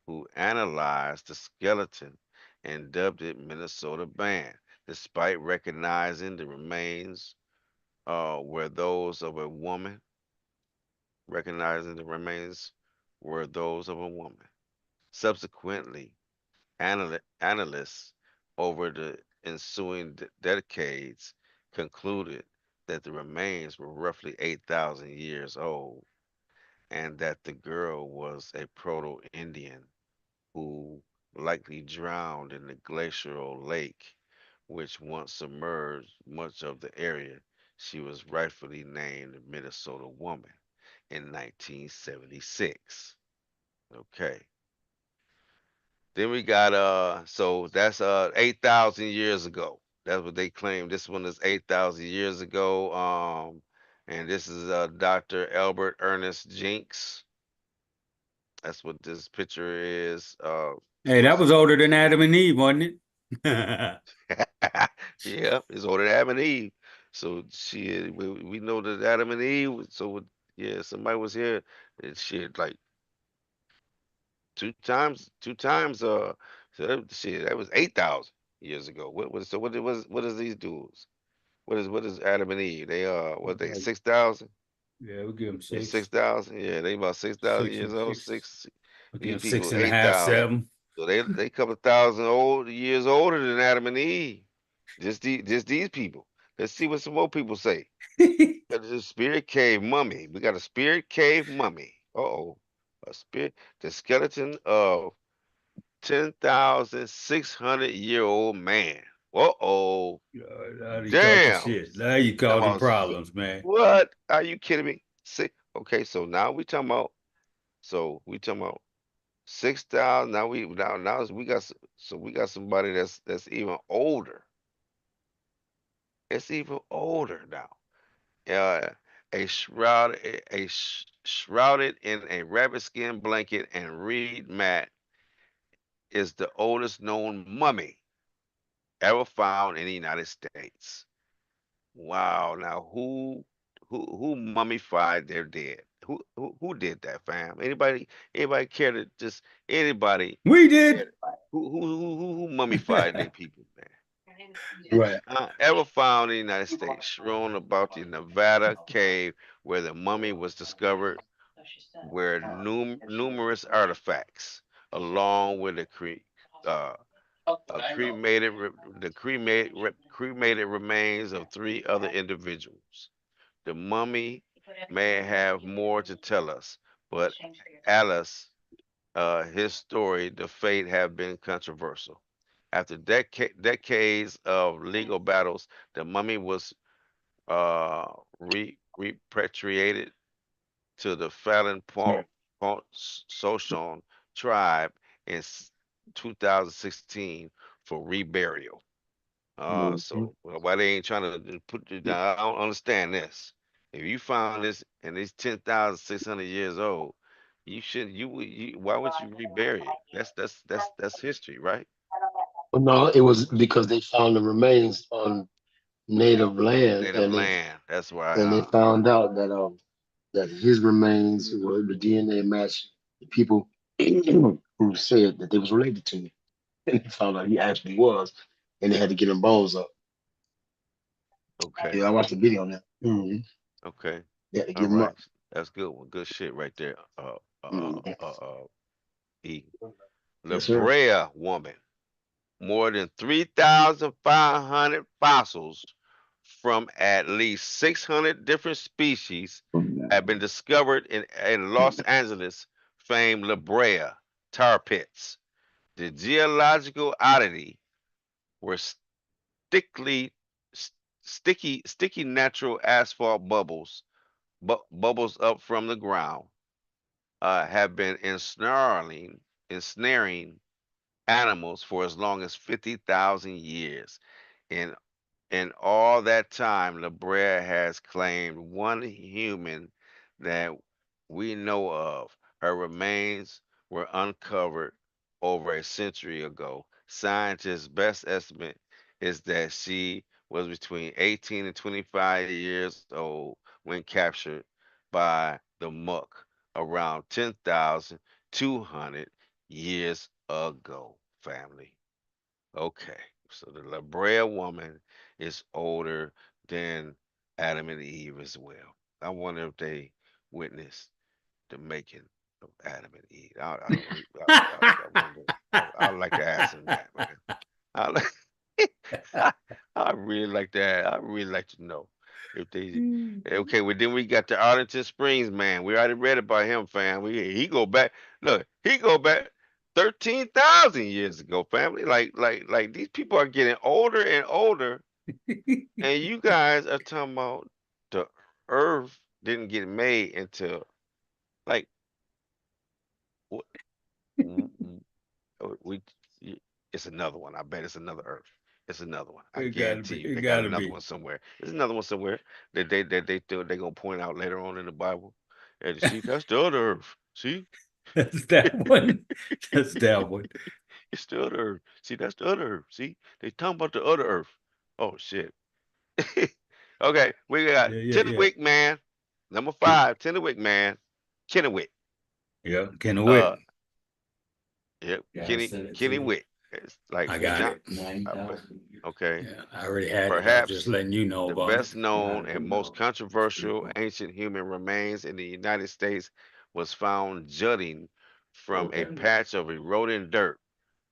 who analyzed the skeleton and dubbed it Minnesota Man, despite recognizing the remains were those of a woman, recognizing the remains were those of a woman. Subsequently, analysts over the ensuing decades concluded that the remains were roughly 8,000 years old and that the girl was a Proto Indian who likely drowned in the glacial lake, which once submerged much of the area. She was rightfully named the Minnesota Woman in 1976. Okay. Then we got so that's 8,000 years ago. That's what they claim. This one is 8,000 years ago. And this is Dr. Albert Ernest Jinks. That's what this picture is.
Hey, that was older than Adam and Eve, wasn't it?
Yeah, it's older than Adam and Eve. So shit, we know that Adam and Eve. So yeah, somebody was here and shit like two times. So shit, that was 8,000 years ago. What is these dudes? What is Adam and Eve? They what they
Like,
6,000?
yeah, we'll give him
They
six,
6,000. Yeah, they about 6,000
six
years
and
old.
six.
Six.
We'll give
These
him six
people
and a half,
8,000.
7.
So they couple thousand years older than Adam and Eve. Just these people. Let's see what some more people say. Got the spirit cave mummy. We got a spirit cave mummy. Uh-oh. A spirit the skeleton of 10,600-year-old man. Uh-oh.
Now you talking
Damn.
shit. Now you
Talking
causing
about
problems, man.
what? Are you kidding me? See, okay, so now we talking about 6,000. Now we got somebody that's even older. It's even older now. Uh, shrouded in a rabbit skin blanket and reed mat is the oldest known mummy ever found in the United States. Wow. Now who mummified their dead? Who did that, fam? Anybody care to just anybody
We
care
did.
to, who mummified their people, man?
Right.
Ever found in the United States, strewn about the Nevada cave where the mummy was discovered, where numerous artifacts, along with uh, cremated remains of three other individuals. The mummy may have more to tell us, but Alice, his story, the fate have been controversial. After decades of legal battles, the mummy was repatriated to the Fallon Point Sochon tribe in 2016 for reburial. So why they ain't trying to put it down? I don't understand this. If you found this and it's 10,600 years old, you shouldn't. Why would you rebury it? That's history, right?
Well, no, it was because they found the remains on native land,
Native land. That's why.
and they found out that his remains were the DNA match the people who said that they was related to me. And they found out he actually was, and they had to get him bones up.
Okay.
Yeah, I watched the video on that.
Okay.
They had to
All
get him
right.
up.
That's good one. Good shit right there.
Mhm.
E. La
Yes, sir.
Brea woman. More than 3,500 fossils from at least 600 different species have been discovered in Los Angeles famed La Brea tar pits. The geological oddity were stickly, sticky natural asphalt bubbles up from the ground, have been ensnaring animals for as long as 50,000 years. In In all that time, La Brea has claimed one human that we know of. Her remains were uncovered over a century ago. Scientists' best estimate is that she was between 18 and 25 years old when captured by the muck around 10,200 years ago, family. Okay, so the La Brea woman is older than Adam and Eve as well. I wonder if they witnessed the making of Adam and Eve. I wonder. I'd like to ask them that, man. I like, I really like that. I really like to know if they. Okay, well then we got the Arlington Springs man. We already read about him, fam. He go back. Look, he go back 13,000 years ago, family. Like these people are getting older and older, and you guys are talking about the Earth didn't get made until like what? We it's another one. I bet it's another Earth. It's another one. I
It gotta
guarantee
be.
you,
It
they got
gotta
another
be.
one somewhere. There's another one somewhere that they gonna point out later on in the Bible. And see, that's the other Earth. See,
That's that one. That's that one.
it's the other Earth. See, that's the other Earth. See, they talking about the other Earth. Oh shit. Okay, we got
Yeah, yeah, yeah.
Tennewick man, number 5. Tennewick man, Kennewick.
Yeah. Can I
Uh,
wait?
yep,
Yeah,
Kenny Wick. It's like
I got
John.
it.
Okay.
Yeah, I already had it. I was just
Perhaps
letting you know
the
about it.
best known and most controversial ancient human remains in the United States was found jutting from a patch of eroding dirt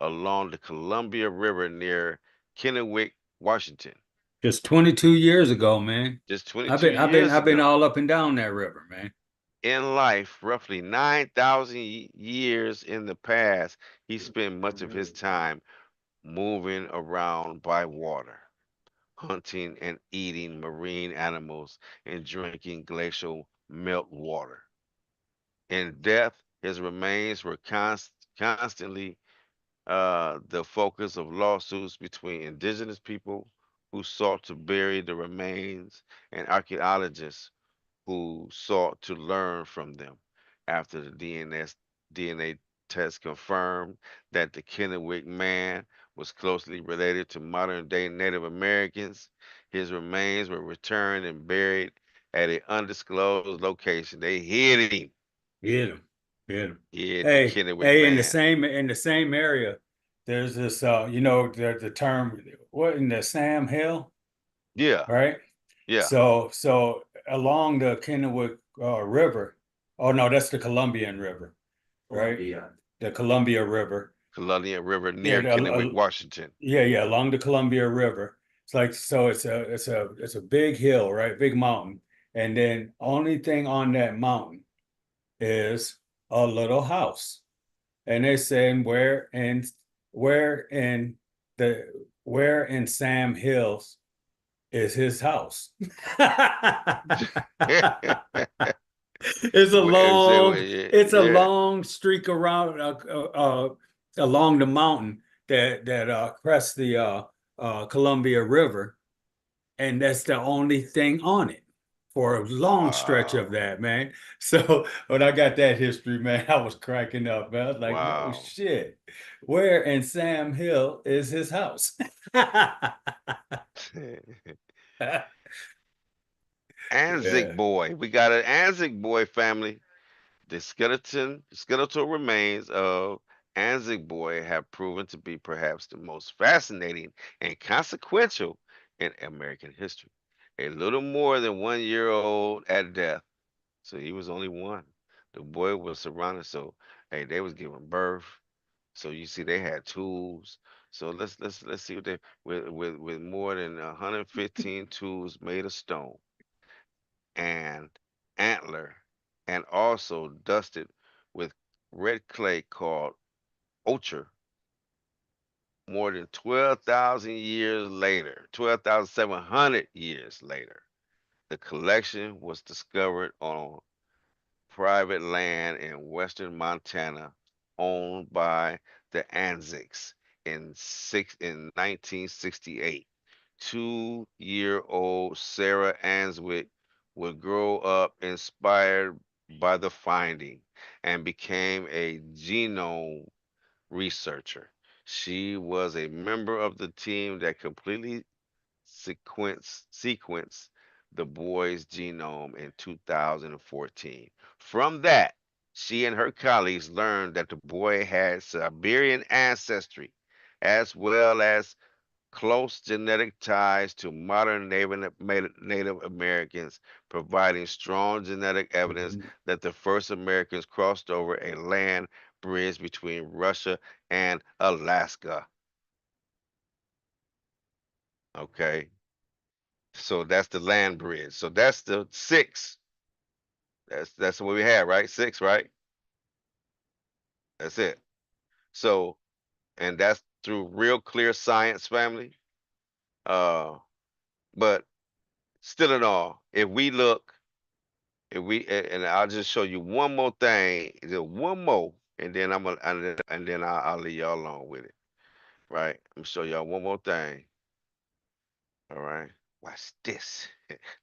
along the Columbia River near Kennewick, Washington.
Just 22 years ago, man.
Just
I've
22
been I've been
years
I've been
ago.
all up and down that river, man.
In life, roughly 9,000 years in the past, he spent much of his time moving around by water, hunting and eating marine animals, and drinking glacial melt water. In death, his remains were constantly the focus of lawsuits between indigenous people who sought to bury the remains and archaeologists who sought to learn from them. After the DNA test confirmed that the Kennewick man was closely related to modern day Native Americans, his remains were returned and buried at an undisclosed location. They hid him,
Hit him. Hit him.
hid the
Hey,
Kennewick
hey,
man.
in the same area, there's this the term what in the Sam Hill,
Yeah,
right?
yeah.
So along the Kennewick River, oh no, that's the Columbian River, right? The Columbia River.
Columbia River
Yeah,
near Kennewick, Washington.
yeah, along the Columbia River. It's like so it's a big hill, right? Big mountain. And then only thing on that mountain is a little house. And they're saying where in the where in Sam Hills is his house. It's a
Where is it?
long, it's a
Yeah.
long streak around along the mountain that crests the Columbia River, and that's the only thing on it for a long stretch of
Wow.
that, man. So when I got that history, man, I was cracking up, man. I was like, no
Wow.
shit. Where in Sam Hill is his house?
Anzic
Yeah.
boy. We got an Anzic boy family. The skeletal remains of Anzac Boy have proven to be perhaps the most fascinating and consequential in American history. A little more than 1 year old at death, so he was only one. The boy was surrounded, so hey, they was giving birth. So you see, they had tools. So let's see what they with more than 115 tools made of stone and antler, and also dusted with red clay called ochre. More than 12,000 years later, 12,700 years later, the collection was discovered on private land in western Montana owned by the Anzacs in 1968. 2-year-old Sarah Answick would grow up inspired by the finding and became a genome researcher. She was a member of the team that completely sequence the boy's genome in 2014. From that, she and her colleagues learned that the boy had Siberian ancestry, as well as close genetic ties to modern Native Americans, providing strong genetic evidence
Mhm.
that the first Americans crossed over a land bridge between Russia and Alaska. Okay. So that's the land bridge. So that's the six. That's what we have, right? Six, right? That's it. So, and that's through real clear science, family. Uh, but still in all, and I'll just show you one more thing, just one more, and then and then I'll leave y'all alone with it, right? I'm gonna show y'all one more thing. All right, watch this.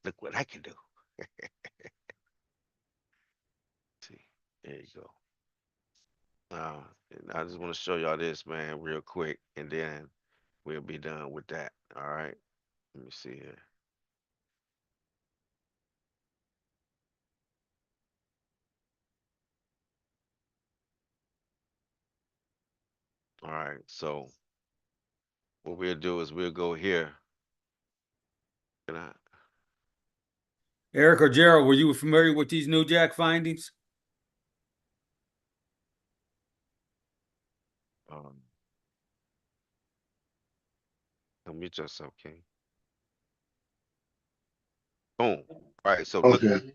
Look what I can do. See, there you go. And I just want to show y'all this, man, real quick, and then we'll be done with that. All right. Let me see here. All right. So what we'll do is we'll go here. Can I?
Eric or Gerald, were you familiar with these New Jack findings?
Um, Unmute yourself, King. Boom. All right. So look.
Okay.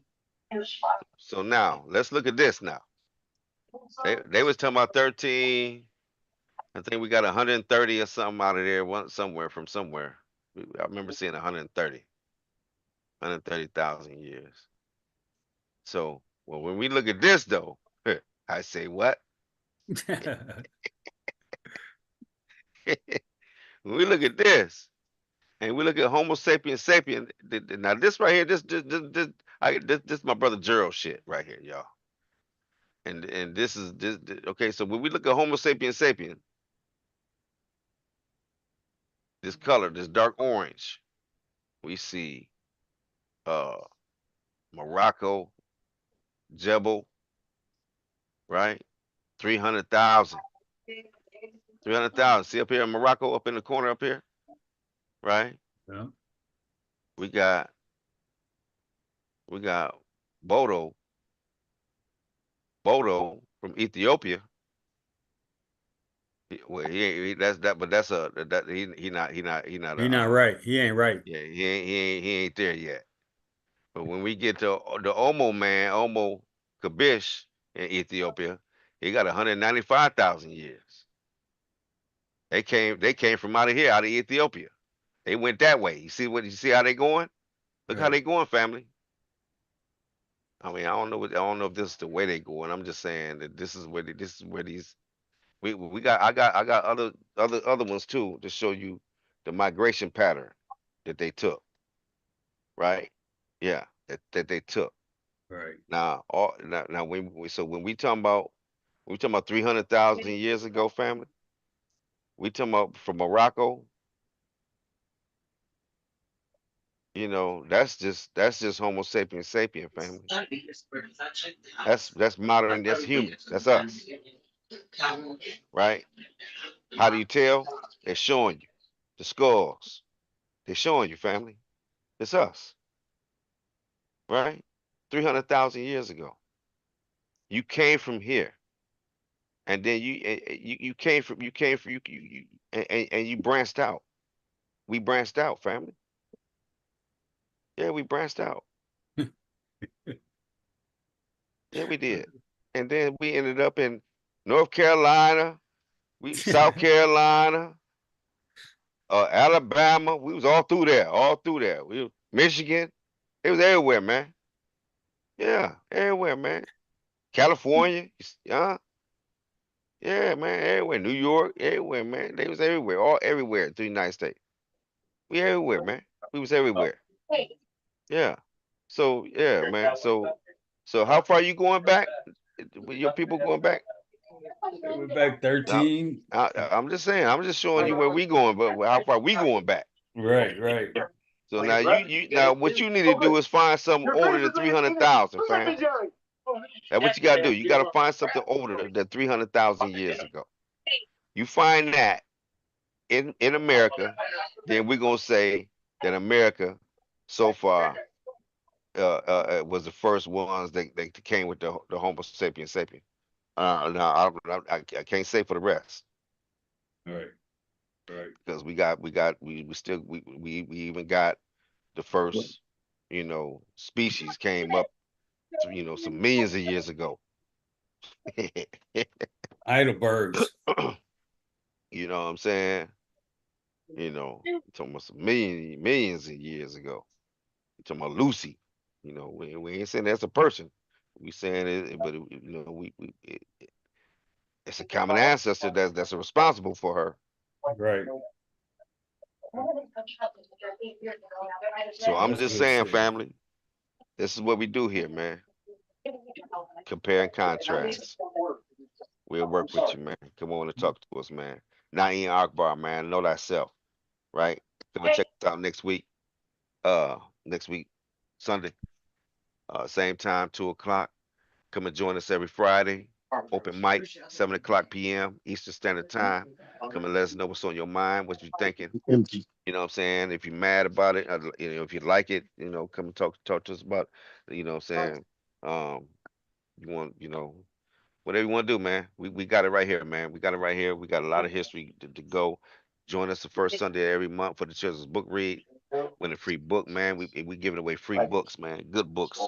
So now let's look at this. Now they was talking about 13. I think we got 130 or something out of there. One somewhere from somewhere. I remember seeing 130, 130,000 years. So well, when we look at this though, I say what? When we look at this, and we look at Homo sapiens sapien, now this right here, this my brother Gerald shit right here, y'all. And this is okay. So when we look at Homo sapiens sapien, this color, this dark orange, we see uh Morocco, Jebel, right? 300,000. 300,000. See up here in Morocco, up in the corner up here, right?
Yeah.
We got we got Bodo, Bodo from Ethiopia. Well, he ain't that's that, but that's a that he not
He
a
not right. He ain't right.
yeah, he ain't there yet. But when we get to the Omo man, Omo Kabish in Ethiopia, he got 195,000 years. They came from out of here, out of Ethiopia. They went that way. You see how they going? Look how
Right.
they going, family. I mean, I don't know if this is the way they going. I'm just saying that this is where these we got I got other ones too to show you the migration pattern that they took, right? Yeah, that they took.
Right.
Now when we talking about 300,000 years ago, family, we talking about from Morocco You know, that's just Homo sapien sapien family. That's modern. That's human. That's us, right? How do you tell? They're showing you the skulls. They're showing you, family. It's us, right? 300,000 years ago, you came from here, and then you and you branched out. We branched out, family. Yeah, we branched out. Yeah, we did. And then we ended up in North Carolina, we South Carolina, Alabama. We was all through there, all through there. We Michigan. It was everywhere, man. Yeah, everywhere, man. California, yeah, man, everywhere. New York, everywhere, man. They was everywhere, all everywhere through the United States. We everywhere, man. We was everywhere. Yeah. So yeah, man. So how far you going back? With your people going back?
They went back
Now,
13.
I'm just saying. I'm just showing you where we going, but how far we going back.
Right, right.
So now you now what you need to do is find something older than 300,000, fam. That's what you gotta do. You gotta find something older than 300,000 years ago. You find that in America, then we're gonna say that America so far was the first ones that came with the Homo sapien sapien. Now I can't say for the rest
Right, right.
because we still we even got the first species came up some millions of years ago.
Heidelbergs.
You know what I'm saying? Talking about some millions of years ago. Talking about Lucy. We ain't saying that's a person. We saying but it's a common ancestor that's responsible for her.
Right.
So I'm
That's
just
good
saying,
shit.
family, this is what we do here, man. Compare and contrast. We'll work with you, man. Come on and talk to us, man. Naeem Akbar, man. Know thyself, right? Come and check us out next week. Next week, Sunday, same time, 2 o'clock. Come and join us every Friday. Open mic, 7 o'clock p.m. Eastern Standard Time. Come and let us know what's on your mind, what you're thinking.
Empty.
You know what I'm saying? If you're mad about it, if you like it, come and talk to us about, what I'm saying? Um, you want, whatever you want to do, man. We got it right here, man. We got it right here. We got a lot of history to go. Join us the first Sunday every month for the children's book read. Win a free book, man. We giving away free books, man. Good books.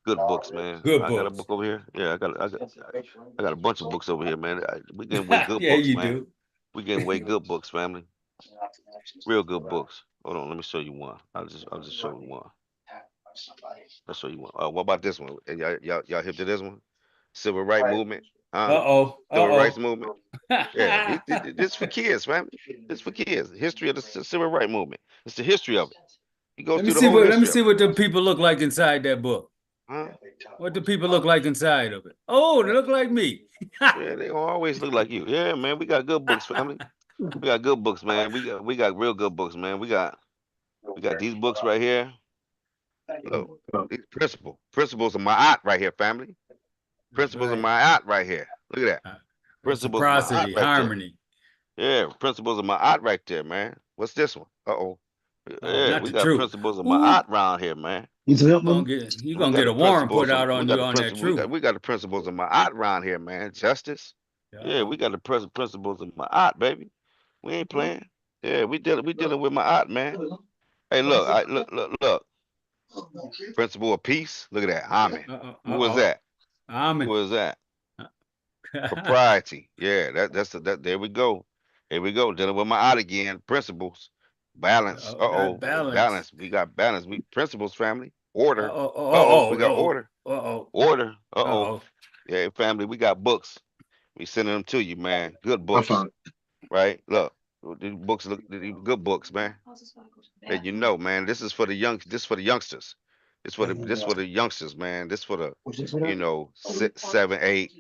Good books, man.
Good
I got a
books.
book over here. Yeah, I got a bunch of books over here, man. We getting away good
Yeah,
books,
you
man.
do.
We getting away good books, family. Real good books. Hold on, let me show you one. I'll just show you one. I'll show you one. What about this one? Y'all hip to this one? Civil Rights Movement, huh?
Uh-oh.
Civil Rights
Uh-oh.
Movement. Yeah, this for kids, family. This for kids. History of the Civil Rights Movement. It's the history of it. He goes through the whole
Let me
history of
see
it.
what the people look like inside that book.
Huh?
What do people look like inside of it? Oh, they look like me.
Yeah, they gonna always look like you. Yeah, man. We got good books, family. We got good books, man. We got real good books, man. We got these books right here. Look, these principles of my art right here, family.
That's
Principles of
right.
my art right here. Look at that.
Uh,
Principles of my art
Reciprocity,
right there.
harmony.
Yeah, principles of my art right there, man. What's this one? Uh-oh.
Oh,
Yeah,
not
we
the
got
truth.
principles of my
Ooh,
art around here, man.
Need some help,
gonna
man?
get you
We
gonna
got
get
the
a warrant put
principles
out
of we
on
got
you
the
on that
principle
truth.
we got the principles of my art around here, man. Justice. Yeah, we
Uh-oh.
got the principles of my art, baby. We ain't playing. Yeah, we dealing with my art, man. Hey, look, look. Principle of peace. Look at that. Amen.
Uh-oh.
Who was
Uh-oh.
that? Who
Amen.
was that? Propriety. Yeah, that's there we go. Here we go. Dealing with my art again. Principles. Balance.
Oh, that
Uh-oh.
balance.
Balance. We got balance. We principles, family. Order.
Uh-oh.
Uh-oh.
Uh-oh.
We got
Uh-oh.
order.
Uh-oh.
Order. Uh-oh.
Uh-oh.
Yeah, family, we got books. We sending them to you, man. Good
I
books,
found
right? Look, these books look good books, man. And man. This is for the youngsters. this for the youngsters, man. This for the
What's this for that?
six, 7, 8,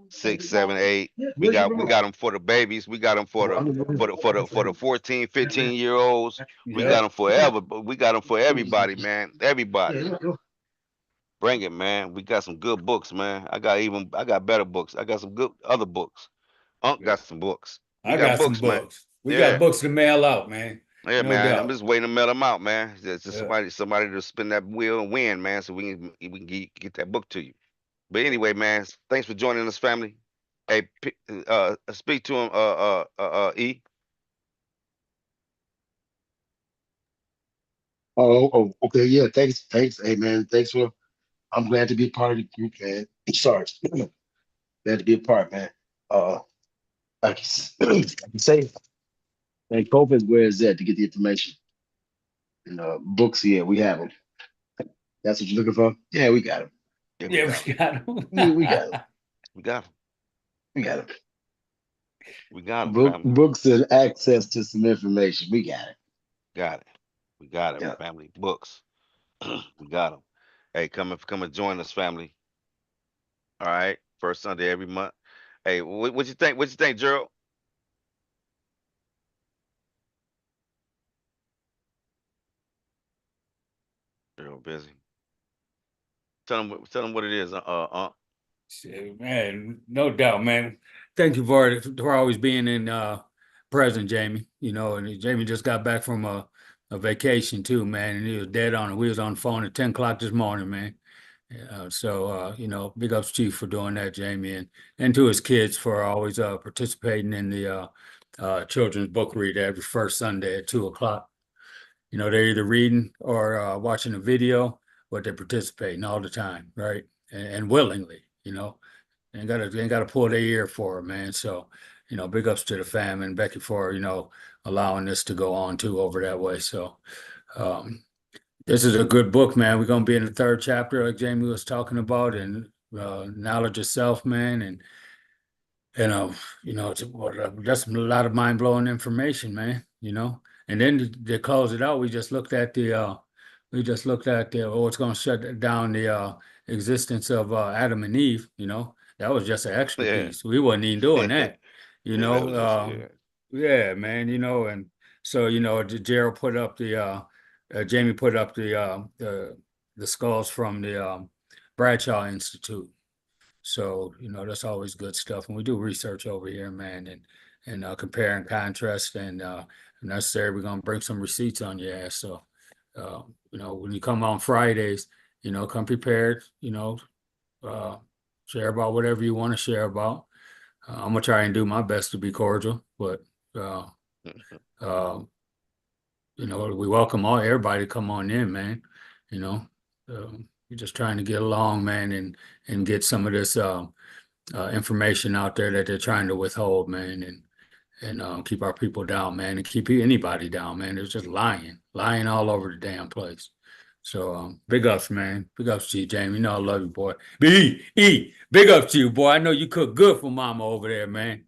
6, 7, 8.
Yeah,
We
where's your
got
remote?
them for the babies. We got them for
Oh,
the
I'm gonna-
for the 14, 15-year olds. We got
Yep.
them forever, but we got them for everybody, man.
Yeah,
Everybody.
yeah.
Bring it, man. We got some good books, man. I got better books. I got some good other books. Unc got some books. We
I
got
got some
books, man.
books. We got
Yeah.
books to mail out, man.
Yeah,
No
man. I'm
doubt.
just waiting to mail them out, man. Just
Yeah.
somebody to spin that wheel and win, man, so we can get that book to you. But anyway, man, thanks for joining us, family. Hey, speak to him, E.
Okay, yeah. Thanks. Hey, man, thanks for. I'm glad to be a part of the group, man. Sorry, glad to be a part, man. Uh, I can say, man, COVID is where it's at to get the information. And books, yeah, we have them. That's what you're looking for. Yeah, we got them.
Yeah, we
Yeah,
got him.
we got them.
We got them.
We got him.
We got them.
We got him, family.
Books and access to some information. We got it.
Got it. We got it,
Yeah.
family. Books. We got them. Hey, come and join us, family. All right, first Sunday every month. Hey, what you think? What you think, Gerald? Gerald busy. Tell him what it is.
Shit, man, no doubt, man. Thank you for always being in present, Jamie. And Jamie just got back from a vacation too, man, and he was dead on it. We was on the phone at 10 o'clock this morning, man. Big ups to you for doing that, Jamie, and to his kids for always participating in the children's book read every first Sunday at 2 o'clock. They're either reading or watching a video, but they're participating all the time, right? And willingly, ain't gotta pull their ear for it, man. So, big ups to the fam and Becky for, allowing this to go on too over that way. So um this is a good book, man. We're gonna be in the third chapter, like Jamie was talking about, and knowledge of self, man, and that's a lot of mind blowing information, man. And then to close it out, we just looked at it's going to shut down the existence of Adam and Eve. That was just an extra
Yeah.
piece. We wasn't even doing that. You
Yeah, that
know,
was just yeah.
yeah, man. And so Gerald put up Jamie put up the skulls from the Bradshaw Institute. So, that's always good stuff. And we do research over here, man, and compare and contrast. And if necessary, we're gonna bring some receipts on your ass. So, when you come on Fridays, come prepared, uh, share about whatever you want to share about. I'm gonna try and do my best to be cordial, but uh, uh, we welcome everybody to come on in, man. You know, we're just trying to get along, man, and get some of this information out there that they're trying to withhold, man, and keep our people down, man, and keep anybody down, man. It's just lying all over the damn place. So big ups, man. Big ups to you, Jamie. I love you, boy. Big ups to you, boy. I know you cook good for mama over there, man.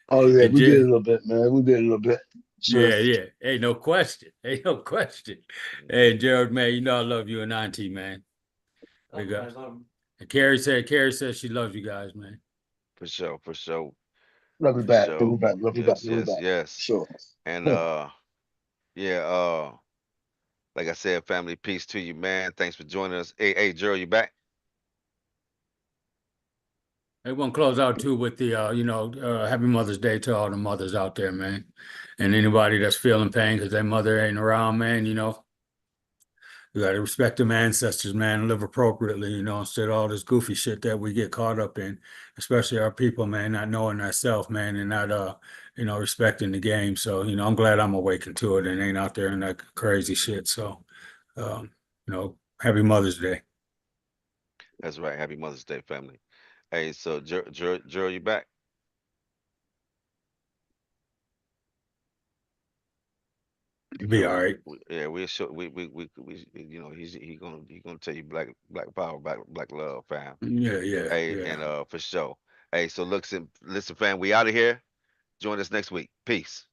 Oh yeah,
And
we did a little bit, man. We did a little bit. Sure.
yeah. Ain't no question. Ain't no question. Hey, Gerald, man, I love you and Auntie, man. Big ups. And Carrie said she loves you guys, man.
For sure, for sure,
Love you
for
back. Love you
sure.
back. Love you back.
Yes,
Love you
yes,
back.
yes.
Sure.
And
Yeah.
yeah, like I said, family, peace to you, man. Thanks for joining us. Hey, Gerald, you back?
I want to close out too with the, Happy Mother's Day to all the mothers out there, man. And anybody that's feeling pain because their mother ain't around, man, you got to respect them ancestors, man, and live appropriately, instead of all this goofy shit that we get caught up in, especially our people, man, not knowing ourselves, man, and not, respecting the game. So, I'm glad I'm awakened to it and ain't out there in that crazy shit. So, Happy Mother's Day.
That's right. Happy Mother's Day, family. Hey, so Gerald, you back?
You'll be all right.
Yeah, we're sure he gonna tell you black power, black love, fam. Hey,
Yeah.
and for sure. Hey, so listen, fam, we out of here. Join us next week. Peace.